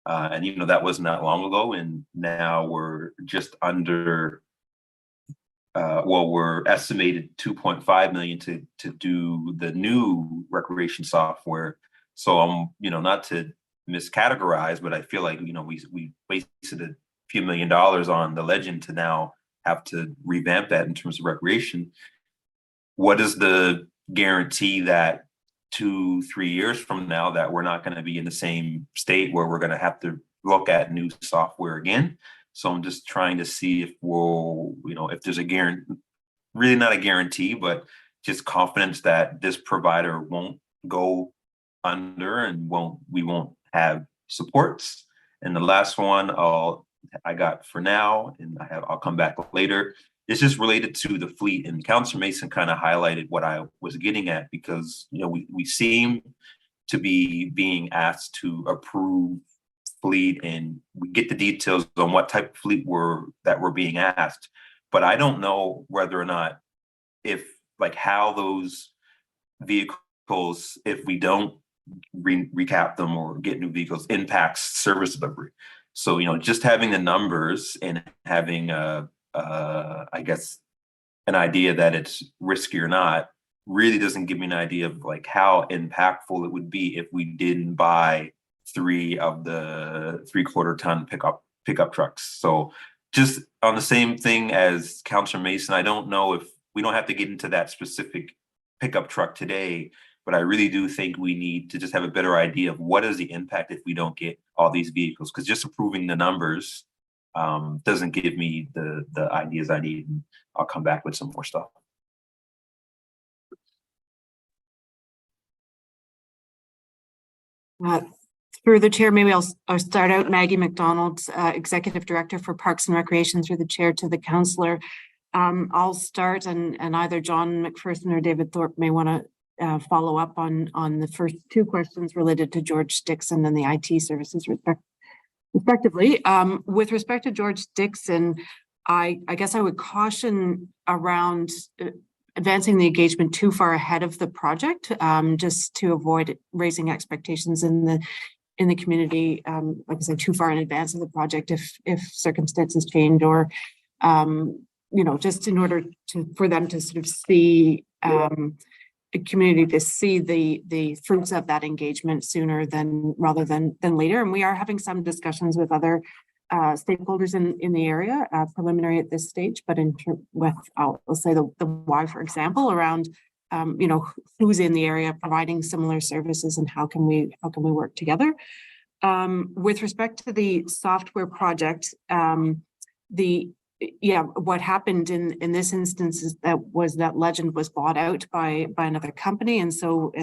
Speaker 22: And you know, that wasn't that long ago. And now we're just under, we're estimated 2.5 million to do the new recreation software. So I'm, you know, not to miscategorize, but I feel like, you know, we wasted a few $1 million on the Legend to now have to revamp that in terms of recreation. What is the guarantee that 2-3 years from now that we're not going to be in the same state where we're going to have to look at new software again? So I'm just trying to see if we'll, you know, if there's a guarantee, really not a guarantee, but just confidence that this provider won't go under and we won't have supports. And the last one I got for now, and I'll come back later. It's just related to the fleet, and Councillor Mason kind of highlighted what I was getting at, because you know we seem to be being asked to approve fleet, and we get the details on what type of fleet we're being asked, but I don't know whether or not how those vehicles, if we don't recap them or get new vehicles, impacts service delivery. So you know, just having the numbers and having I guess an idea that it's risky or not really doesn't give me an idea of like how impactful it would be if we didn't buy 3 of the 3/4 ton pickup trucks. So just on the same thing as Councillor Mason, I don't know if we don't have to get into that specific pickup truck today, but I really do think we need to just have a better idea of what is the impact if we don't get all these vehicles, because just approving the numbers doesn't give me the ideas I need, and I'll come back with some more stuff.
Speaker 23: Through the chair, maybe I'll start out. Maggie McDonald, Executive Director for Parks and Recreation, through the chair to the councillor. I'll start, and either John McPherson or David Thorpe may want to follow up on the first 2 questions related to George Dixon and the IT services respectively. With respect to George Dixon, I guess I would caution around advancing the engagement too far ahead of the project, just to avoid raising expectations in the community, like I said, too far in advance of the project if circumstances change, or you know, just in order for them to sort of see community to see the fruits of that engagement sooner rather than later. And we are having some discussions with other stakeholders in the area, preliminary at this stage, but let's say the why, for example, around who's in the area providing similar services and how can we work together. With respect to the software project, what happened in this instance is that Legend was bought out by another company, and so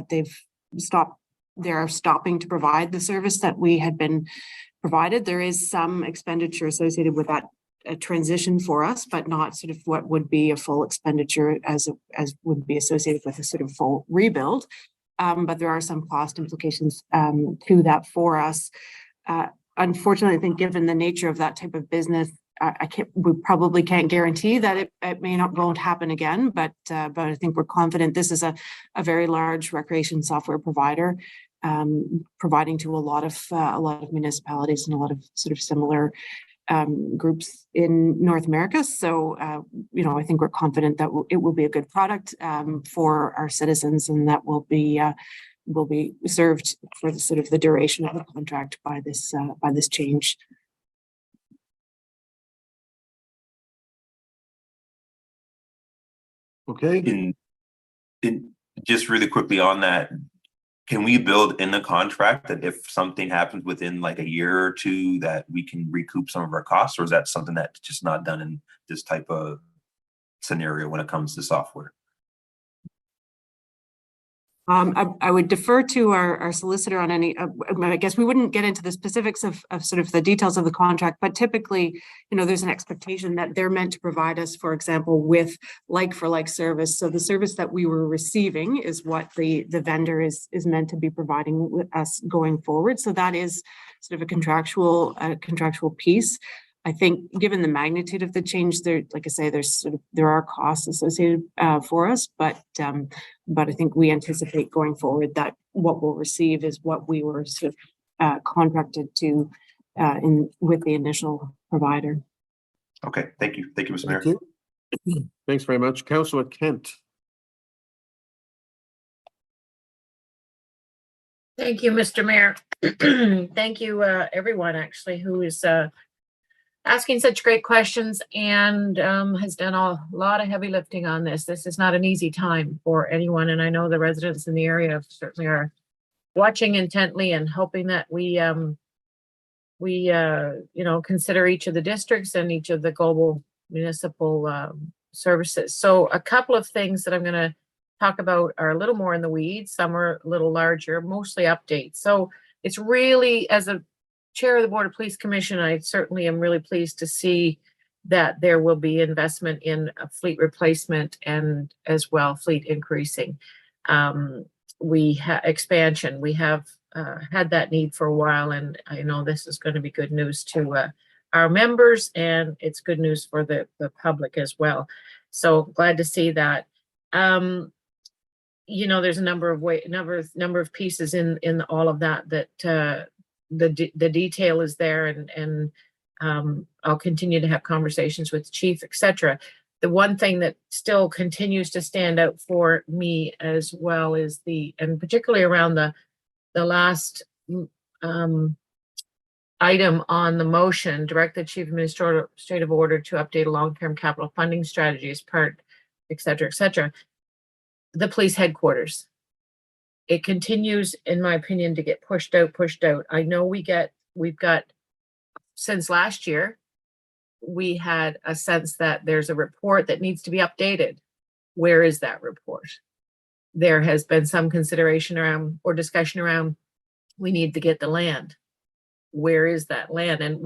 Speaker 23: they're stopping to provide the service that we had been provided. There is some expenditure associated with that transition for us, but not sort of what would be a full expenditure as would be associated with a sort of full rebuild. But there are some cost implications to that for us. Unfortunately, I think given the nature of that type of business, we probably can't guarantee that it won't happen again, but I think we're confident this is a very large recreation software provider, providing to a lot of municipalities and a lot of sort of similar groups in North America. So, I think we're confident that it will be a good product for our citizens, and that will be served for the sort of the duration of the contract by this change.
Speaker 2: Okay.
Speaker 22: And just really quickly on that, can we build in the contract that if something happens within like a year or two that we can recoup some of our costs, or is that something that's just not done in this type of scenario when it comes to software?
Speaker 23: I would defer to our solicitor on any, I guess we wouldn't get into the specifics of sort of the details of the contract, but typically, there's an expectation that they're meant to provide us, for example, with like for like service. So the service that we were receiving is what the vendor is meant to be providing with us going forward. So that is sort of a contractual piece. I think given the magnitude of the change there, like I say, there are costs associated for us, but I think we anticipate going forward that what we'll receive is what we were sort of contracted to with the initial provider.
Speaker 22: Okay, thank you. Thank you, Mr. Mayor.
Speaker 2: Thank you. Thanks very much. Councillor Kent.
Speaker 6: Thank you, Mr. Mayor. Thank you, everyone, actually, who is asking such great questions and has done a lot of heavy lifting on this. This is not an easy time for anyone, and I know the residents in the area certainly are watching intently and hoping that we consider each of the districts and each of the global municipal services. So a couple of things that I'm going to talk about are a little more in the weeds. Some are a little larger, mostly updates. So it's really, as a Chair of the Board of Police Commission, I certainly am really pleased to see that there will be investment in a fleet replacement and as well fleet increasing. We have expansion. We have had that need for a while, and I know this is going to be good news to our members, and it's good news for the public as well. So glad to see that. There's a number of pieces in all of that the detail is there, and I'll continue to have conversations with the chief, etc. The one thing that still continues to stand out for me as well is and particularly around the last item on the motion, direct the chief administrative order to update a long-term capital funding strategy as part, etc., etc. The police headquarters. It continues, in my opinion, to get pushed out. I know we've got, since last year, we had a sense that there's a report that needs to be updated. Where is that report? There has been some consideration around or discussion around, we need to get the land. Where is that land? And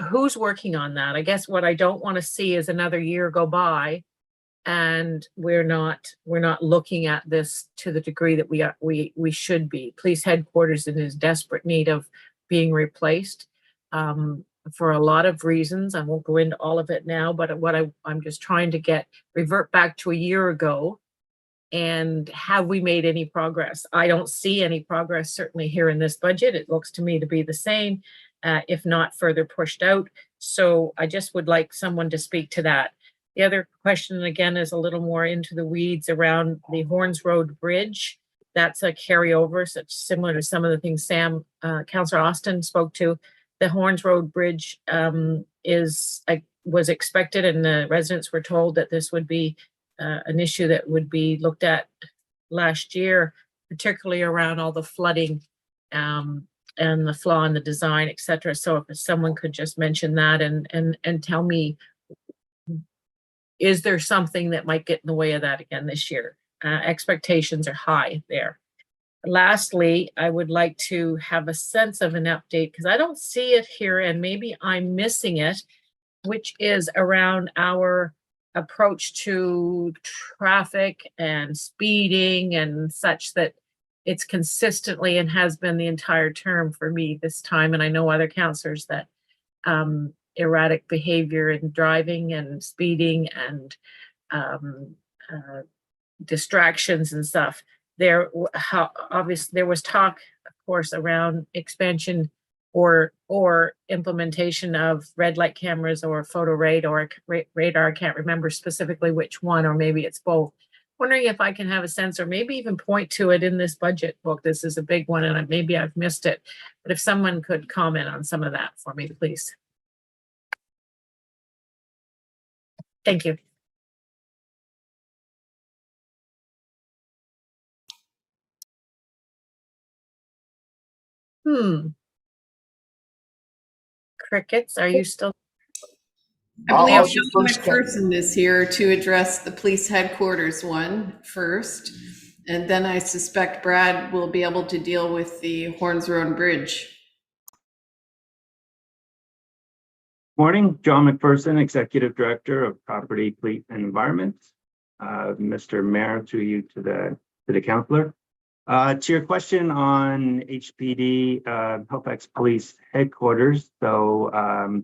Speaker 6: who's working on that? I guess what I don't want to see is another year go by and we're not looking at this to the degree that we should be. Police headquarters is in desperate need of being replaced for a lot of reasons. I won't go into all of it now, but what I'm just trying to revert back to a year ago, and have we made any progress? I don't see any progress certainly here in this budget. It looks to me to be the same, if not further pushed out. So I just would like someone to speak to that. The other question, again, is a little more into the weeds around the Horns Road Bridge. That's a carryover, such similar to some of the things Councillor Austin spoke to. The Horns Road Bridge was expected, and the residents were told that this would be an issue that would be looked at last year, particularly around all the flooding and the flaw in the design, et cetera. So if someone could just mention that and tell me, is there something that might get in the way of that again this year? Expectations are high there. Lastly, I would like to have a sense of an update, because I don't see it here and maybe I'm missing it, which is around our approach to traffic and speeding and such, that it's consistently and has been the entire term for me this time. And I know other councillors that erratic behavior in driving and speeding and distractions and stuff. Obviously there was talk, of course, around expansion or implementation of red light cameras or photo radar. I can't remember specifically which one, or maybe it's both. Wondering if I can have a sense, or maybe even point to it in this budget book. This is a big one, and maybe I've missed it. But if someone could comment on some of that for me, please. Thank you. Crickets, are you still?
Speaker 11: I believe John McPherson is here to address the police headquarters one first, and then I suspect Brad will be able to deal with the Horns Road Bridge.
Speaker 16: Morning, John McPherson, Executive Director of Property, Fleet and Environment. Mr. Mayor, through you to the councillor. To your question on HPD, Halifax Police Headquarters. So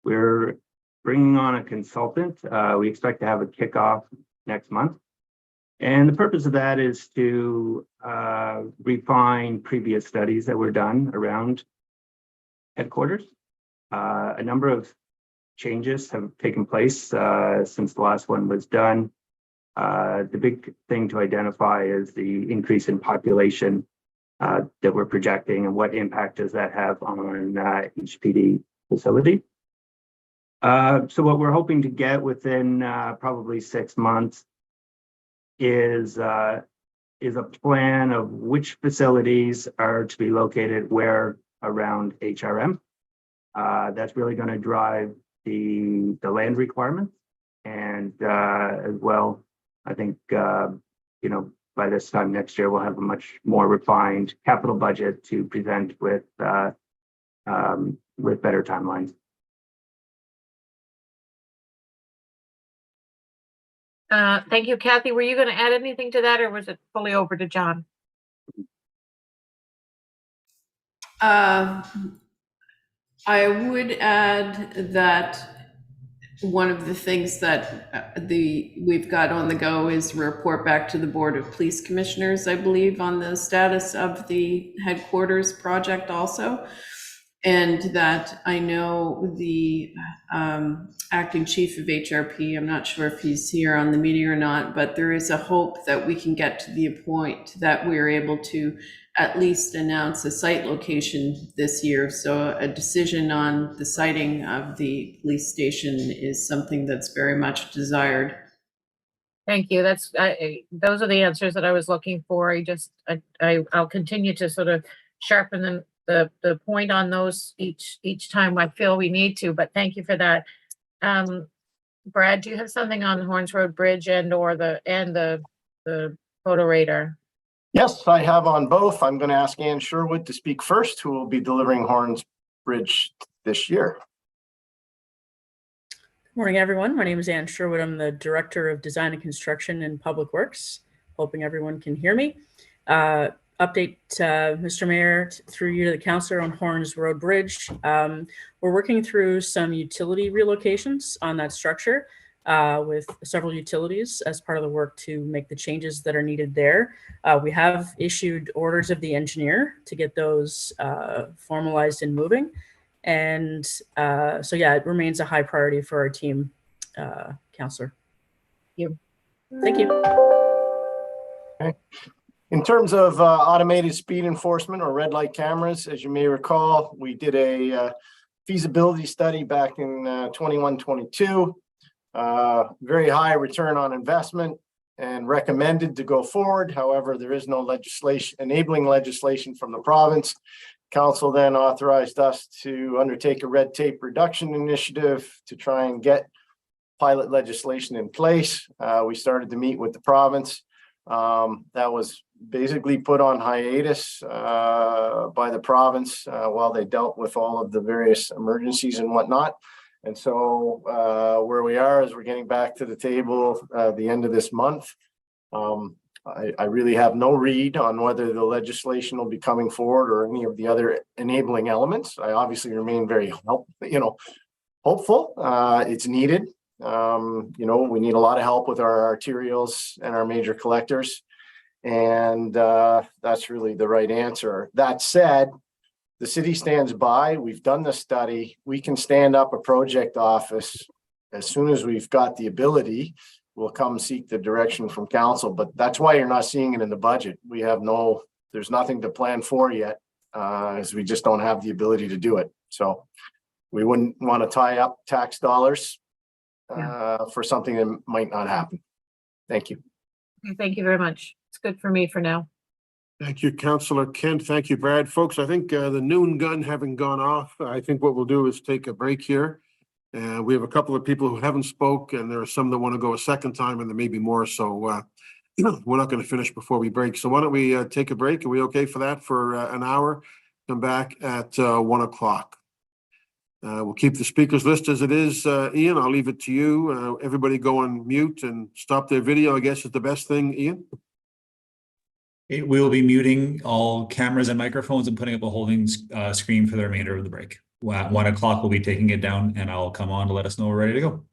Speaker 16: we're bringing on a consultant. We expect to have a kickoff next month. And the purpose of that is to refine previous studies that were done around headquarters. A number of changes have taken place since the last one was done. The big thing to identify is the increase in population that we're projecting, and what impact does that have on each PD facility. So what we're hoping to get within probably 6 months is a plan of which facilities are to be located where around HRM. That's really going to drive the land requirements, and as well, I think by this time next year we'll have a much more refined capital budget to present with better timelines.
Speaker 6: Thank you, Kathy. Were you going to add anything to that, or was it fully over to John?
Speaker 11: I would add that one of the things that we've got on the go is report back to the Board of Police Commissioners, I believe, on the status of the headquarters project also. And that I know the acting chief of HRP, I'm not sure if he's here on the meeting or not, but there is a hope that we can get to the point that we're able to at least announce a site location this year. So a decision on the siting of the police station is something that's very much desired.
Speaker 6: Thank you. Those are the answers that I was looking for. I'll continue to sort of sharpen the point on those each time I feel we need to, but thank you for that. Brad, do you have something on the Horns Road Bridge and the photo radar?
Speaker 18: Yes, I have on both. I'm going to ask Ann Sherwood to speak first, who will be delivering Horns Bridge this year.
Speaker 24: Good morning, everyone. My name is Ann Sherwood. I'm the Director of Design and Construction in Public Works. Hoping everyone can hear me. Update, Mr. Mayor, through you to the councillor on Horns Road Bridge. We're working through some utility relocations on that structure with several utilities as part of the work to make the changes that are needed there. We have issued orders of the engineer to get those formalized and moving. And so, yeah, it remains a high priority for our team Counselor.
Speaker 6: You.
Speaker 24: Thank you.
Speaker 18: In terms of automated speed enforcement or red light cameras, as you may recall, we did a feasibility study back in 21, 22. Very high return on investment and recommended to go forward. However, there is no legislation, enabling legislation from the province. Council then authorized us to undertake a red tape reduction initiative to try and get pilot legislation in place. We started to meet with the province. That was basically put on hiatus by the province while they dealt with all of the various emergencies and whatnot. And so where we are is we're getting back to the table the end of this month. I really have no read on whether the legislation will be coming forward or any of the other enabling elements. I obviously remain very hopeful. It's needed. We need a lot of help with our arterials and our major collectors. And that's really the right answer. That said, the city stands by. We've done the study. We can stand up a project office as soon as we've got the ability. We'll come seek the direction from council, but that's why you're not seeing it in the budget. There's nothing to plan for yet, as we just don't have the ability to do it. So we wouldn't want to tie up tax dollars for something that might not happen. Thank you.
Speaker 6: Thank you very much. It's good for me for now.
Speaker 2: Thank you, Councillor Kent. Thank you, Brad. Folks, I think the noon gun having gone off, I think what we'll do is take a break here. We have a couple of people who haven't spoke, and there are some that want to go a second time, and there may be more. So we're not going to finish before we break. So why don't we take a break? Are we okay for that for an hour? Come back at 1 o'clock. We'll keep the speakers list as it is. Ian, I'll leave it to you. Everybody go on mute and stop their video, I guess is the best thing, Ian.
Speaker 1: We will be muting all cameras and microphones and putting up a holding screen for the remainder of the break. At 1 o'clock, we'll be taking it down, and I'll come on to let us know we're ready to go.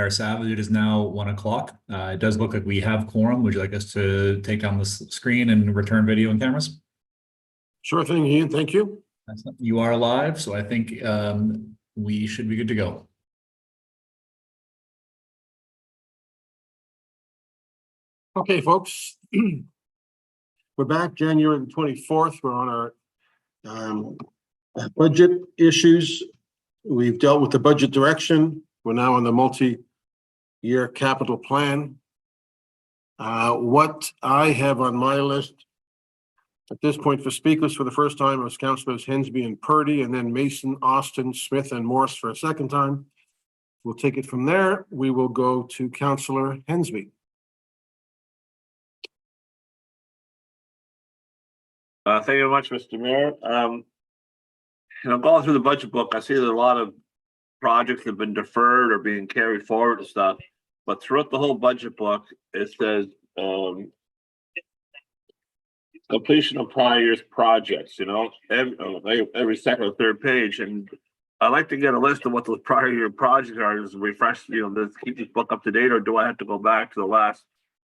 Speaker 1: Mayor Savage, it is now 1 o'clock. It does look like we have quorum. Would you like us to take down the screen and return video and cameras?
Speaker 2: Sure thing, Ian. Thank you.
Speaker 1: You are live, so I think we should be good to go.
Speaker 2: Okay, folks. We're back January the 24th. We're on our budget issues. We've dealt with the budget direction. We're now on the multi-year capital plan. What I have on my list at this point for speakers for the first time was Councillors Hensby and Purdy, and then Mason, Austin, Smith, and Morse for a second time. We'll take it from there. We will go to Councillor Hensby.
Speaker 5: Thank you very much, Mr. Mayor. Going through the budget book, I see that a lot of projects have been deferred or being carried forward and stuff. But throughout the whole budget book, it says completion of prior year's projects, every second or third page. And I'd like to get a list of what those prior year projects are, just refresh, to keep this book up to date, or do I have to go back to the last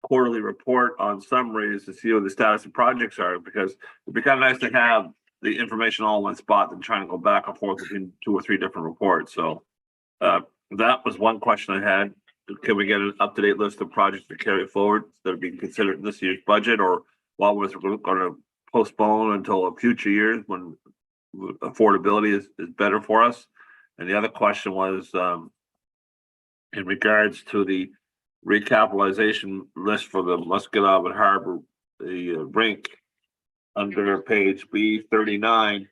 Speaker 5: quarterly report on summaries to see what the status of projects are? Because it'd be kind of nice to have the information all in one spot than trying to go back and forth between 2 or 3 different reports. So that was one question I had. Can we get an up-to-date list of projects to carry forward that are being considered in this year's budget, or while we're going to postpone until a future years when affordability is better for us? And the other question was in regards to the recapitalization list for the Musqueam Harbor, the rink, under page B39,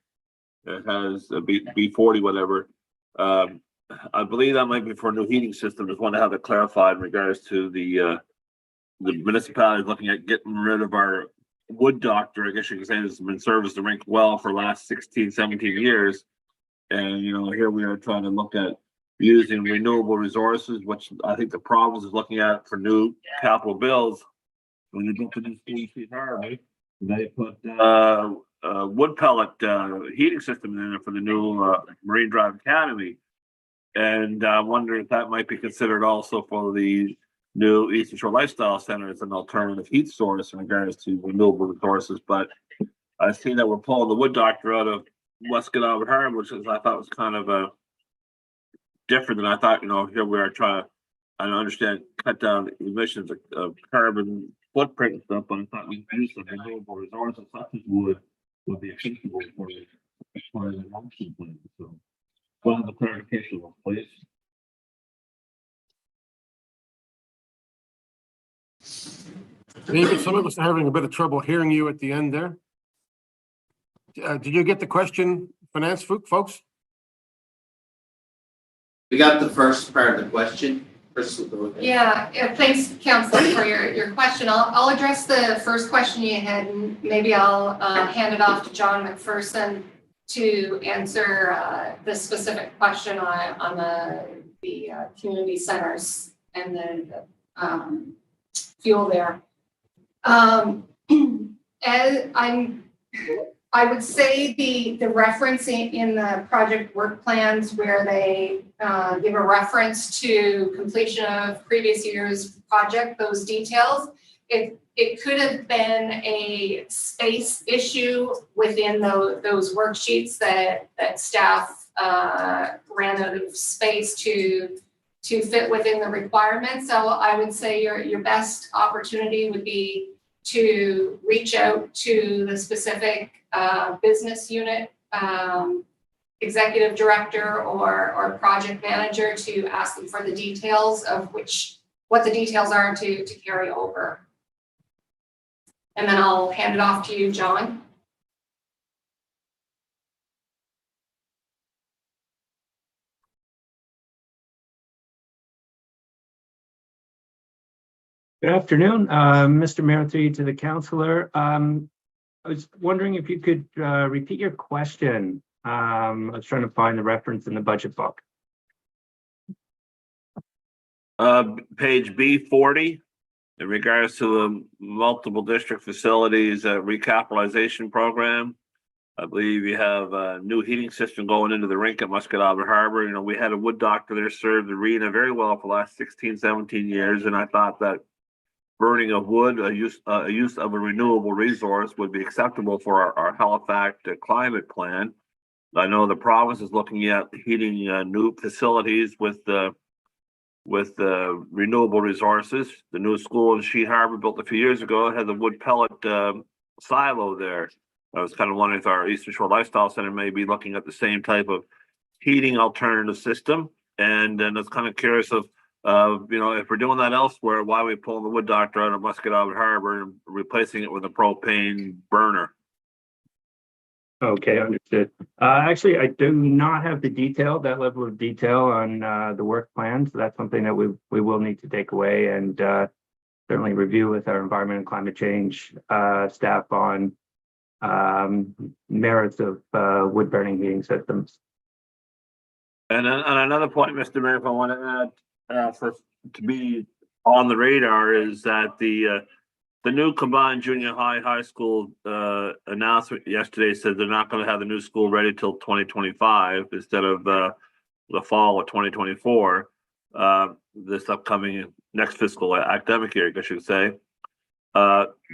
Speaker 5: it has a B40, whatever. I believe that might be for a new heating system. Just want to have it clarified in regards to the municipality looking at getting rid of our wood doctor, I guess you could say, has been serviced the rink well for the last 16, 17 years. And, here we are trying to look at using renewable resources, which I think the province is looking at for new capital bills. When you go to this Street Harbor, they put wood pellet heating system in there for the new Marine Drive Academy. And I wonder if that might be considered also for the new Eastern Shore Lifestyle Center as an alternative heat source in regards to renewable resources. But I see that we're pulling the wood doctor out of Musqueam Harbor, which I thought was kind of different than I thought. Here we are trying to, I understand, cut down emissions of carbon footprint and stuff, but I thought we use some renewable resources such as wood would be acceptable for the motion plan. So, what are the clarification, please?
Speaker 2: David, some of us are having a bit of trouble hearing you at the end there. Did you get the question, finance folks?
Speaker 17: We got the first part of the question.
Speaker 4: Yeah, thanks, Councillor, for your question. I'll address the first question you had, and maybe I'll hand it off to John McPherson to answer the specific question on the community centers and the fuel there. I would say the reference in the project work plans where they give a reference to completion of previous year's project, those details, it could have been a space issue within those worksheets that staff ran out of space to fit within the requirements. So I would say your best opportunity would be to reach out to the specific business unit executive director or project manager to ask them for the details of what the details are to carry over. And then I'll hand it off to you, John.
Speaker 16: Good afternoon, Mr. Mayor, through you to the councillor. I was wondering if you could repeat your question. I was trying to find the reference in the budget book.
Speaker 5: Page B40, in regards to the multiple district facilities recapitalization program. I believe you have a new heating system going into the rink at Muscat Albert Harbor. You know, we had a wood doctor there served the arena very well for the last 16, 17 years. And I thought that burning of wood, a use of a renewable resource would be acceptable for our Halifax climate plan. I know the province is looking at heating new facilities with renewable resources. The new school in Sheet Harbor built a few years ago had the wood pellet silo there. I was kind of wondering if our Eastern Shore Lifestyle Center may be looking at the same type of heating alternative system. And I was kind of curious of, you know, if we're doing that elsewhere, why are we pulling the wood doctor out of Muscat Albert Harbor and replacing it with a propane burner?
Speaker 16: Okay, understood. Actually, I do not have that level of detail on the work plan. So that's something that we will need to take away and certainly review with our environment and climate change staff on merits of wood burning heating systems.
Speaker 5: And another point, Mr. Mayor, if I want to add to be on the radar is that the new combined junior high school announcement yesterday said they're not going to have the new school ready till 2025 instead of the fall of 2024. This upcoming next fiscal academic year, I guess you could say.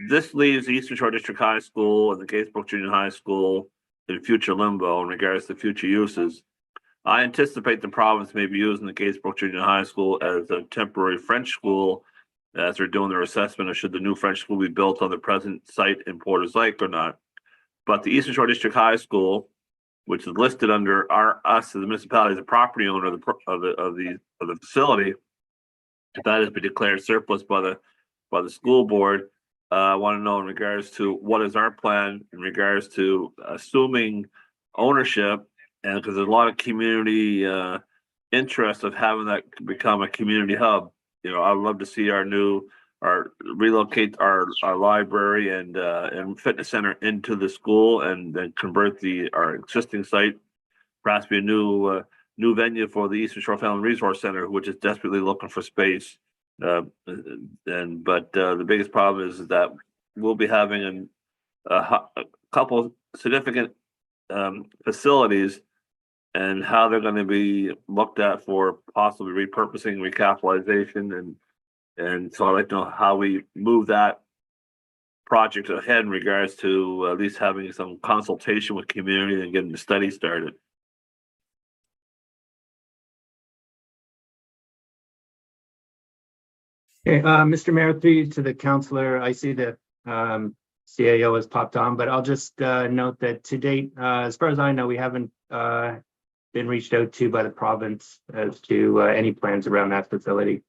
Speaker 5: This leaves the Eastern Shore District High School and the Gatesbrook Junior High School in future limbo in regards to future uses. I anticipate the province may be using the Gatesbrook Junior High School as a temporary French school as they're doing their assessment of should the new French school be built on the present site in Porter's Lake or not. But the Eastern Shore District High School, which is listed under us as the municipality as a property owner of the facility, if that has been declared surplus by the school board, I want to know in regards to what is our plan in regards to assuming ownership, and because there's a lot of community interest of having that become a community hub. You know, I'd love to see relocate our library and fitness center into the school and then convert our existing site, perhaps be a new venue for the Eastern Shore Family Resource Center, which is desperately looking for space. But the biggest problem is that we'll be having a couple significant facilities and how they're going to be looked at for possibly repurposing, recapitalization, and so I'd like to know how we move that project ahead in regards to at least having some consultation with community and getting the study started.
Speaker 16: Okay, Mr. Mayor, through you to the councillor, I see that CAO has popped on, but I'll just note that to date, as far as I know, we haven't been reached out to by the province as to any plans around that facility.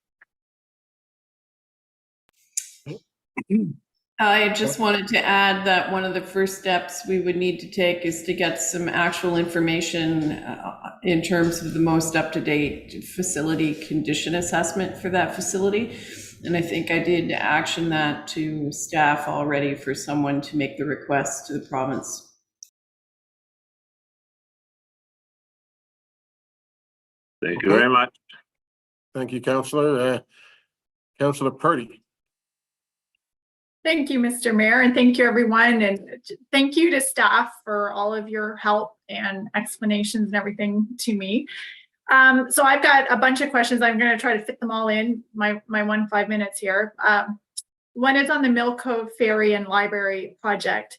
Speaker 11: I just wanted to add that one of the first steps we would need to take is to get some actual information in terms of the most up-to-date facility condition assessment for that facility. And I think I did action that to staff already for someone to make the request to the province.
Speaker 5: Thank you very much.
Speaker 2: Thank you, Councillor. Councillor Purdy.
Speaker 7: Thank you, Mr. Mayor, and thank you, everyone. And thank you to staff for all of your help and explanations and everything to me. So I've got a bunch of questions. I'm going to try to fit them all in my 5 minutes here. One is on the Mill Cove Ferry and Library project.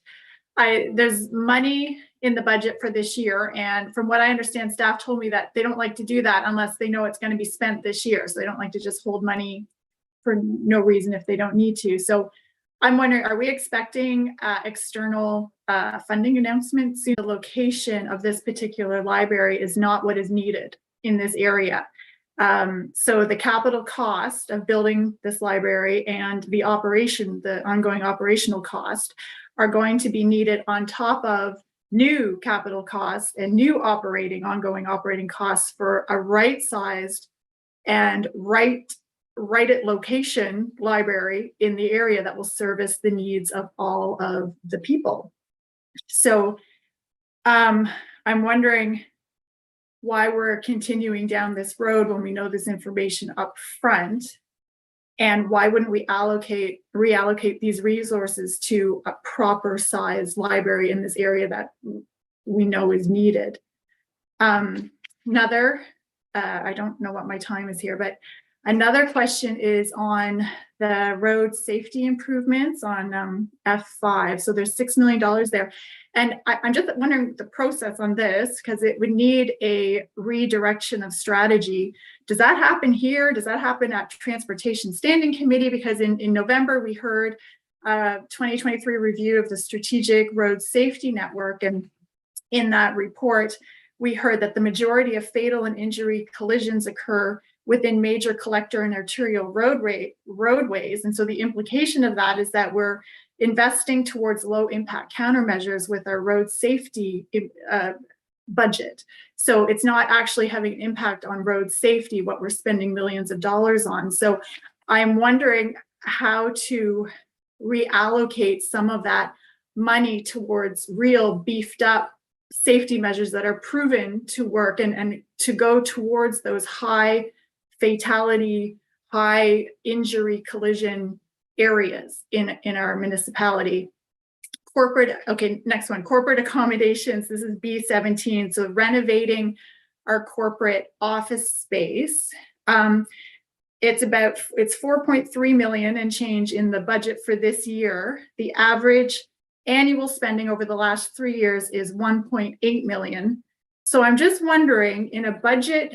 Speaker 7: There's money in the budget for this year. And from what I understand, staff told me that they don't like to do that unless they know it's going to be spent this year. So they don't like to just hold money for no reason if they don't need to. So I'm wondering, are we expecting external funding announcements? The location of this particular library is not what is needed in this area. So the capital cost of building this library and the ongoing operational cost are going to be needed on top of new capital costs and new ongoing operating costs for a right-sized and right at location library in the area that will service the needs of all of the people. So I'm wondering why we're continuing down this road when we know this information up front. And why wouldn't we reallocate these resources to a proper size library in this area that we know is needed? Another, I don't know what my time is here, but another question is on the road safety improvements on F5. So there's $6 million there. And I'm just wondering the process on this, because it would need a redirection of strategy. Does that happen here? Does that happen at Transportation Standing Committee? Because in November, we heard 2023 review of the Strategic Road Safety Network. And in that report, we heard that the majority of fatal and injury collisions occur within major collector and arterial roadways. And so the implication of that is that we're investing towards low impact countermeasures with our road safety budget. So it's not actually having an impact on road safety, what we're spending millions of dollars on. So I'm wondering how to reallocate some of that money towards real beefed up safety measures that are proven to work, and to go towards those high fatality, high injury collision areas in our municipality. Next one, corporate accommodations. This is B17. So renovating our corporate office space. It's 4.3 million and change in the budget for this year. The average annual spending over the last 3 years is 1.8 million. So I'm just wondering, in a budget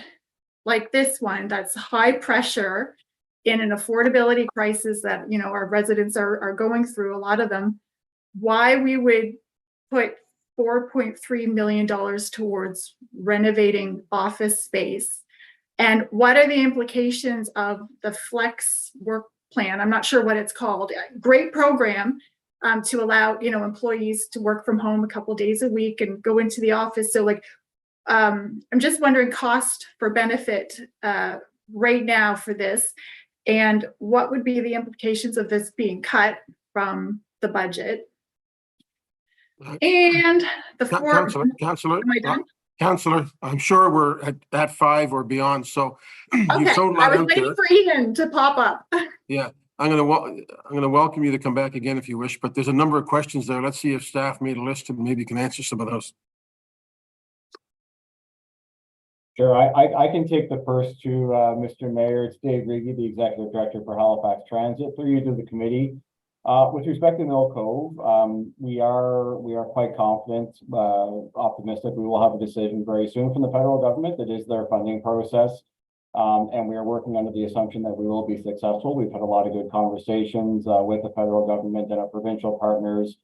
Speaker 7: like this one, that's high pressure in an affordability crisis that, our residents are going through, a lot of them, why we would put $4.3 million towards renovating office space, and what are the implications of the flex work plan? I'm not sure what it's called. Great program to allow employees to work from home a couple days a week and go into the office. So I'm just wondering cost for benefit right now for this, and what would be the implications of this being cut from the budget? And the fourth,
Speaker 2: Councillor, I'm sure we're at 5 or beyond. So
Speaker 7: okay, I was waiting for Ian to pop up.
Speaker 2: Yeah, I'm gonna welcome you to come back again if you wish. But there's a number of questions there. Let's see if staff made a list and maybe can answer some of those.
Speaker 8: Sure, I can take the first two, Mr. Mayor. It's Dave Riggy, the Executive Director for Halifax Transit, through you to the committee. With respect to Mill Cove, we are quite confident, optimistic we will have a decision very soon from the federal government. That is their funding process, and we are working under the assumption that we will be successful. We've had a lot of good conversations with the federal government and our provincial partners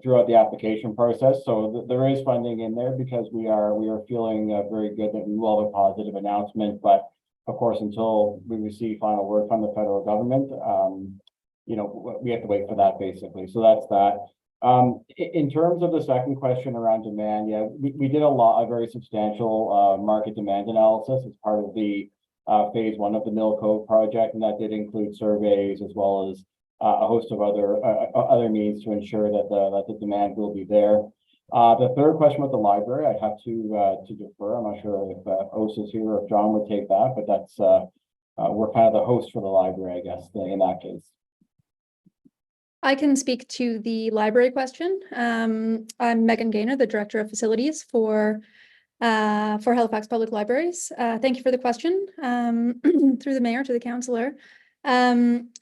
Speaker 8: throughout the application process. So there is funding in there, because we are feeling very good that we will have a positive announcement. But of course, until we receive final word from the federal government, we have to wait for that, basically. So that's that. In terms of the second question around demand, yeah, we did a very substantial market demand analysis as part of the phase 1 of the Mill Cove project, and that did include surveys as well as a host of other means to ensure that the demand will be there. The third question with the library, I'd have to defer. I'm not sure if Os is here or if John would take that, but that's we're kind of the host for the library, I guess, in that case.
Speaker 10: I can speak to the library question. I'm Megan Gaynor, the Director of Facilities for Halifax Public Libraries. Thank you for the question through the mayor to the councillor.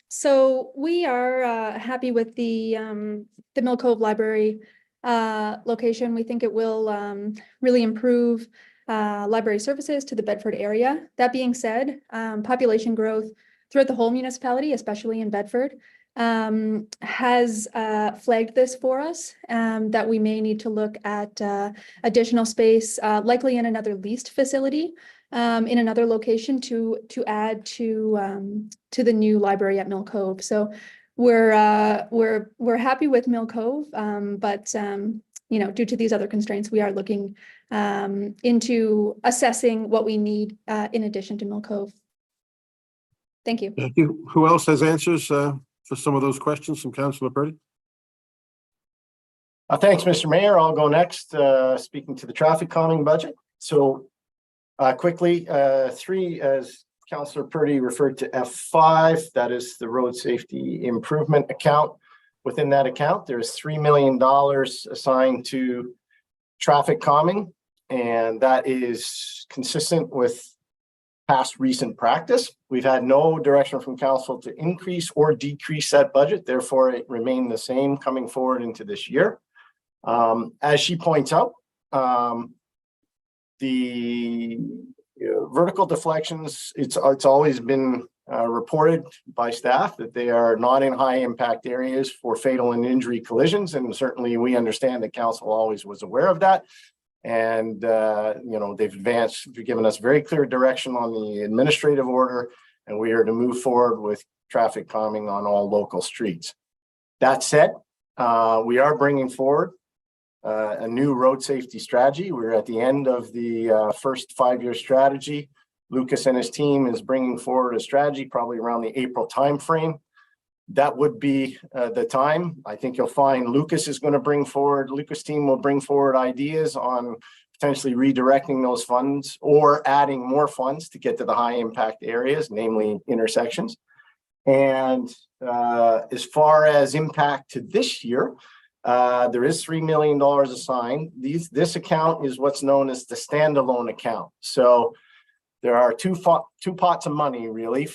Speaker 10: So we are happy with the Mill Cove Library location. We think it will really improve library services to the Bedford area. That being said, population growth throughout the whole municipality, especially in Bedford, has flagged this for us, that we may need to look at additional space, likely in another leased facility, in another location to add to the new library at Mill Cove. So we're happy with Mill Cove, but due to these other constraints, we are looking into assessing what we need in addition to Mill Cove. Thank you.
Speaker 2: Thank you. Who else has answers for some of those questions from Councillor Purdy?
Speaker 18: Thanks, Mr. Mayor. I'll go next, speaking to the traffic calming budget. So quickly, 3, as Councillor Purdy referred to F5, that is the road safety improvement account. Within that account, there's $3 million assigned to traffic calming, and that is consistent with past recent practice. We've had no direction from council to increase or decrease that budget, therefore it remained the same coming forward into this year. As she points out, the vertical deflections, it's always been reported by staff that they are not in high impact areas for fatal and injury collisions, and certainly we understand that council always was aware of that. And they've given us very clear direction on the administrative order, and we are to move forward with traffic calming on all local streets. That said, we are bringing forward a new road safety strategy. We're at the end of the first 5-year strategy. Lucas and his team is bringing forward a strategy probably around the April timeframe. That would be the time. I think you'll find Lucas is going to bring forward, Lucas team will bring forward ideas on potentially redirecting those funds or adding more funds to get to the high impact areas, namely intersections. And as far as impact to this year, there is $3 million assigned. This account is what's known as the standalone account. So there are two pots of money really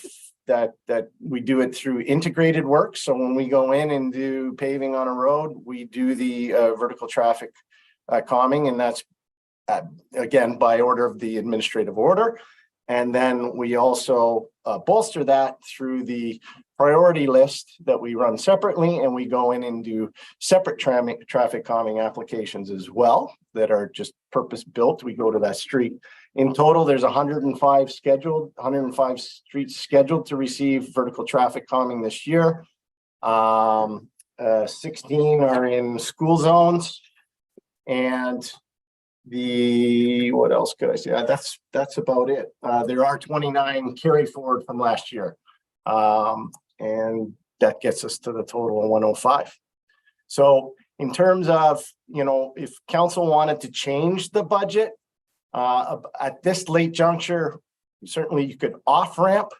Speaker 18: that we do it through integrated work. So when we go in and do paving on a road, we do the vertical traffic calming, and that's again by order of the administrative order. And then we also bolster that through the priority list that we run separately, and we go in and do separate traffic calming applications as well that are just purpose built. We go to that street. In total, there's 105 streets scheduled to receive vertical traffic calming this year. 16 are in school zones, and what else could I say? That's about it. There are 29 carry forward from last year. And that gets us to the total of 105. So in terms of, if council wanted to change the budget at this late juncture, certainly you could off-ramp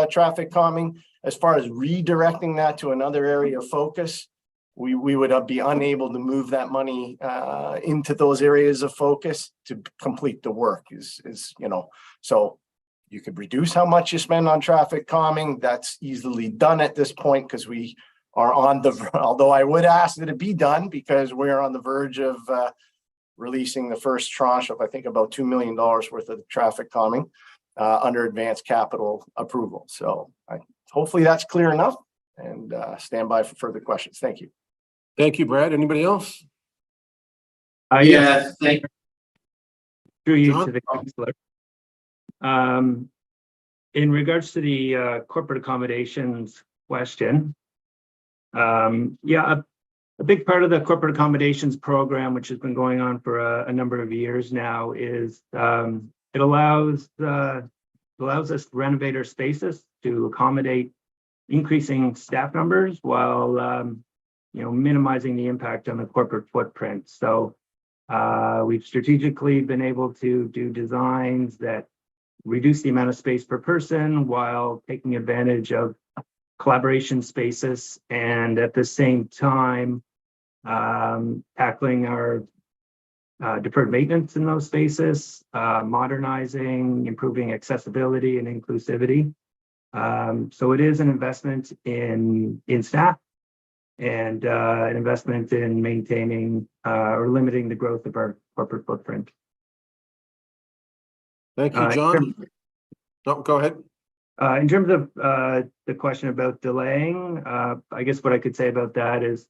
Speaker 18: traffic calming. As far as redirecting that to another area of focus, we would be unable to move that money into those areas of focus to complete the work. So you could reduce how much you spend on traffic calming. That's easily done at this point because we are although I would ask that it be done because we're on the verge of releasing the first tranche of, I think, about $2 million worth of traffic calming under advanced capital approval. So hopefully that's clear enough, and stand by for further questions. Thank you.
Speaker 2: Thank you, Brad. Anybody else?
Speaker 16: Yes.
Speaker 17: thank
Speaker 16: Through you
Speaker 2: John?
Speaker 16: to the councillor. In regards to the corporate accommodations question, a big part of the corporate accommodations program, which has been going on for a number of years now, is it allows us to renovate our spaces to accommodate increasing staff numbers while minimizing the impact on the corporate footprint. So we've strategically been able to do designs that reduce the amount of space per person while taking advantage of collaboration spaces, and at the same time tackling our deferred maintenance in those spaces, modernizing, improving accessibility and inclusivity. So it is an investment in staff and an investment in maintaining or limiting the growth of our corporate footprint.
Speaker 2: Thank you, John. No, go ahead.
Speaker 16: In terms of the question about delaying, I guess what I could say about that is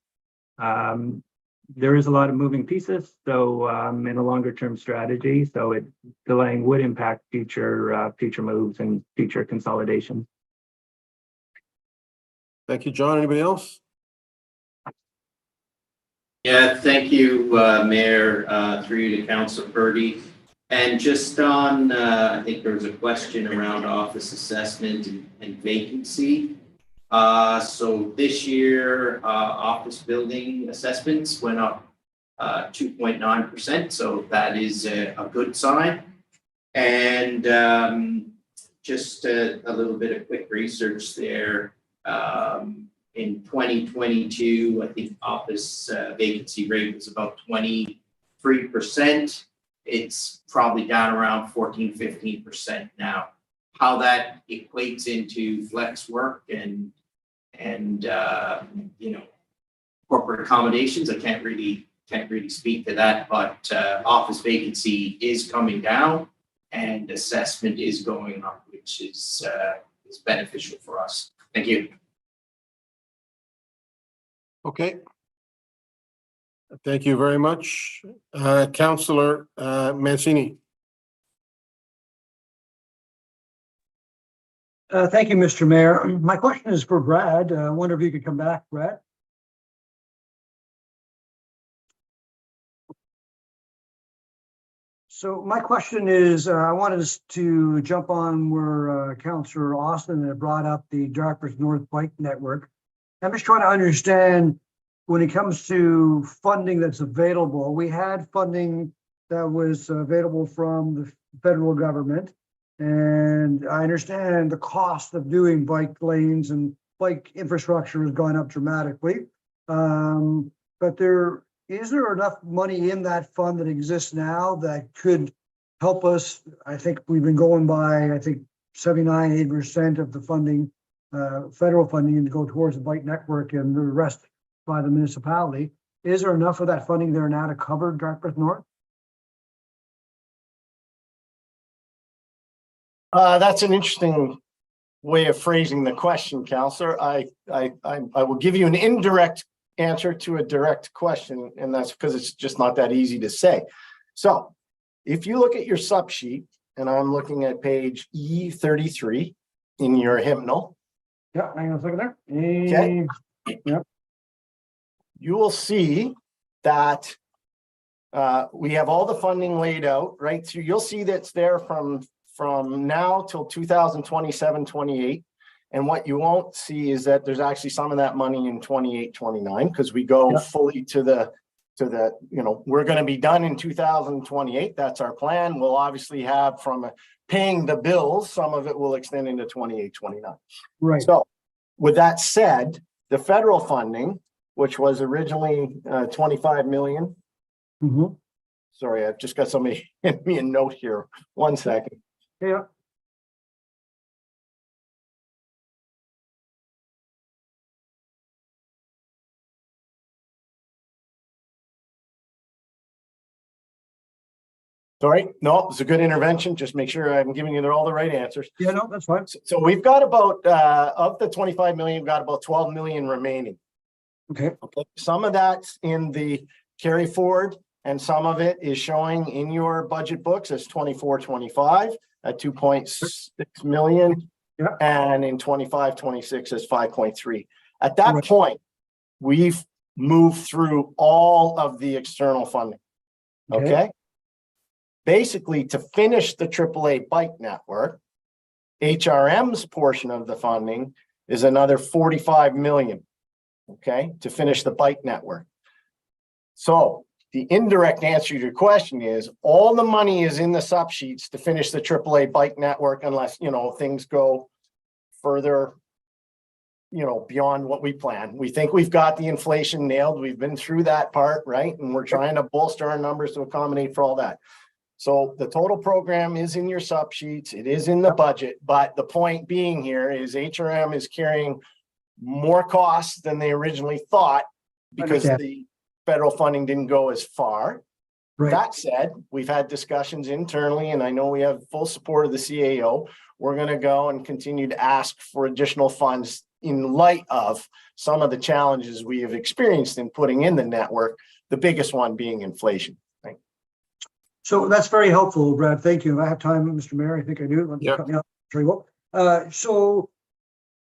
Speaker 16: there is a lot of moving pieces. So in a longer term strategy, so delaying would impact future moves and future consolidation.
Speaker 2: Thank you, John. Anybody else?
Speaker 17: Yeah, thank you, Mayor, through you to Councillor Purdy. And just on, I think there was a question around office assessment and vacancy. So this year, office building assessments went up 2.9%. So that is a good sign. And just a little bit of quick research there. In 2022, I think office vacancy rate was about 23%. It's probably down around 14, 15% now. How that equates into flex work and corporate accommodations, I can't really speak to that, but office vacancy is coming down and assessment is going up, which is beneficial for us. Thank you.
Speaker 2: Okay. Thank you very much. Councillor Mancini.
Speaker 21: Thank you, Mr. Mayor. My question is for Brad. I wonder if you could come back, Brad. So my question is, I wanted us to jump on where Councillor Austin had brought up the Dartmouth North Bike Network. I'm just trying to understand when it comes to funding that's available. We had funding that was available from the federal government. And I understand the cost of doing bike lanes and bike infrastructure has gone up dramatically. But is there enough money in that fund that exists now that could help us? I think we've been going by, 79-80% of the funding, federal funding, to go towards the bike network and the rest by the municipality. Is there enough of that funding there now to cover Dartmouth North?
Speaker 18: That's an interesting way of phrasing the question, Councillor. I will give you an indirect answer to a direct question, and that's because it's just not that easy to say. So if you look at your sub sheet, and I'm looking at page E33 in your hymnal.
Speaker 21: Yeah, hang on a second there.
Speaker 18: Okay.
Speaker 21: Yep.
Speaker 18: You will see that we have all the funding laid out right through. You'll see that's there from now till 2027-28. And what you won't see is that there's actually some of that money in 28-29, because we go fully to the, we're going to be done in 2028. That's our plan. We'll obviously have from paying the bills, some of it will extend into 28-29.
Speaker 21: Right.
Speaker 18: So with that said, the federal funding, which was originally 25 million.
Speaker 21: Mm-hmm.
Speaker 18: Sorry, I've just got somebody hand me a note here. 1 second.
Speaker 21: Yeah.
Speaker 18: Sorry, no, it's a good intervention. Just make sure I'm giving you all the right answers.
Speaker 21: Yeah, no, that's fine.
Speaker 18: So we've got about, of the 25 million, we've got about 12 million remaining.
Speaker 21: Okay.
Speaker 18: Some of that's in the carry forward, and some of it is showing in your budget books as 24-25 at 2.6 million.
Speaker 21: Yeah.
Speaker 18: And in 25-26 as 5.3. At that point, we've moved through all of the external funding. Okay. Basically, to finish the AAA bike network, HRM's portion of the funding is another 45 million. Okay, to finish the bike network. So the indirect answer to your question is all the money is in the sub sheets to finish the AAA bike network, unless, things go further, beyond what we plan. We think we've got the inflation nailed. We've been through that part, right? And we're trying to bolster our numbers to accommodate for all that. So the total program is in your sub sheets. It is in the budget, but the point being here is HRM is carrying more costs than they originally thought because the federal funding didn't go as far. Right. That said, we've had discussions internally, and I know we have full support of the CAO. We're going to go and continue to ask for additional funds in light of some of the challenges we have experienced in putting in the network, the biggest one being inflation. Right?
Speaker 21: So that's very helpful, Brad. Thank you. I have time, Mr. Mayor. I think I do. Let me cut me off. Very well.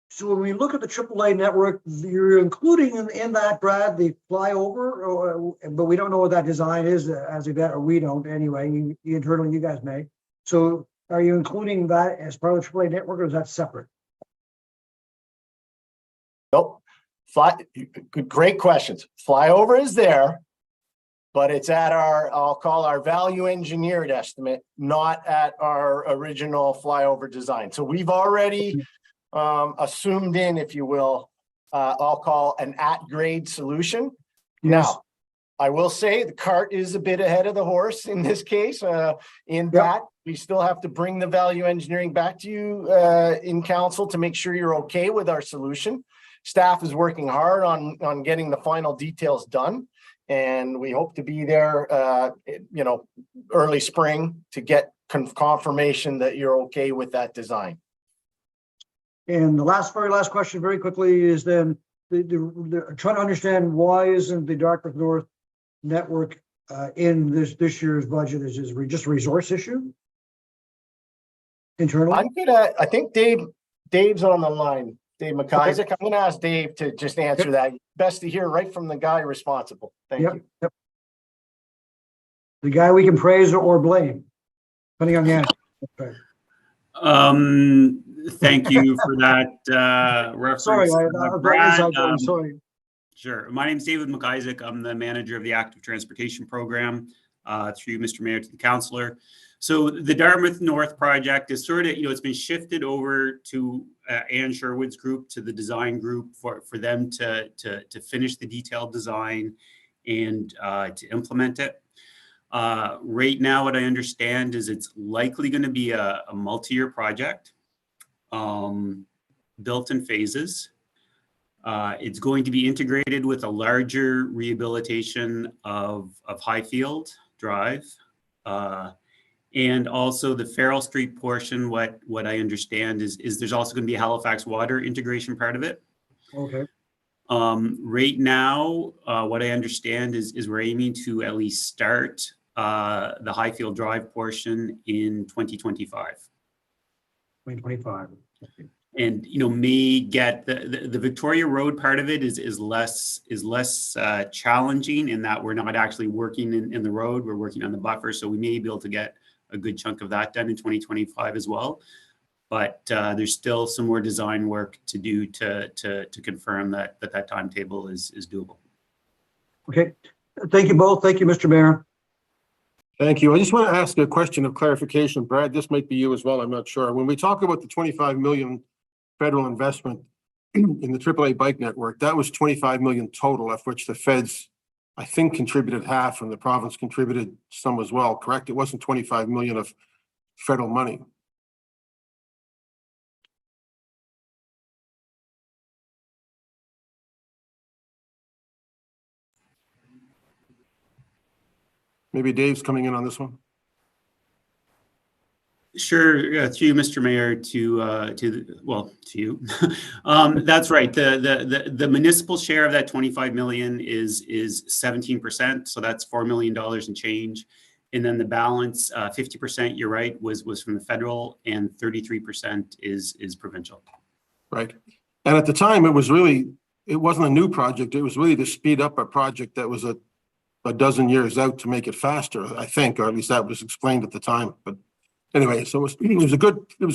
Speaker 21: So when we look at the AAA network, you're including in that, Brad, the flyover, but we don't know what that design is as of yet, or we don't anyway. Internally, you guys may. So are you including that as part of the AAA network, or is that separate?
Speaker 18: Nope. Great questions. Flyover is there, but it's at our, I'll call our value engineered estimate, not at our original flyover design. So we've already assumed in, if you will, I'll call an at-grade solution.
Speaker 21: Yes.
Speaker 18: Now, I will say the cart is a bit ahead of the horse in this case, in that we still have to bring the value engineering back to you in council to make sure you're okay with our solution. Staff is working hard on getting the final details done, and we hope to be there, early spring to get confirmation that you're okay with that design.
Speaker 21: And the very last question very quickly is then trying to understand why isn't the Dartmouth North network in this year's budget? Is it just a resource issue internally?
Speaker 18: I think Dave's on the line. Dave McIsaac. I'm gonna ask Dave to just answer that. Best to hear right from the guy responsible. Thank you.
Speaker 21: Yep. The guy we can praise or blame, depending on the answer.
Speaker 3: Thank you for that reference.
Speaker 21: Sorry,
Speaker 3: Brad.
Speaker 21: I'm sorry.
Speaker 3: Sure. My name is David McIsaac. I'm the manager of the Active Transportation Program, through you, Mr. Mayor, to the councillor. So the Dartmouth North project is sort of, it's been shifted over to Anne Sherwood's group, to the design group for them to finish the detailed design and to implement it. Right now, what I understand is it's likely going to be a multi-year project, built in phases. It's going to be integrated with a larger rehabilitation of Highfield Drive. And also the Farrell Street portion, what I understand is there's also going to be a Halifax Water integration part of it.
Speaker 21: Okay.
Speaker 3: Right now, what I understand is we're aiming to at least start the Highfield Drive portion in 2025.
Speaker 21: 2025.
Speaker 3: And may get the Victoria Road part of it is less challenging in that we're not actually working in the road, we're working on the buffer, so we may be able to get a good chunk of that done in 2025 as well. But there's still some more design work to do to confirm that timetable is doable.
Speaker 21: Okay, thank you both. Thank you, Mr. Mayor.
Speaker 2: Thank you. I just want to ask a question of clarification. Brad, this might be you as well. I'm not sure. When we talk about the 25 million federal investment in the AAA bike network, that was 25 million total, of which the feds, I think, contributed half and the province contributed some as well, correct? It wasn't 25 million of federal money. Maybe Dave's coming in on this one.
Speaker 3: Sure, through you, Mr. Mayor, to you. That's right. The municipal share of that 25 million is 17%, so that's $4 million and change. And then the balance, 50%, you're right, was from the federal, and 33% is provincial.
Speaker 2: Right. And at the time, it wasn't a new project. It was really to speed up a project that was a dozen years out to make it faster, I think, or at least that was explained at the time. But anyway, so it was a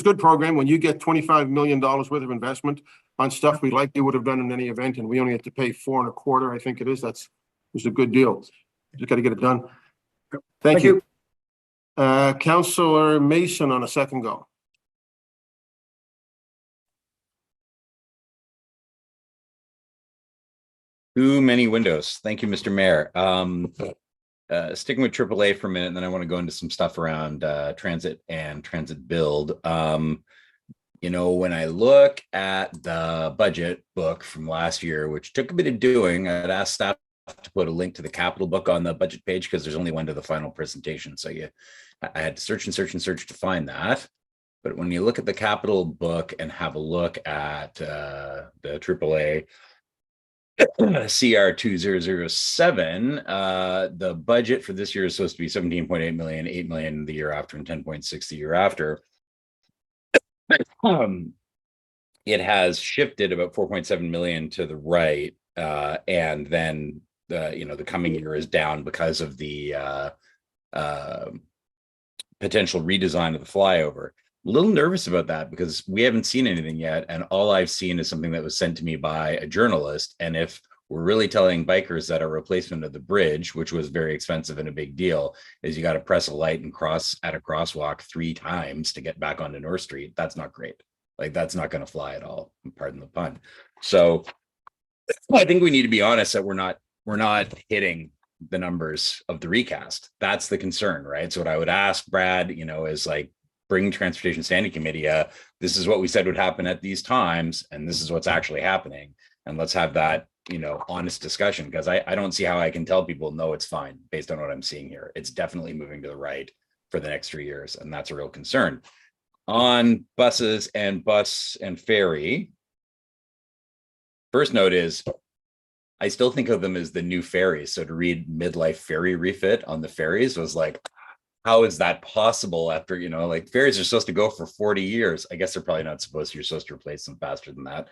Speaker 2: good program. When you get $25 million worth of investment on stuff we likely would have done in any event, and we only had to pay $4.25, I think it is. It was a good deal. Just got to get it done. Thank you. Councillor Mason on a second go.
Speaker 9: Too many windows. Thank you, Mr. Mayor. Sticking with AAA for a minute, and then I want to go into some stuff around transit and transit build. When I look at the budget book from last year, which took a bit of doing, I'd asked staff to put a link to the capital book on the budget page because there's only one to the final presentation. So I had to search and search and search to find that. But when you look at the capital book and have a look at the AAA CR 2007, the budget for this year is supposed to be 17.8 million, 8 million the year after, and 10.6 the year after. It has shifted about 4.7 million to the right, and then the coming year is down because of the potential redesign of the flyover. A little nervous about that because we haven't seen anything yet, and all I've seen is something that was sent to me by a journalist. And if we're really telling bikers that a replacement of the bridge, which was very expensive and a big deal, is you got to press a light and cross at a crosswalk 3 times to get back onto North Street. That's not great. Like, that's not going to fly at all. Pardon the pun. So I think we need to be honest that we're not hitting the numbers of the recast. That's the concern, right? So what I would ask Brad, is like, bring Transportation Standing Committee, this is what we said would happen at these times, and this is what's actually happening. And let's have that, honest discussion, because I don't see how I can tell people, no, it's fine, based on what I'm seeing here. It's definitely moving to the right for the next 3 years, and that's a real concern. On buses and bus and ferry, first note is, I still think of them as the new ferries. So to read midlife ferry refit on the ferries was like, how is that possible after, like, ferries are supposed to go for 40 years. I guess they're probably not supposed to, you're supposed to replace them faster than that.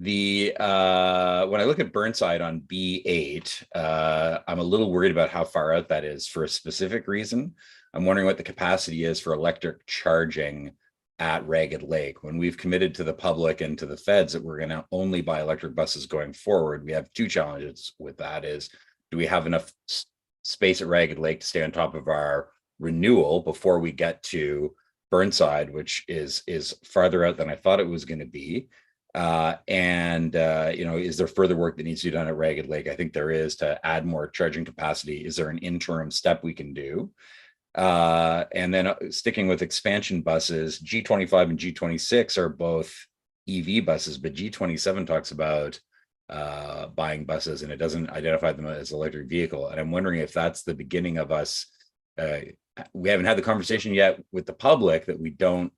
Speaker 9: When I look at Burnside on B8, I'm a little worried about how far out that is for a specific reason. I'm wondering what the capacity is for electric charging at Ragged Lake. When we've committed to the public and to the feds that we're going to only buy electric buses going forward, we have 2 challenges with that. Is, do we have enough space at Ragged Lake to stay on top of our renewal before we get to Burnside, which is farther out than I thought it was going to be? Is there further work that needs to be done at Ragged Lake? I think there is, to add more charging capacity. Is there an interim step we can do? And then sticking with expansion buses, G25 and G26 are both EV buses, but G27 talks about buying buses, and it doesn't identify them as electric vehicle. And I'm wondering if that's the beginning of us. We haven't had the conversation yet with the public that we don't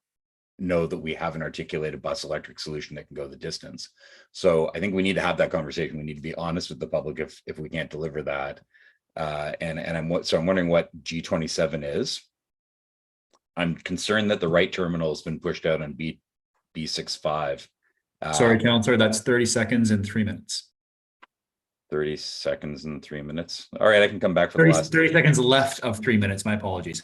Speaker 9: know that we have an articulated bus electric solution that can go the distance. So I think we need to have that conversation. We need to be honest with the public if we can't deliver that. I'm wondering what G27 is. I'm concerned that the right terminal has been pushed out on B65.
Speaker 1: Sorry, Counselor, that's 30 seconds and 3 minutes.
Speaker 9: 30 seconds and 3 minutes. All right, I can come back for
Speaker 1: 30,
Speaker 9: the last
Speaker 1: 30 seconds left of 3 minutes. My apologies.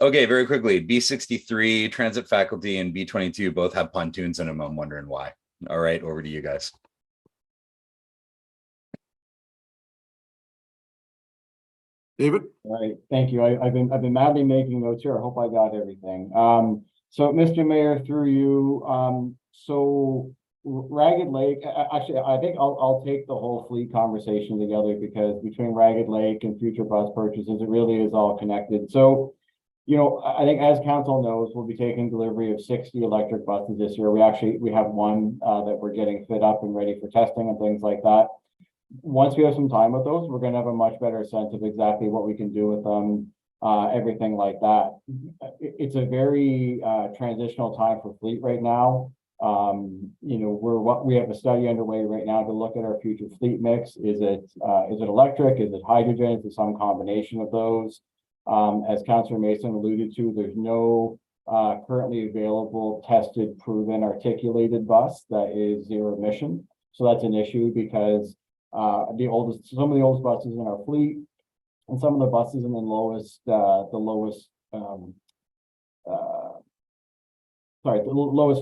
Speaker 9: Okay, very quickly. B63, transit faculty, and B22 both have pontoons in them. I'm wondering why. All right, over to you guys.
Speaker 2: David?
Speaker 8: All right, thank you. I've been madly making notes here. I hope I got everything. So Mr. Mayor, through you, so Ragged Lake, actually, I think I'll take the whole fleet conversation together, because between Ragged Lake and future bus purchases, it really is all connected. So, I think as council knows, we'll be taking delivery of 60 electric buses this year. We have one that we're getting fit up and ready for testing and things like that. Once we have some time with those, we're going to have a much better sense of exactly what we can do with them, everything like that. It's a very transitional time for fleet right now. We have a study underway right now to look at our future fleet mix. Is it electric? Is it hydrogen? Is it some combination of those? As Councillor Mason alluded to, there's no currently available, tested, proven, articulated bus that is zero emission. So that's an issue, because some of the oldest buses in our fleet, and some of the buses in the lowest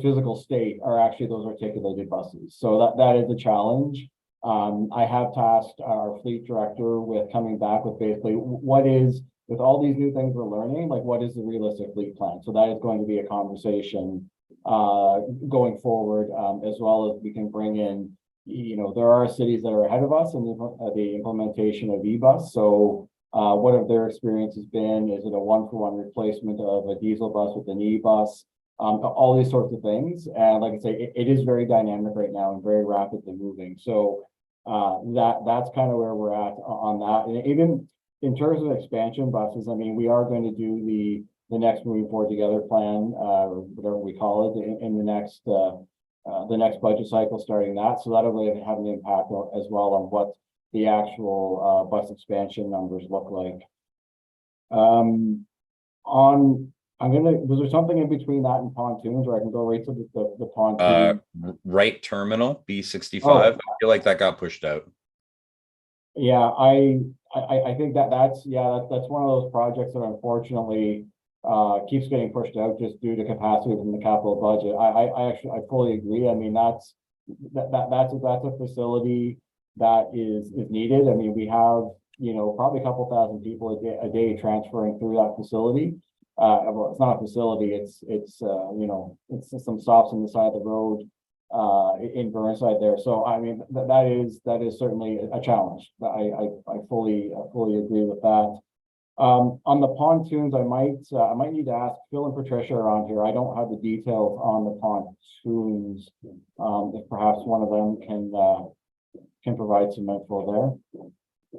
Speaker 8: physical state are actually those articulated buses. So that is a challenge. I have tasked our fleet director with coming back with basically with all these new things we're learning, like, what is the realistic fleet plan? So that is going to be a conversation going forward, as well as we can bring in, there are cities that are ahead of us in the implementation of eBus. So what have their experiences been? Is it a 1-for-1 replacement of a diesel bus with an e-bus? All these sorts of things. And like I say, it is very dynamic right now and very rapidly moving. So that's kind of where we're at on that. And even in terms of expansion buses, I mean, we are going to do the next Moving Forward Together plan, or whatever we call it, in the next budget cycle, starting that. So that'll really have an impact as well on what the actual bus expansion numbers look like. Was there something in between that and pontoons, or I can go right to the pontoon?
Speaker 9: Right terminal, B65.
Speaker 8: Oh.
Speaker 9: I feel like that got pushed out.
Speaker 8: Yeah, I think that's one of those projects that unfortunately keeps getting pushed out just due to capacity within the capital budget. I fully agree. I mean, that's that's a facility that is needed. I mean, we have, probably a couple thousand people a day transferring through that facility. Well, it's not a facility, it's some stops on the side of the road in Burnside there. So I mean, that is certainly a challenge. I fully agree with that. On the pontoons, I might need to ask Phil and Patricia around here. I don't have the details on the pontoons. If perhaps one of them can provide some info there.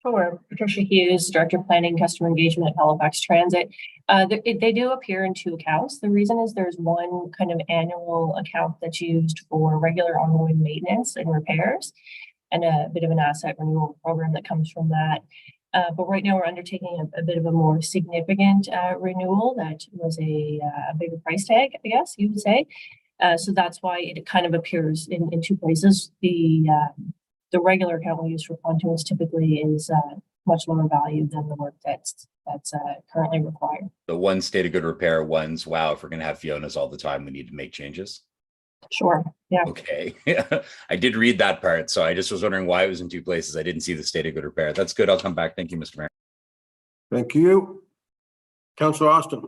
Speaker 13: Sure. Patricia Hughes, Director of Planning, Customer Engagement at Halifax Transit. They do appear in two accounts. The reason is there's one kind of annual account that's used for regular ongoing maintenance and repairs, and a bit of an asset renewal program that comes from that. But right now we're undertaking a bit of a more significant renewal that was a bigger price tag, I guess you would say. So that's why it kind of appears in two places. The regular account we use for pontoons typically is much lower value than the work that's currently required.
Speaker 9: The one state of good repair, one's, wow, if we're going to have Fionas all the time, we need to make changes.
Speaker 13: Sure. Yeah.
Speaker 9: Okay. I did read that part, so I just was wondering why it was in two places. I didn't see the state of good repair. That's good. I'll come back. Thank you, Mr. Mayor.
Speaker 2: Thank you. Councillor Austin.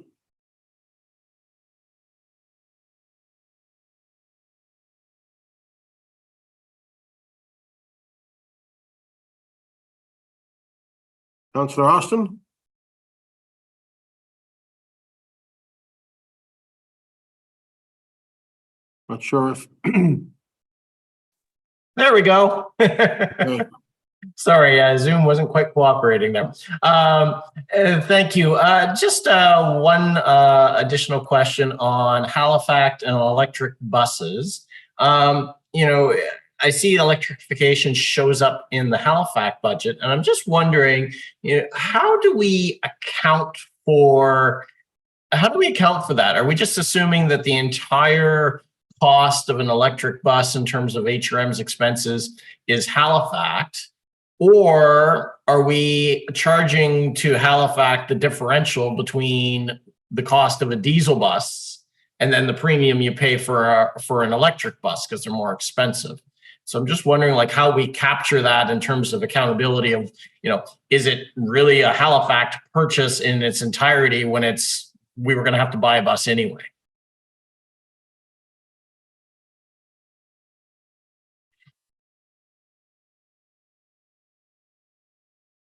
Speaker 2: Councillor Austin? Not sure if.
Speaker 14: There we go. Sorry, Zoom wasn't quite cooperating there. Thank you. Just one additional question on Halifax and electric buses. I see electrification shows up in the Halifax budget, and I'm just wondering, how do we account for that? Are we just assuming that the entire cost of an electric bus in terms of HRM's expenses is Halifax, or are we charging to Halifax the differential between the cost of a diesel bus and then the premium you pay for an electric bus because they're more expensive? So I'm just wondering, like, how we capture that in terms of accountability of, is it really a Halifax purchase in its entirety when we were going to have to buy a bus anyway?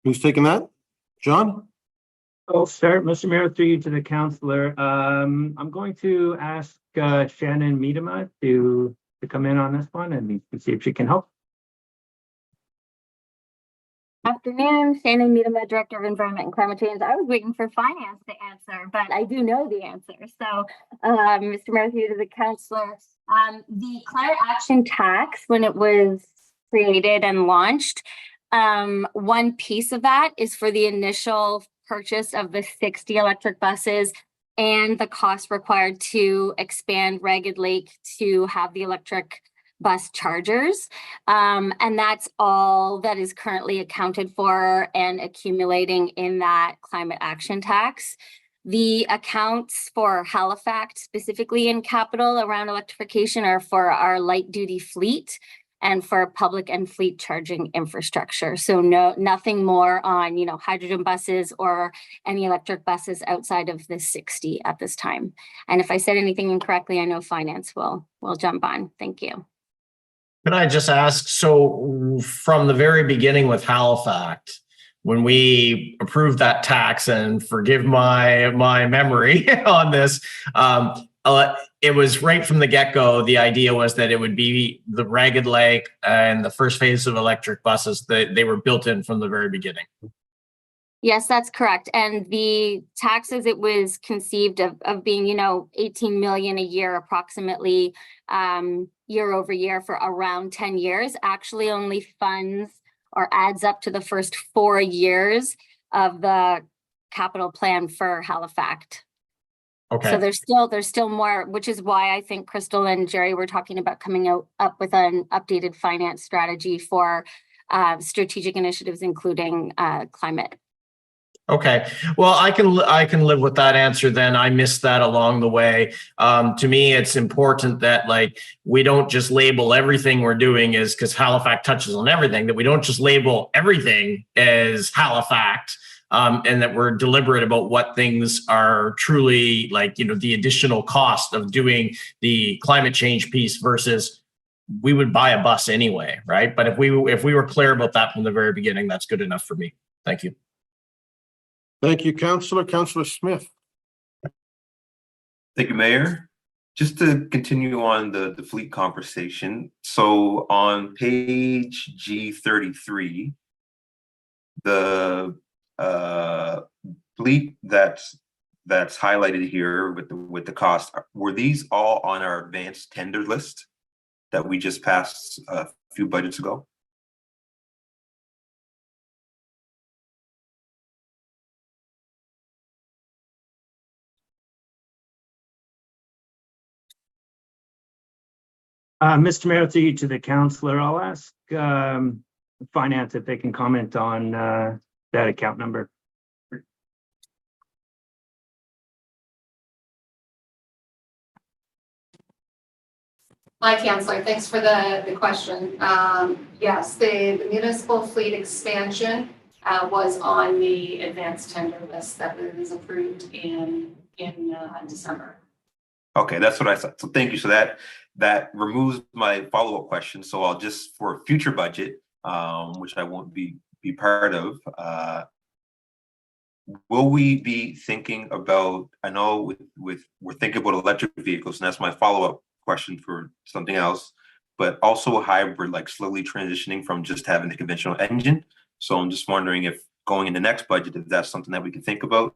Speaker 2: Who's taking that? John?
Speaker 16: Oh, sir, Mr. Mayor, through you to the councillor. I'm going to ask Shannon Miedema to come in on this one and see if she can help.
Speaker 15: Afternoon, Shannon Miedema, Director of Environment and Climate Change. I was waiting for finance to answer, but I do know the answer. So, Mr. Mayor, through to the councillor, the climate action tax, when it was created and launched, one piece of that is for the initial purchase of the 60 electric buses and the cost required to expand Ragged Lake to have the electric bus chargers. And that's all that is currently accounted for and accumulating in that climate action tax. The accounts for Halifax, specifically in capital around electrification, are for our light duty fleet and for public and fleet charging infrastructure. So nothing more on, hydrogen buses or any electric buses outside of the 60 at this time. And if I said anything incorrectly, I know finance will jump on. Thank you.
Speaker 14: Can I just ask, so from the very beginning with Halifax, when we approved that tax, and forgive my memory on this, it was right from the get-go, the idea was that it would be the Ragged Lake and the first phase of electric buses, that they were built in from the very beginning.
Speaker 15: Yes, that's correct. And the taxes, it was conceived of being, 18 million a year approximately, year over year for around 10 years, actually only funds or adds up to the first 4 years of the capital plan for Halifax.
Speaker 14: Okay.
Speaker 15: So there's still more, which is why I think Crystal and Jerry were talking about coming up with an updated finance strategy for strategic initiatives, including climate.
Speaker 14: Okay, well, I can live with that answer then. I missed that along the way. To me, it's important that like we don't just label everything we're doing as, because Halifax touches on everything, that we don't just label everything as Halifax, and that we're deliberate about what things are truly like, you know, the additional cost of doing the climate change piece versus we would buy a bus anyway, right? But if we were clear about that from the very beginning, that's good enough for me. Thank you.
Speaker 2: Thank you, Councillor. Councillor Smith.
Speaker 22: Thank you, Mayor. Just to continue on the fleet conversation. So on page G33, the fleet that's highlighted here with the cost, were these all on our advanced tender list that we just passed a few budgets ago?
Speaker 16: Mr. Mayor, to the councillor, I'll ask finance if they can comment on that account number.
Speaker 4: Hi, Councillor. Thanks for the question. Yes, the municipal fleet expansion was on the advanced tender list that was approved in December.
Speaker 22: Okay, that's what I thought. So thank you. So that removes my follow-up question. So I'll just, for a future budget, which I won't be part of, will we be thinking about, I know we're thinking about electric vehicles, and that's my follow-up question for something else, but also hybrid, like slowly transitioning from just having the conventional engine. So I'm just wondering if going in the next budget, if that's something that we can think about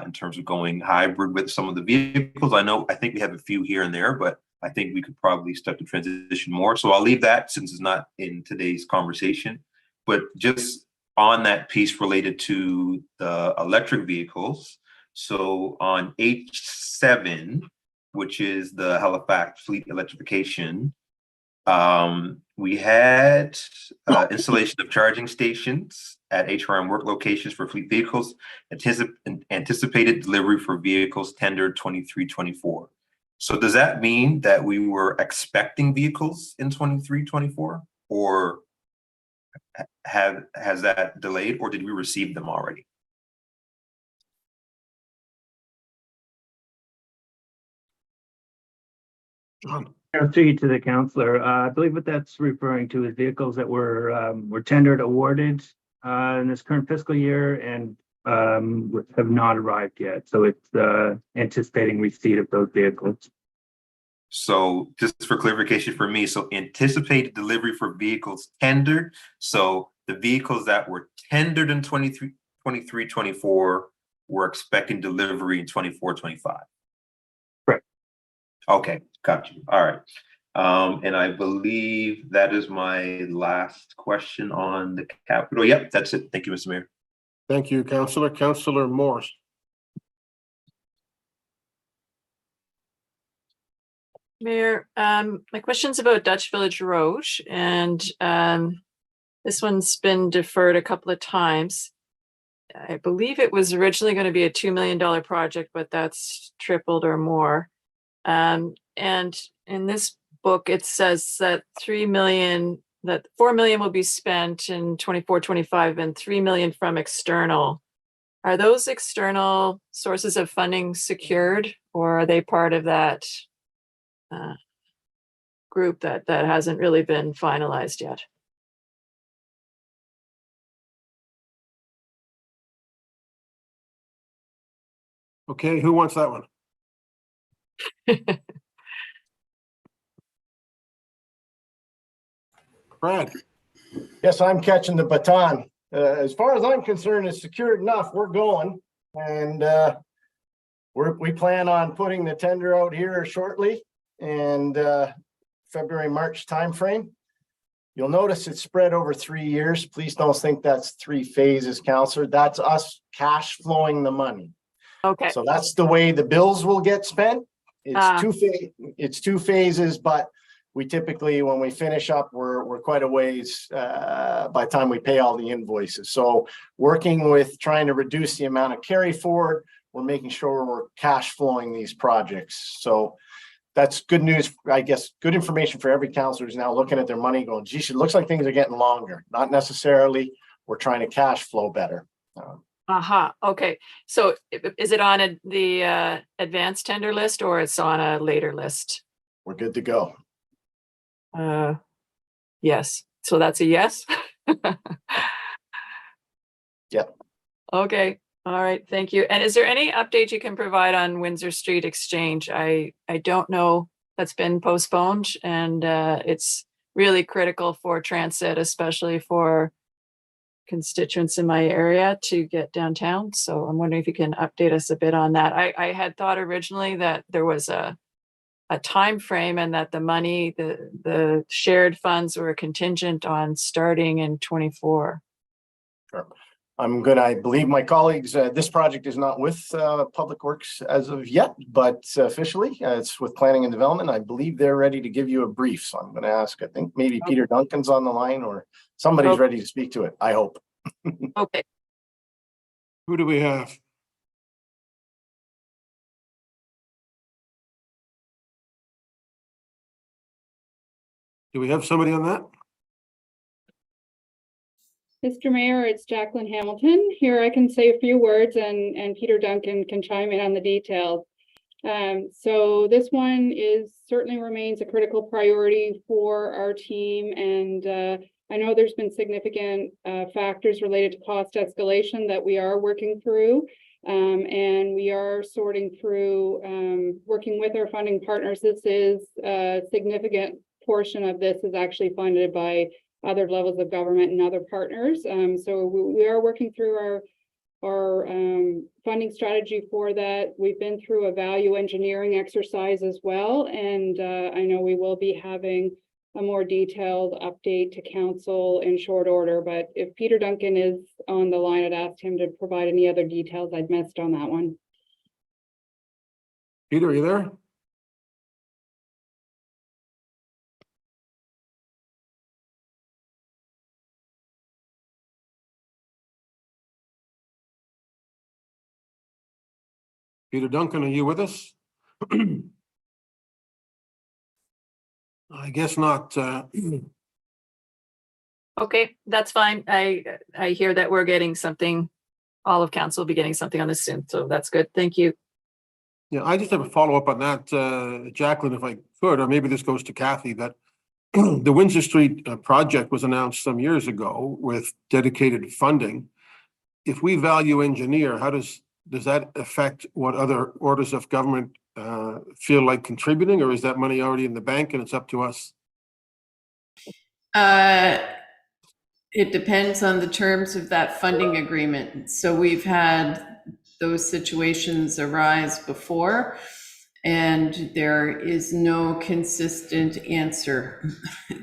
Speaker 22: in terms of going hybrid with some of the vehicles. I think we have a few here and there, but I think we could probably start to transition more. So I'll leave that since it's not in today's conversation. But just on that piece related to the electric vehicles, so on H7, which is the Halifax fleet electrification, we had installation of charging stations at HRM work locations for fleet vehicles, anticipated delivery for vehicles tendered 23-24. So does that mean that we were expecting vehicles in 23-24, or has that delayed, or did we receive them already?
Speaker 2: John.
Speaker 16: To the councillor, I believe what that's referring to is vehicles that were tendered, awarded in this current fiscal year and have not arrived yet. So it's anticipating receipt of those vehicles.
Speaker 22: So just for clarification for me, so anticipated delivery for vehicles tendered. So the vehicles that were tendered in 23-24 were expecting delivery in 24-25.
Speaker 16: Correct.
Speaker 22: Okay, got you. All right. And I believe that is my last question on the capital. Yep, that's it. Thank you, Mr. Mayor.
Speaker 2: Thank you, Councillor. Councillor Morse.
Speaker 12: Mayor, my question's about Dutch Village Road, and this one's been deferred a couple of times. I believe it was originally going to be a $2 million project, but that's tripled or more. And in this book, it says that $4 million will be spent in 24-25 and $3 million from external. Are those external sources of funding secured, or are they part of that group that hasn't really been finalized yet?
Speaker 2: Okay, who wants that one? Brad.
Speaker 18: Yes, I'm catching the baton. As far as I'm concerned, it's secured enough. We're going, and we plan on putting the tender out here shortly, and February, March timeframe. You'll notice it's spread over 3 years. Please don't think that's 3 phases, Councillor. That's us cash flowing the money.
Speaker 12: Okay.
Speaker 18: So that's the way the bills will get spent. It's two phases, but we typically, when we finish up, we're quite a ways by the time we pay all the invoices. So working with trying to reduce the amount of carry forward, we're making sure we're cash flowing these projects. So that's good news, I guess, good information for every counselor who's now looking at their money going, geez, it looks like things are getting longer. Not necessarily, we're trying to cash flow better.
Speaker 12: Okay. So is it on the advanced tender list or it's on a later list?
Speaker 18: We're good to go.
Speaker 12: Yes. So that's a yes?
Speaker 18: Yep.
Speaker 12: Okay. All right. Thank you. And is there any update you can provide on Windsor Street Exchange? I don't know. That's been postponed and it's really critical for transit, especially for constituents in my area to get downtown. So I'm wondering if you can update us a bit on that. I had thought originally that there was a time frame and that the money, the shared funds were contingent on starting in 24.
Speaker 18: Sure. I believe my colleagues, this project is not with Public Works as of yet, but officially it's with Planning and Development. I believe they're ready to give you a brief. So I'm going to ask, I think maybe Peter Duncan's on the line or somebody's ready to speak to it. I hope.
Speaker 12: Okay.
Speaker 2: Who do we have? Do we have somebody on that?
Speaker 19: Mr. Mayor, it's Jacqueline Hamilton. Here I can say a few words and Peter Duncan can chime in on the details. So this one certainly remains a critical priority for our team. And I know there's been significant factors related to cost escalation that we are working through. And we are sorting through, working with our funding partners. This is a significant portion of this is actually funded by other levels of government and other partners. So we are working through our funding strategy for that. We've been through a value engineering exercise as well. And I know we will be having a more detailed update to council in short order, but if Peter Duncan is on the line, I'd ask him to provide any other details I'd missed on that one.
Speaker 2: Peter, are you there? Peter Duncan, are you with us? I guess not.
Speaker 12: Okay, that's fine. I hear that we're getting something, all of council will be getting something on this soon. So that's good. Thank you.
Speaker 2: Yeah, I just have a follow-up on that, Jacqueline, if I could, or maybe this goes to Kathy, that the Windsor Street project was announced some years ago with dedicated funding. If we value engineer, how does that affect what other orders of government feel like contributing, or is that money already in the bank and it's up to us?
Speaker 11: It depends on the terms of that funding agreement. So we've had those situations arise before, and there is no consistent answer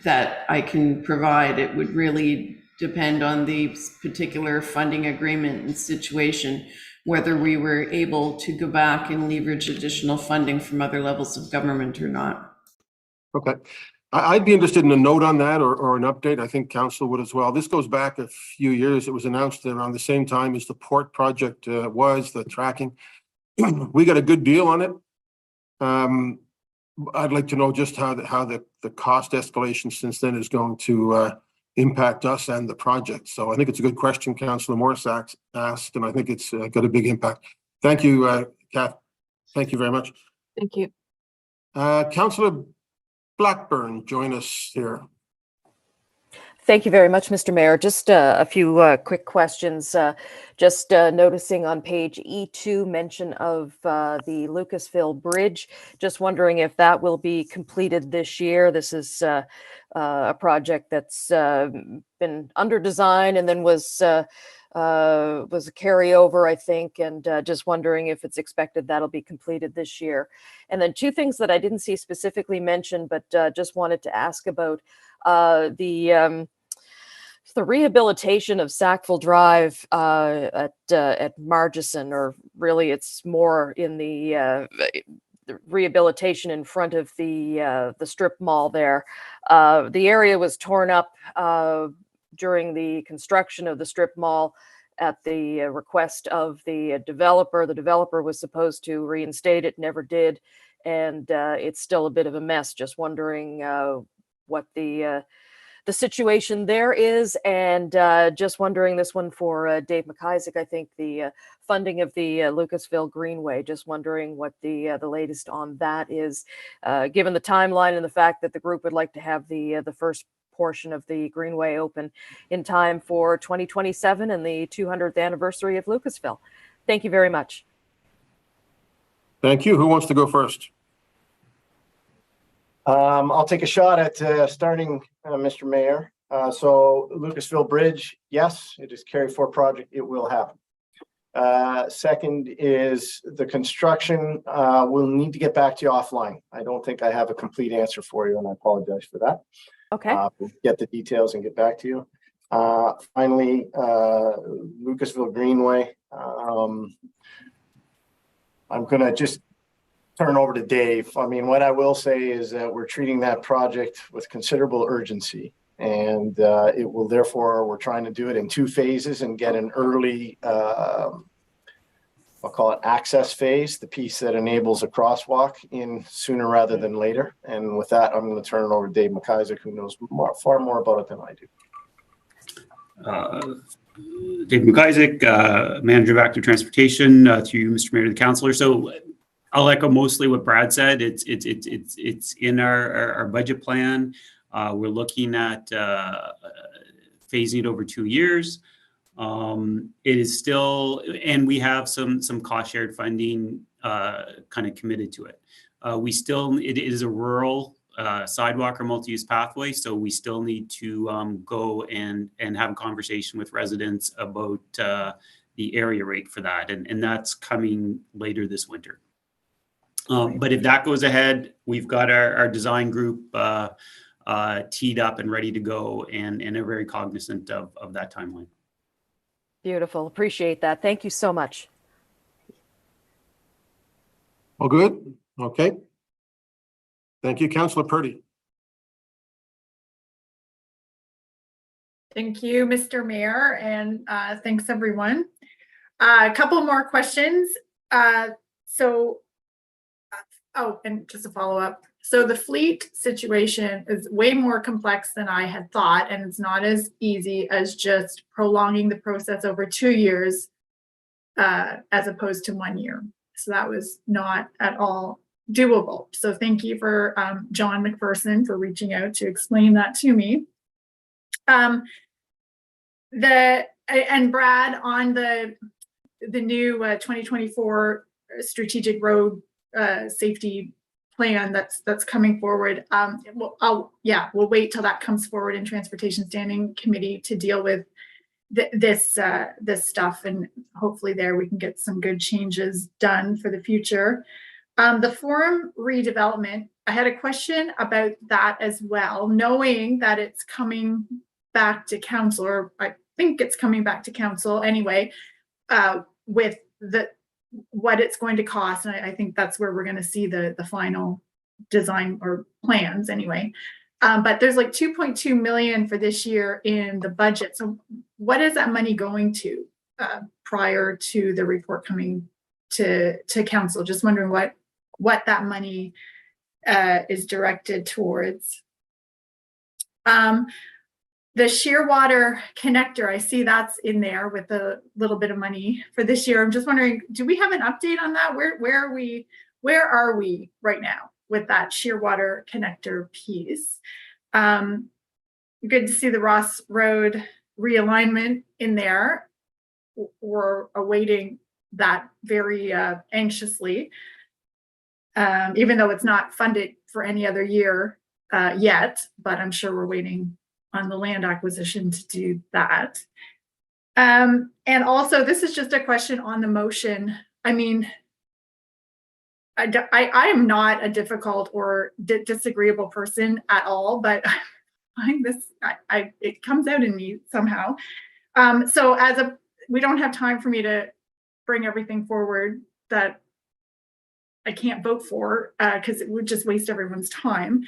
Speaker 11: that I can provide. It would really depend on the particular funding agreement and situation, whether we were able to go back and leverage additional funding from other levels of government or not.
Speaker 2: Okay. I'd be interested in a note on that or an update. I think council would as well. This goes back a few years. It was announced around the same time as the port project the tracking. We got a good deal on it. I'd like to know just how the cost escalation since then is going to impact us and the project. So I think it's a good question Councillor Morris asked, and I think it's got a big impact. Thank you, Kath. Thank you very much.
Speaker 12: Thank you.
Speaker 2: Councillor Blackburn, join us here.
Speaker 20: Thank you very much, Mr. Mayor. Just a few quick questions. Just noticing on page E2 mention of the Lucasville Bridge. Just wondering if that will be completed this year. This is a project that's been under design and then was a carryover, I think, and just wondering if it's expected that'll be completed this year. And then two things that I didn't see specifically mentioned, but just wanted to ask about the rehabilitation of Sackville Drive at Margison, or really it's more in the rehabilitation in front of the strip mall there. The area was torn up during the construction of the strip mall at the request of the developer. The developer was supposed to reinstate it, never did, and it's still a bit of a mess. Just wondering what the situation there is, and just wondering, this one for Dave McIsaac, I think, the funding of the Lucasville Greenway. Just wondering what the latest on that is, given the timeline and the fact that the group would like to have the first portion of the Greenway open in time for 2027 and the 200th anniversary of Lucasville. Thank you very much.
Speaker 2: Thank you. Who wants to go first?
Speaker 18: I'll take a shot at starting, Mr. Mayor. So Lucasville Bridge, yes, it is carry forward project. It will happen. Second is the construction. We'll need to get back to you offline. I don't think I have a complete answer for you, and I apologize for that.
Speaker 20: Okay.
Speaker 18: We'll get the details and get back to you. Finally, Lucasville Greenway. I'm going to just turn over to Dave. I mean, what I will say is that we're treating that project with considerable urgency, and it will therefore, we're trying to do it in 2 phases and get an early, I'll call it access phase, the piece that enables a crosswalk in sooner rather than later. And with that, I'm going to turn it over to Dave McIsaac, who knows far more about it than I do.
Speaker 3: Dave McIsaac, Manager of Active Transportation, to you, Mr. Mayor, to the Councillor. So I'll echo mostly what Brad said. It's in our budget plan. We're looking at phasing it over 2 years. It is still, and we have some cost shared funding kind of committed to it. It is a rural sidewalk or multi-use pathway, so we still need to go and have a conversation with residents about the area rate for that, and that's coming later this winter. But if that goes ahead, we've got our design group teed up and ready to go, and are very cognizant of that timeline.
Speaker 20: Beautiful. Appreciate that. Thank you so much.
Speaker 2: All good? Okay. Thank you, Councillor Purdy.
Speaker 7: Thank you, Mr. Mayor, and thanks everyone. A couple more questions. And just a follow up. So the fleet situation is way more complex than I had thought, and it's not as easy as just prolonging the process over 2 years as opposed to 1 year. So that was not at all doable. So thank you for John McPherson for reaching out to explain that to me. And Brad, on the new 2024 strategic road safety plan that's coming forward. We'll wait till that comes forward in Transportation Standing Committee to deal with this stuff, and hopefully there we can get some good changes done for the future. The forum redevelopment, I had a question about that as well, knowing that it's coming back to council, or I think it's coming back to council anyway, with what it's going to cost. And I think that's where we're going to see the final design or plans anyway. But there's like 2.2 million for this year in the budget. So what is that money going to prior to the report coming to council? Just wondering what that money is directed towards. The Shearwater connector, I see that's in there with a little bit of money for this year. I'm just wondering, do we have an update on that? Where are we right now with that Shearwater connector piece? Good to see the Ross Road realignment in there. We're awaiting that very anxiously, even though it's not funded for any other year yet, but I'm sure we're waiting on the land acquisition to do that. And also, this is just a question on the motion. I mean, I am not a difficult or disagreeable person at all, but I find this, it comes out in me somehow. So we don't have time for me to bring everything forward that I can't vote for because it would just waste everyone's time.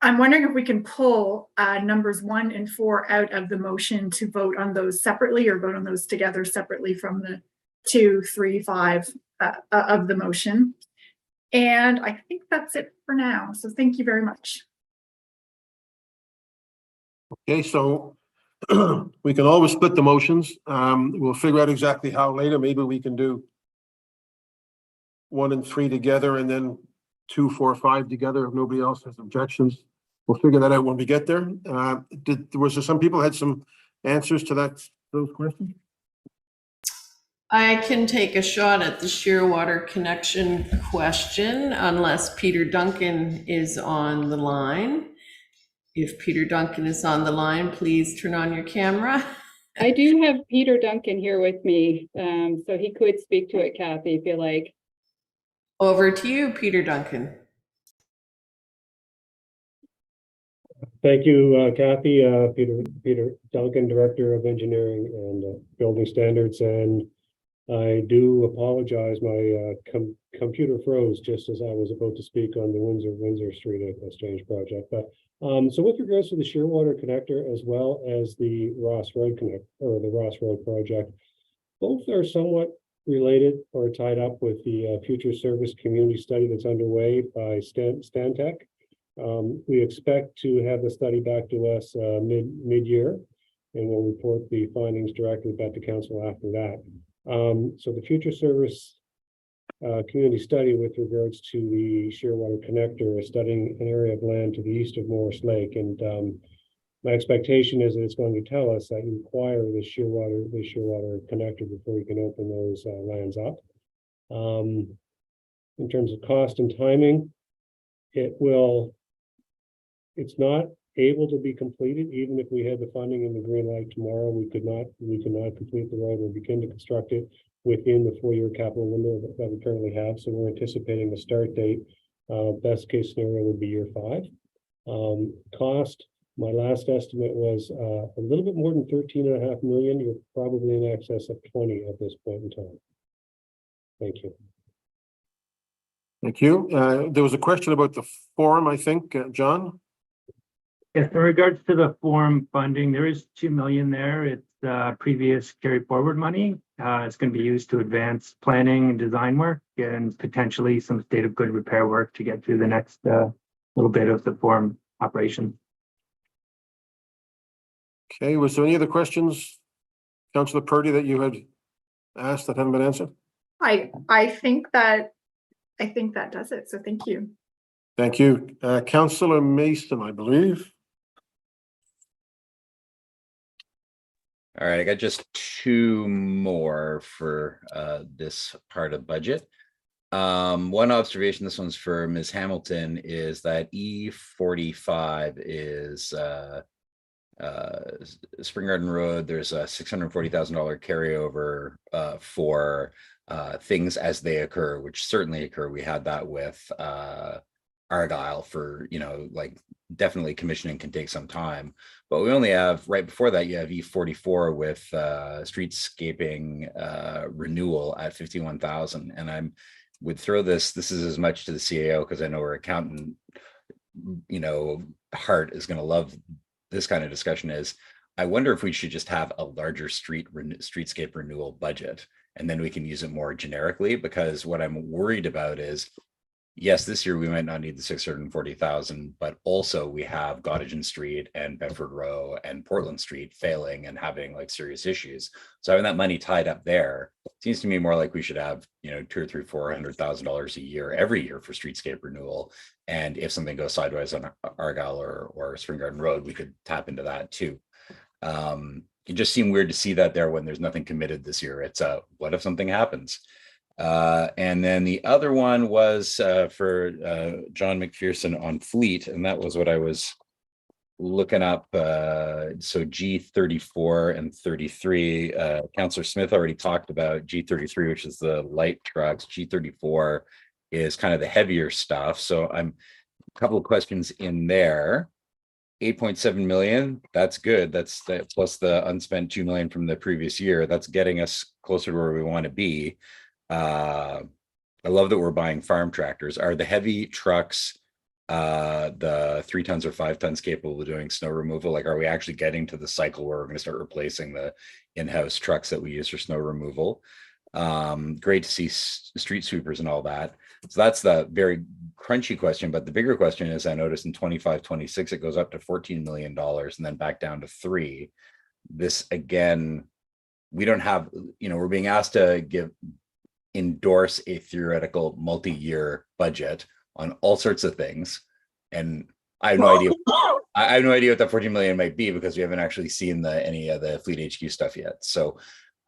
Speaker 7: I'm wondering if we can pull numbers 1 and 4 out of the motion to vote on those separately, or vote on those together separately from the 2, 3, 5 of the motion. And I think that's it for now. So thank you very much.
Speaker 2: Okay, so we can always split the motions. We'll figure out exactly how later. Maybe we can do 1 and 3 together, and then 2, 4, 5 together if nobody else has objections. We'll figure that out when we get there. Was there some people had some answers to those questions?
Speaker 11: I can take a shot at the Shearwater connection question unless Peter Duncan is on the line. If Peter Duncan is on the line, please turn on your camera.
Speaker 19: I do have Peter Duncan here with me, so he could speak to it, Kathy, if you like.
Speaker 11: Over to you, Peter Duncan.
Speaker 5: Thank you, Kathy. Peter Duncan, Director of Engineering and Building Standards. And I do apologize, my computer froze just as I was about to speak on the Windsor Street Exchange project. But so with regards to the Shearwater connector as well as the Ross Road the Ross Road project, both are somewhat related or tied up with the future service community study that's underway by Stantec. We expect to have the study back to us mid-year, and we'll report the findings directly back to council after that. So the future service community study with regards to the Shearwater connector is studying an area of land to the east of Morris Lake, and my expectation is that it's going to tell us that you require the Shearwater connector before you can open those lands up. In terms of cost and timing, it's not able to be completed. Even if we had the funding and the green light tomorrow, we could not complete the road or begin to construct it within the 4-year capital window that we currently have. So we're anticipating the start date. Best case scenario would be year 5. Cost, my last estimate was a little bit more than 13.5 million. You're probably in excess of 20 at this point in time. Thank you.
Speaker 2: Thank you. There was a question about the forum, I think, John.
Speaker 16: Yes, in regards to the forum funding, there is 2 million there. It's previous carry forward money. It's going to be used to advance planning and design work and potentially some state of good repair work to get through the next little bit of the forum operation.
Speaker 2: Okay, was there any other questions, Councillor Purdy, that you had asked that haven't been answered?
Speaker 7: I think that does it. So thank you.
Speaker 2: Thank you. Councillor Mason, I believe.
Speaker 9: All right, I got just 2 more for this part of budget. One observation, this one's for Ms. Hamilton, is that E45 is Spring Garden Road. There's a $640,000 carryover for things as they occur, which certainly occur. We had that with Argyle for, like definitely commissioning can take some time, but we only have right before that, you have E44 with streetscaping renewal at 51,000. And I would throw this is as much to the CAO because I know our accountant, Hart is going to love this kind of discussion is, I wonder if we should just have a larger streetscape renewal budget, and then we can use it more generically, because what I'm worried about is, yes, this year we might not need the 640,000, but also we have Gottingen Street and Bedford Row and Portland Street failing and having like serious issues. So having that money tied up there seems to me more like we should have, $200,000 or $300,000, $400,000 a year every year for streetscape renewal. And if something goes sideways on Argyle or Spring Garden Road, we could tap into that too. It just seemed weird to see that there when there's nothing committed this year. It's what if something happens? And then the other one was for John McPherson on fleet, and that was what I was looking up. So G34 and 33, Councillor Smith already talked about G33, which is the light trucks. G34 is kind of the heavier stuff. So I'm a couple of questions in there. 8.7 million, that's good. That's plus the unspent 2 million from the previous year. That's getting us closer to where we want to be. I love that we're buying farm tractors. Are the heavy trucks, the 3 tons or 5 tons capable of doing snow removal? Like, are we actually getting to the cycle where we're going to start replacing the in-house trucks that we use for snow removal? Great to see street sweepers and all that. So that's the very crunchy question. But the bigger question is, I noticed in 25-26, it goes up to $14 million and then back down to 3. This again, we don't have, we're being asked to endorse a theoretical multi-year budget on all sorts of things. And I have no idea. I have no idea what that 14 million might be because we haven't actually seen any of the Fleet HQ stuff yet. So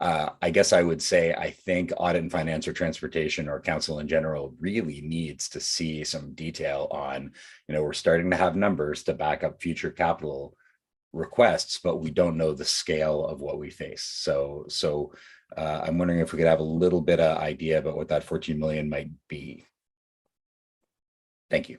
Speaker 9: I guess I would say, I think audit and finance or transportation or council in general really needs to see some detail on, we're starting to have numbers to back up future capital requests, but we don't know the scale of what we face. So I'm wondering if we could have a little bit of idea about what that 14 million might be. Thank you.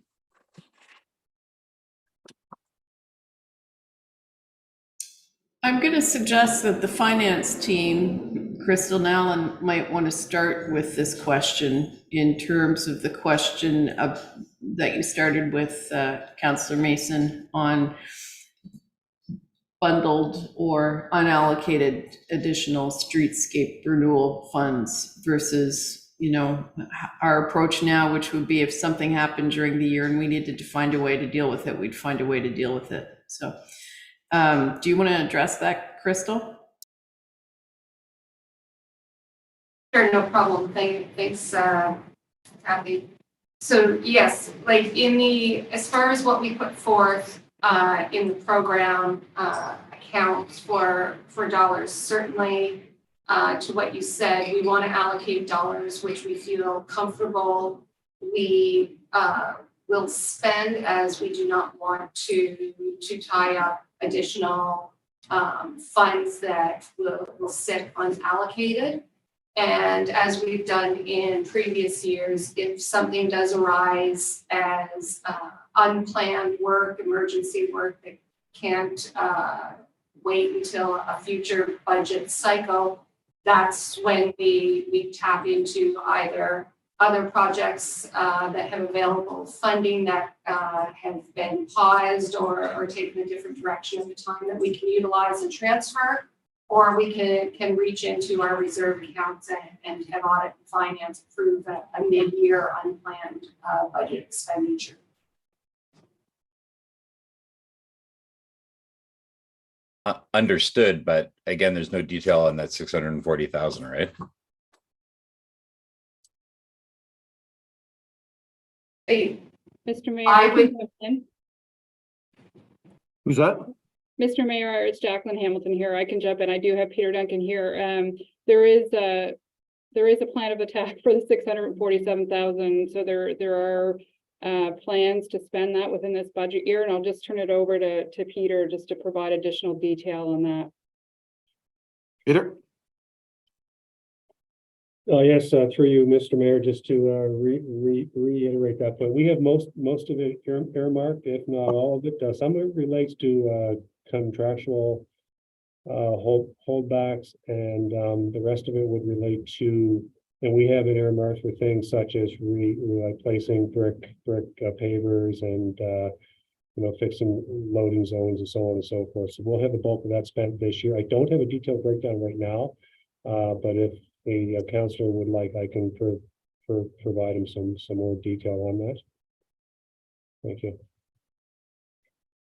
Speaker 11: I'm going to suggest that the finance team, Crystal and Alan, might want to start with this question in terms of the question that you started with, Councillor Mason, on bundled or unallocated additional streetscape renewal funds versus, our approach now, which would be if something happened during the year and we needed to find a way to deal with it, we'd find a way to deal with it. So do you want to address that, Crystal?
Speaker 4: Sure, no problem. Thanks, Kathy. So yes, like as far as what we put forth in the program accounts for dollars, certainly to what you said, we want to allocate dollars which we feel comfortable we will spend, as we do not want to tie up additional funds that will sit unallocated. And as we've done in previous years, if something does arise as unplanned work, emergency work that can't wait until a future budget cycle, that's when we tap into either other projects that have available funding that have been paused or taken a different direction at the time that we can utilize and transfer, or we can reach into our reserve accounts and have audit and finance approve a mid-year unplanned budget expenditure.
Speaker 9: Understood, but again, there's no detail on that 640,000, right?
Speaker 19: Mr. Mayor,
Speaker 4: I would.
Speaker 2: Who's that?
Speaker 19: Mr. Mayor, it's Jacqueline Hamilton here. I can jump in. I do have Peter Duncan here. There is a plan of attack for the 647,000. So there are plans to spend that within this budget year, and I'll just turn it over to Peter just to provide additional detail on that.
Speaker 2: Peter?
Speaker 5: Yes, through you, Mr. Mayor, just to reiterate that, but we have most of it earmarked, if not all of it. Some of it relates to contractual holdbacks, and the rest of it would relate to, and we have it earmarked for things such as replacing brick pavers and fixing loading zones and so on and so forth. So we'll have the bulk of that spent this year. I don't have a detailed breakdown right now, but if the councillor would like, I can provide him some more detail on that. Thank you.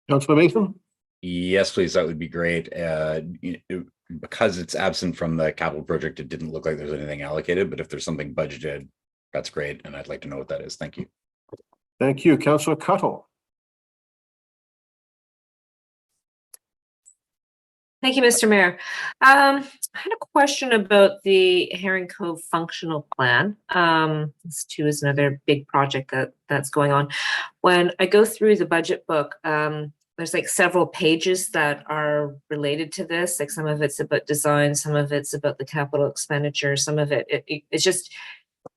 Speaker 2: Councillor Mason?
Speaker 9: Yes, please. That would be great. Because it's absent from the capital project, it didn't look like there's anything allocated, but if there's something budgeted, that's great. And I'd like to know what that is. Thank you.
Speaker 2: Thank you. Councillor Cuttle.
Speaker 6: Thank you, Mr. Mayor. I had a question about the Herring Cove functional plan. This too is another big project that's going on. When I go through the budget book, there's like several pages that are related to this. Like some of it's about design, some of it's about the capital expenditure, some of it's just,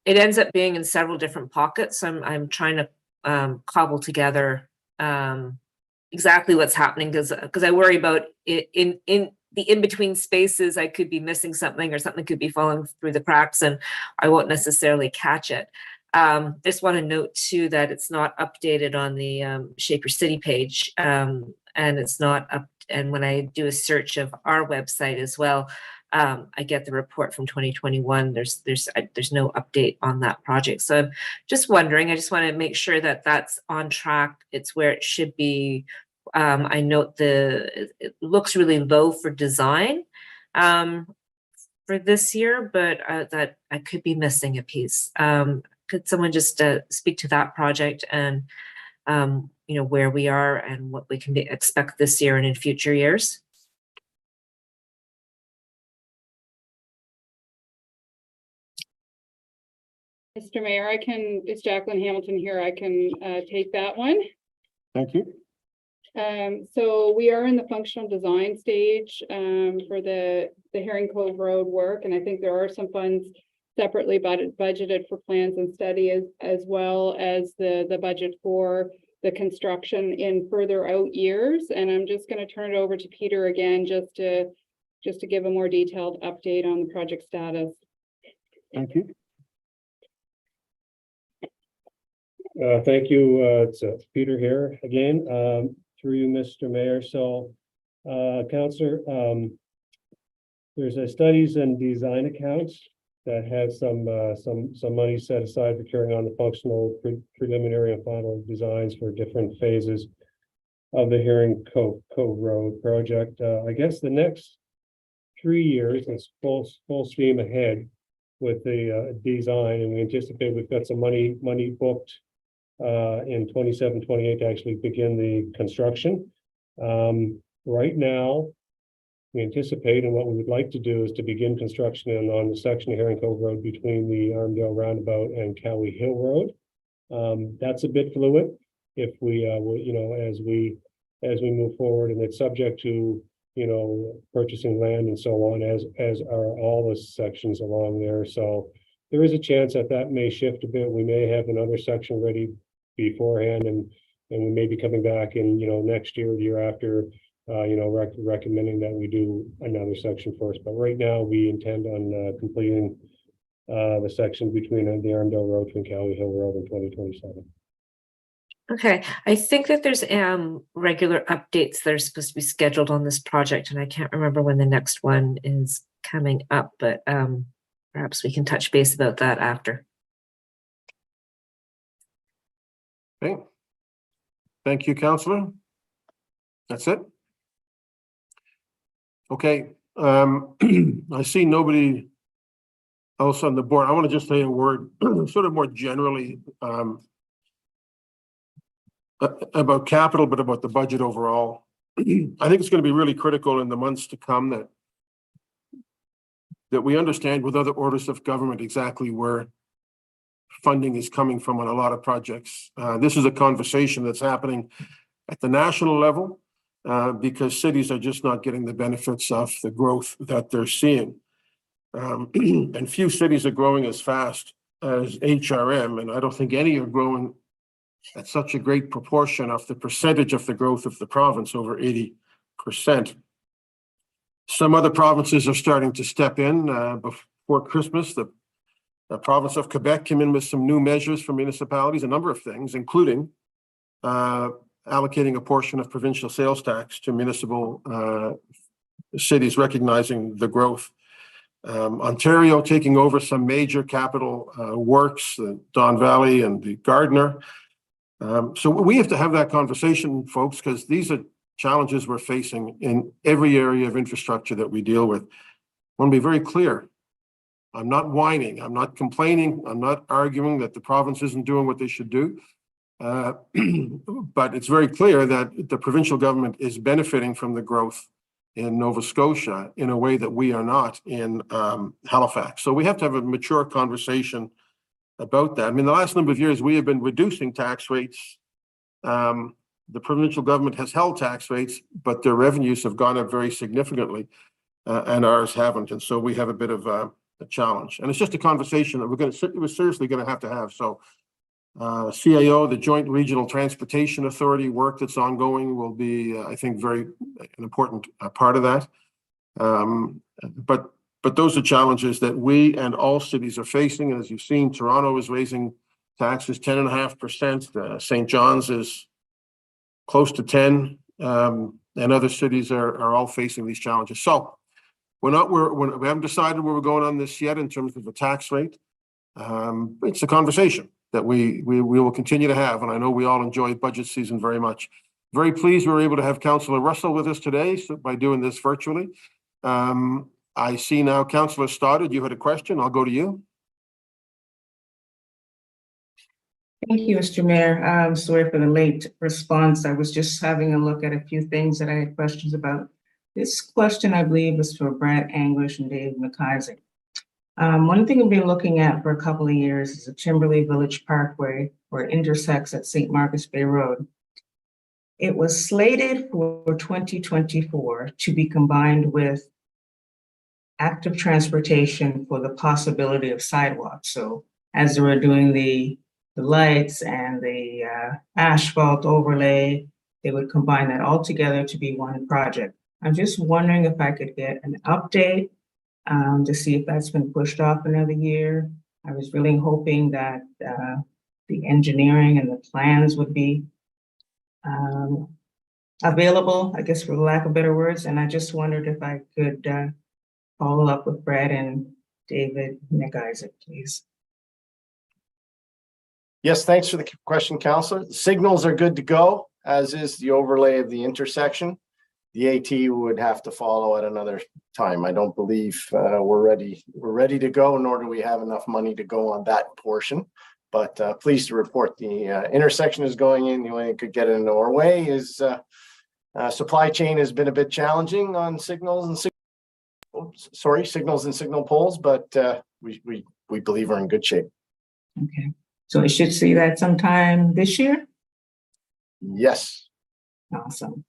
Speaker 6: it ends up being in several different pockets. I'm trying to cobble together exactly what's happening because I worry about it in the in-between spaces, I could be missing something or something could be falling through the cracks and I won't necessarily catch it. Just want to note too that it's not updated on the Shape Your City page, and it's not up. And when I do a search of our website as well, I get the report from 2021. There's no update on that project. So I'm just wondering. I just want to make sure that that's on track. It's where it should be. I note it looks really low for design for this year, but that I could be missing a piece. Could someone just speak to that project and where we are and what we can expect this year and in future years?
Speaker 19: Mr. Mayor, it's Jacqueline Hamilton here. I can take that one.
Speaker 2: Thank you.
Speaker 19: So we are in the functional design stage for the Herring Cove Road work, and I think there are some funds separately budgeted for plans and study as well as the budget for the construction in further out years. And I'm just going to turn it over to Peter again just to give a more detailed update on the project status.
Speaker 2: Thank you.
Speaker 5: Thank you. It's Peter here again, through you, Mr. Mayor. So, Councillor, there's a studies and design accounts that has some money set aside for carrying on the functional preliminary and final designs for different phases of the Herring Cove Road project. I guess the next 3 years is full steam ahead with the design, and we anticipate we've got some money booked in 27-28 to actually begin the construction. Right now, we anticipate, and what we would like to do is to begin construction on the section of Herring Cove Road between the Armdale Roundabout and Cowie Hill Road. That's a bit fluid if we, as we move forward, and it's subject to, purchasing land and so on, as are all the sections along there. So there is a chance that may shift a bit. We may have another section ready beforehand, and we may be coming back in, next year, the year after, recommending that we do another section first. But right now, we intend on completing the section between the Armdale Road and Cowie Hill Road in 2027.
Speaker 6: Okay, I think that there's regular updates that are supposed to be scheduled on this project, and I can't remember when the next one is coming up, but perhaps we can touch base about that after.
Speaker 2: Okay. Thank you, Councillor. That's it. Okay. I see nobody else on the board. I want to just say a word sort of more generally about capital, but about the budget overall. I think it's going to be really critical in the months to come that we understand with other orders of government exactly where funding is coming from on a lot of projects. This is a conversation that's happening at the national level because cities are just not getting the benefits of the growth that they're seeing. And few cities are growing as fast as HRM, and I don't think any are growing at such a great proportion of the percentage of the growth of the province, over 80%. Some other provinces are starting to step in. Before Christmas, the province of Quebec came in with some new measures for municipalities, a number of things, including allocating a portion of provincial sales tax to municipal cities, recognizing the growth. Ontario taking over some major capital works, the Don Valley and the Gardiner. So we have to have that conversation, folks, because these are challenges we're facing in every area of infrastructure that we deal with. I want to be very clear. I'm not whining. I'm not complaining. I'm not arguing that the province isn't doing what they should do. But it's very clear that the provincial government is benefiting from the growth in Nova Scotia in a way that we are not in Halifax. So we have to have a mature conversation about that. I mean, the last number of years, we have been reducing tax rates. The provincial government has held tax rates, but their revenues have gone up very significantly, and ours haven't. And so we have a bit of a challenge. And it's just a conversation that we're seriously going to have. So CAO, the Joint Regional Transportation Authority work that's ongoing will be, I think, an important part of that. But those are challenges that we and all cities are facing. And as you've seen, Toronto is raising taxes 10.5%. St. John's is close to 10, and other cities are all facing these challenges. So we haven't decided where we're going on this yet in terms of the tax rate. It's a conversation that we will continue to have, and I know we all enjoy budget season very much. Very pleased we were able to have Councillor Russell with us today by doing this virtually. I see now Councillor Stoddard, you had a question. I'll go to you.
Speaker 10: Thank you, Mr. Mayor. I'm sorry for the late response. I was just having a look at a few things that I had questions about. This question, I believe, is for Brad English and Dave McIsaac. One thing we've been looking at for a couple of years is the Timberley Village Parkway, where it intersects at St. Marcus Bay Road. It was slated for 2024 to be combined with active transportation for the possibility of sidewalks. So as they were doing the lights and the asphalt overlay, they would combine that all together to be one project. I'm just wondering if I could get an update to see if that's been pushed off another year. I was really hoping that the engineering and the plans would be available, I guess, for lack of better words. And I just wondered if I could follow up with Brad and David McIsaac, please.
Speaker 18: Yes, thanks for the question, Councillor. The signals are good to go, as is the overlay of the intersection. The AT would have to follow at another time. I don't believe we're ready to go, nor do we have enough money to go on that portion. But pleased to report the intersection is going in. The only thing that could get in our way is supply chain has been a bit challenging on signals and signal poles, but we believe we're in good shape.
Speaker 10: Okay, so I should see that sometime this year?
Speaker 18: Yes.
Speaker 10: Awesome.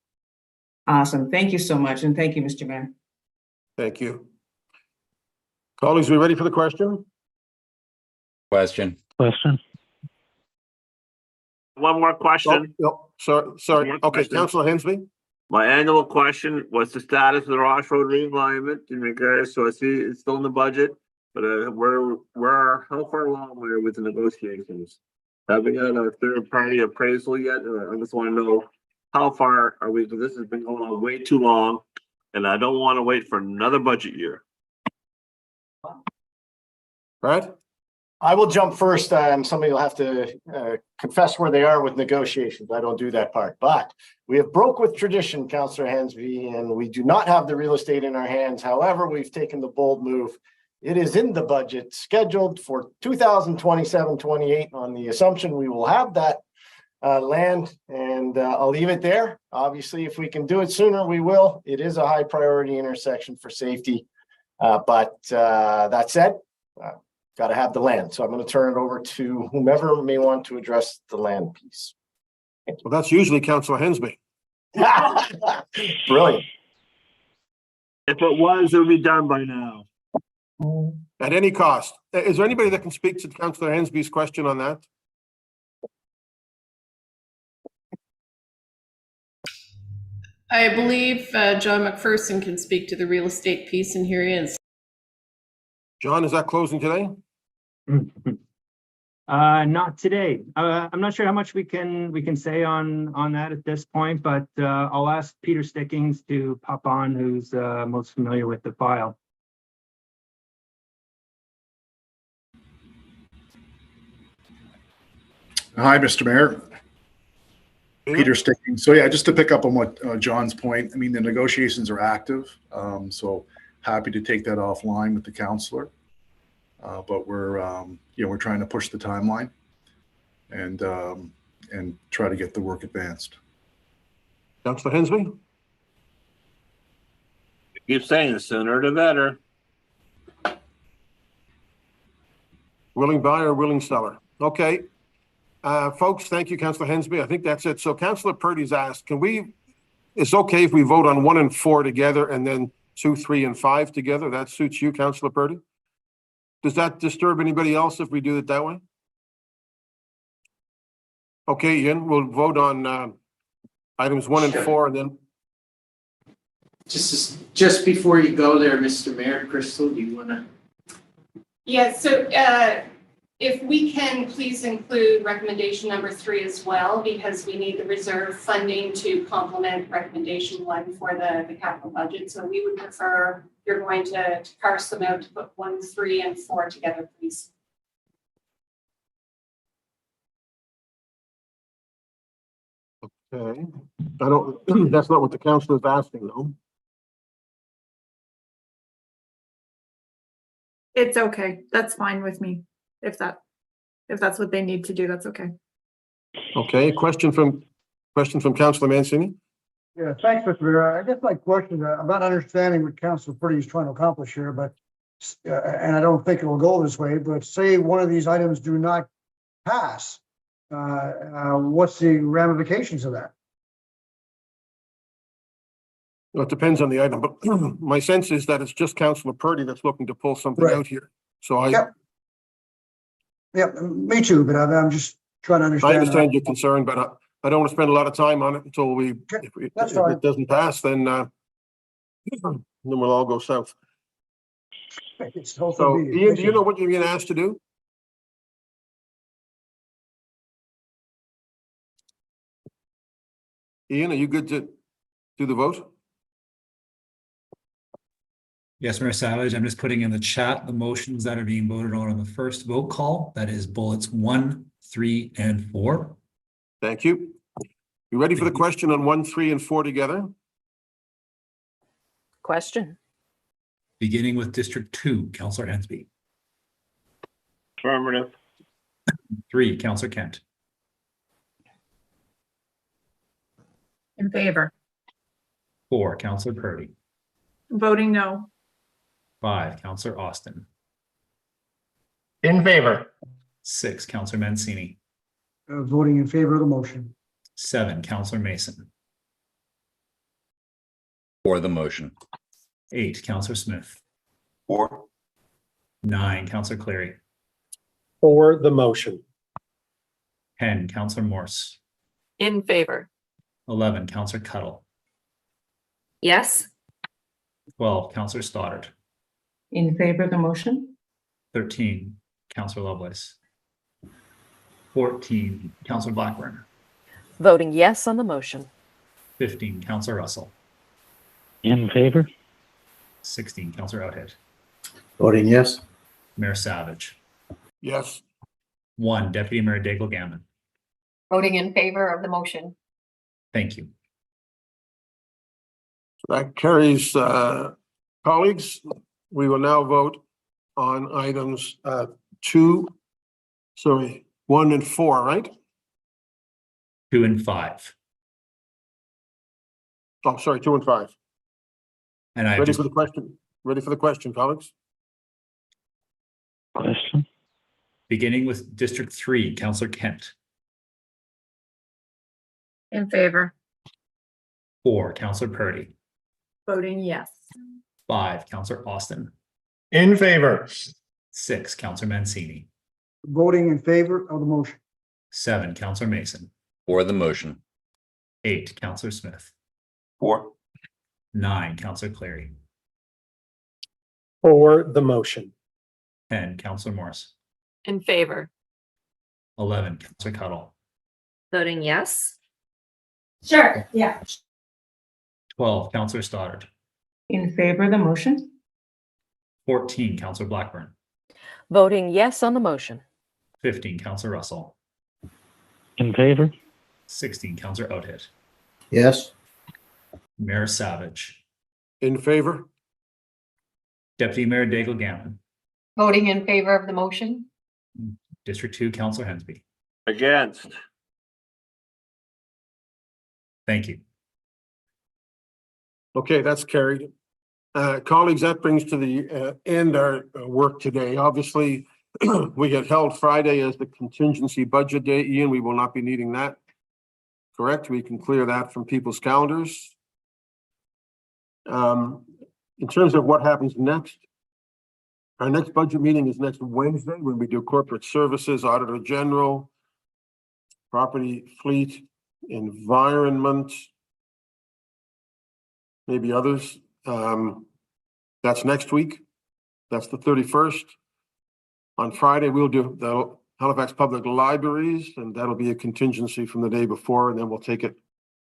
Speaker 10: Awesome. Thank you so much. And thank you, Mr. Mayor.
Speaker 2: Thank you. Colleagues, we ready for the question?
Speaker 9: Question.
Speaker 17: One more question.
Speaker 2: Sorry. Okay,
Speaker 17: question.
Speaker 2: Councillor Hensby.
Speaker 17: My annual question was the status of the Ross Road realignment in regards, so I see it's still in the budget, but how far along are we with the negotiations? Have we got a third party appraisal yet? I just want to know how far are we, because this has been going on way too long, and I don't want to wait for another budget year.
Speaker 2: Brad?
Speaker 18: I will jump first. Somebody will have to confess where they are with negotiations. I don't do that part, but we have broke with tradition, Councillor Hensby, and we do not have the real estate in our hands. However, we've taken the bold move. It is in the budget scheduled for 2027-28 on the assumption we will have that land, and I'll leave it there. Obviously, if we can do it sooner, we will. It is a high priority intersection for safety, but that said, got to have the land. So I'm going to turn it over to whomever may want to address the land piece.
Speaker 2: Well, that's usually Councillor Hensby.
Speaker 18: Brilliant.
Speaker 17: If it was, it would be done by now.
Speaker 2: At any cost. Is there anybody that can speak to Councillor Hensby's question on that?
Speaker 11: I believe John McPherson can speak to the real estate piece, and here he is.
Speaker 2: John, is that closing today?
Speaker 16: Not today. I'm not sure how much we can say on that at this point, but I'll ask Peter Stickings to pop on, who's most familiar with the file.
Speaker 23: Hi, Mr. Mayor. Peter Stickings. So yeah, just to pick up on what John's point, I mean, the negotiations are active. So happy to take that offline with the councillor. But we're trying to push the timeline and try to get the work advanced.
Speaker 2: Councillor Hensby?
Speaker 17: Keep saying the sooner the better.
Speaker 2: Willing buyer, willing seller. Okay. Folks, thank you, Councillor Hensby. I think that's it. So Councillor Purdy's asked, it's okay if we vote on 1 and 4 together and then 2, 3, and 5 together? That suits you, Councillor Purdy? Does that disturb anybody else if we do it that way? Okay, Ian, we'll vote on items 1 and 4, and then
Speaker 1: Just before you go there, Mr. Mayor, Crystal, do you want to?
Speaker 4: Yeah, so if we can please include recommendation number 3 as well, because we need the reserve funding to complement recommendation 1 for the capital budget. So we would prefer, if you're going to parse them out, to put 1, 3, and 4 together, please.
Speaker 2: Okay, I don't, that's not what the council is asking, though.
Speaker 7: It's okay. That's fine with me. If that's what they need to do, that's okay.
Speaker 2: Okay, question from Councillor Mancini?
Speaker 8: Yeah, thanks, Mr. Mayor. I guess my question, I'm not understanding what Council Purdy is trying to accomplish here, but, and I don't think it will go this way, but say one of these items do not pass, what's the ramifications of that?
Speaker 2: Well, it depends on the item, but my sense is that it's just Councillor Purdy that's looking to pull something
Speaker 8: Right.
Speaker 2: out here. So
Speaker 8: Yep, me too, but I'm just trying to understand.
Speaker 2: I understand your concern, but I don't want to spend a lot of time on it until if
Speaker 8: That's
Speaker 2: if
Speaker 8: fine.
Speaker 2: it doesn't pass, then we'll all go south.
Speaker 8: It's also
Speaker 2: So
Speaker 8: be-
Speaker 2: Ian, do you know what you're being asked to do? Ian, are you good to do the vote?
Speaker 21: Yes, Mayor Savage, I'm just putting in the chat the motions that are being voted on the first vote call. That is bullets 1, 3, and 4.
Speaker 2: Thank you. You ready for the question on 1, 3, and 4 together?
Speaker 20: Question.
Speaker 21: Beginning with District 2, Councillor Hensby.
Speaker 17: Affirmative.
Speaker 21: 3, Councillor Kent.
Speaker 7: In favor.
Speaker 21: 4, Councillor Purdy.
Speaker 7: Voting no.
Speaker 21: 5, Councillor Austin.
Speaker 14: In favor.
Speaker 21: 6, Councillor Mancini.
Speaker 8: Voting in favor of the motion.
Speaker 21: 7, Councillor Mason.
Speaker 9: For the motion.
Speaker 21: 8, Councillor Smith.
Speaker 22: 4,
Speaker 21: 9, Councillor Clary.
Speaker 5: For the motion.
Speaker 21: 10, Councillor Morse.
Speaker 12: In favor.
Speaker 21: 11, Councillor Cuttle.
Speaker 6: Yes.
Speaker 21: 12, Councillor Stoddard.
Speaker 10: In favor of the motion?
Speaker 21: 13, Councillor Lovelace. 14, Councillor Blackburn.
Speaker 20: Voting yes on the motion.
Speaker 21: 15, Councillor Russell.
Speaker 24: In favor?
Speaker 21: 16, Councillor Outhead.
Speaker 24: Voting yes.
Speaker 21: Mayor Savage.
Speaker 2: Yes.
Speaker 21: 1, Deputy Mayor Daigle Gammon.
Speaker 13: Voting in favor of the motion.
Speaker 21: Thank you.
Speaker 2: That carries, colleagues. We will now vote on items 1 and 4, right?
Speaker 21: 2 and 5.
Speaker 2: Oh, sorry, 2 and 5.
Speaker 21: And I
Speaker 2: Ready
Speaker 21: just
Speaker 2: for the question? Ready for the question, colleagues?
Speaker 24: Question.
Speaker 21: beginning with District 3, Councillor Kent.
Speaker 7: In favor.
Speaker 21: 4, Councillor Purdy.
Speaker 7: Voting yes.
Speaker 21: 5, Councillor Austin.
Speaker 14: In favor.
Speaker 21: 6, Councillor Mancini.
Speaker 8: Voting in favor of the motion.
Speaker 21: 7, Councillor Mason.
Speaker 9: For the motion.
Speaker 21: 8, Councillor Smith.
Speaker 22: 4,
Speaker 21: 9, Councillor Clary.
Speaker 5: For the motion.
Speaker 21: 10, Councillor Morse.
Speaker 12: In favor.
Speaker 21: 11, Councillor Cuttle.
Speaker 6: Voting yes.
Speaker 7: Sure, yeah.
Speaker 21: 12, Councillor Stoddard.
Speaker 10: In favor of the motion?
Speaker 21: 14, Councillor Blackburn.
Speaker 20: Voting yes on the motion.
Speaker 21: 15, Councillor Russell.
Speaker 24: In favor?
Speaker 21: 16, Councillor Outhead.
Speaker 24: Yes.
Speaker 21: Mayor Savage.
Speaker 2: In favor?
Speaker 21: Deputy Mayor Daigle Gammon.
Speaker 13: Voting in favor of the motion.
Speaker 21: District 2, Councillor Hensby.
Speaker 17: Against.
Speaker 21: Thank you.
Speaker 2: Okay, that's carried. Colleagues, that brings to the end our work today. Obviously, we had held Friday as the contingency budget day. Ian, we will not be needing that. Correct? We can clear that from people's calendars. In terms of what happens next, our next budget meeting is next Wednesday when we do corporate services, auditor general, property, fleet, environment. maybe others. That's next week. That's the 31st. On Friday, we'll do the Halifax Public Libraries, and that'll be a contingency from the day before, and then we'll take it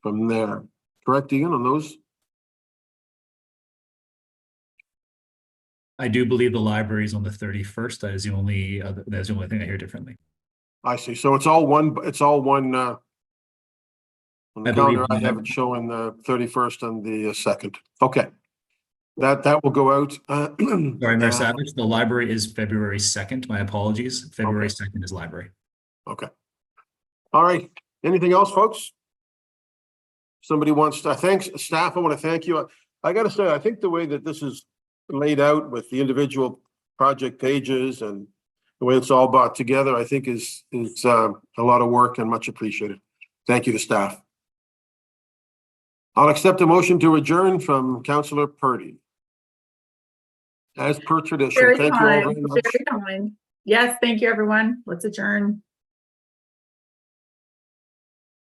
Speaker 2: from there. Correct, Ian, on those?
Speaker 21: I do believe the library is on the 31st. That's the only thing I hear differently.
Speaker 2: I see. So it's all one, on the
Speaker 21: I
Speaker 2: calendar,
Speaker 21: believe-
Speaker 2: I have it showing the 31st and the 2nd. Okay. That will go out.
Speaker 21: Sorry, Mayor Savage, the library is February 2nd. My apologies. February 2nd is library.
Speaker 2: Okay. All right. Anything else, folks? Somebody wants to, thanks, staff, I want to thank you. I got to say, I think the way that this is laid out with the individual project pages and the way it's all brought together, I think is a lot of work and much appreciated. Thank you to staff. I'll accept a motion to adjourn from Councillor Purdy. As per tradition,
Speaker 7: Very
Speaker 2: thank you all
Speaker 7: kind,
Speaker 2: very much.
Speaker 7: very kind. Yes, thank you, everyone. Let's adjourn.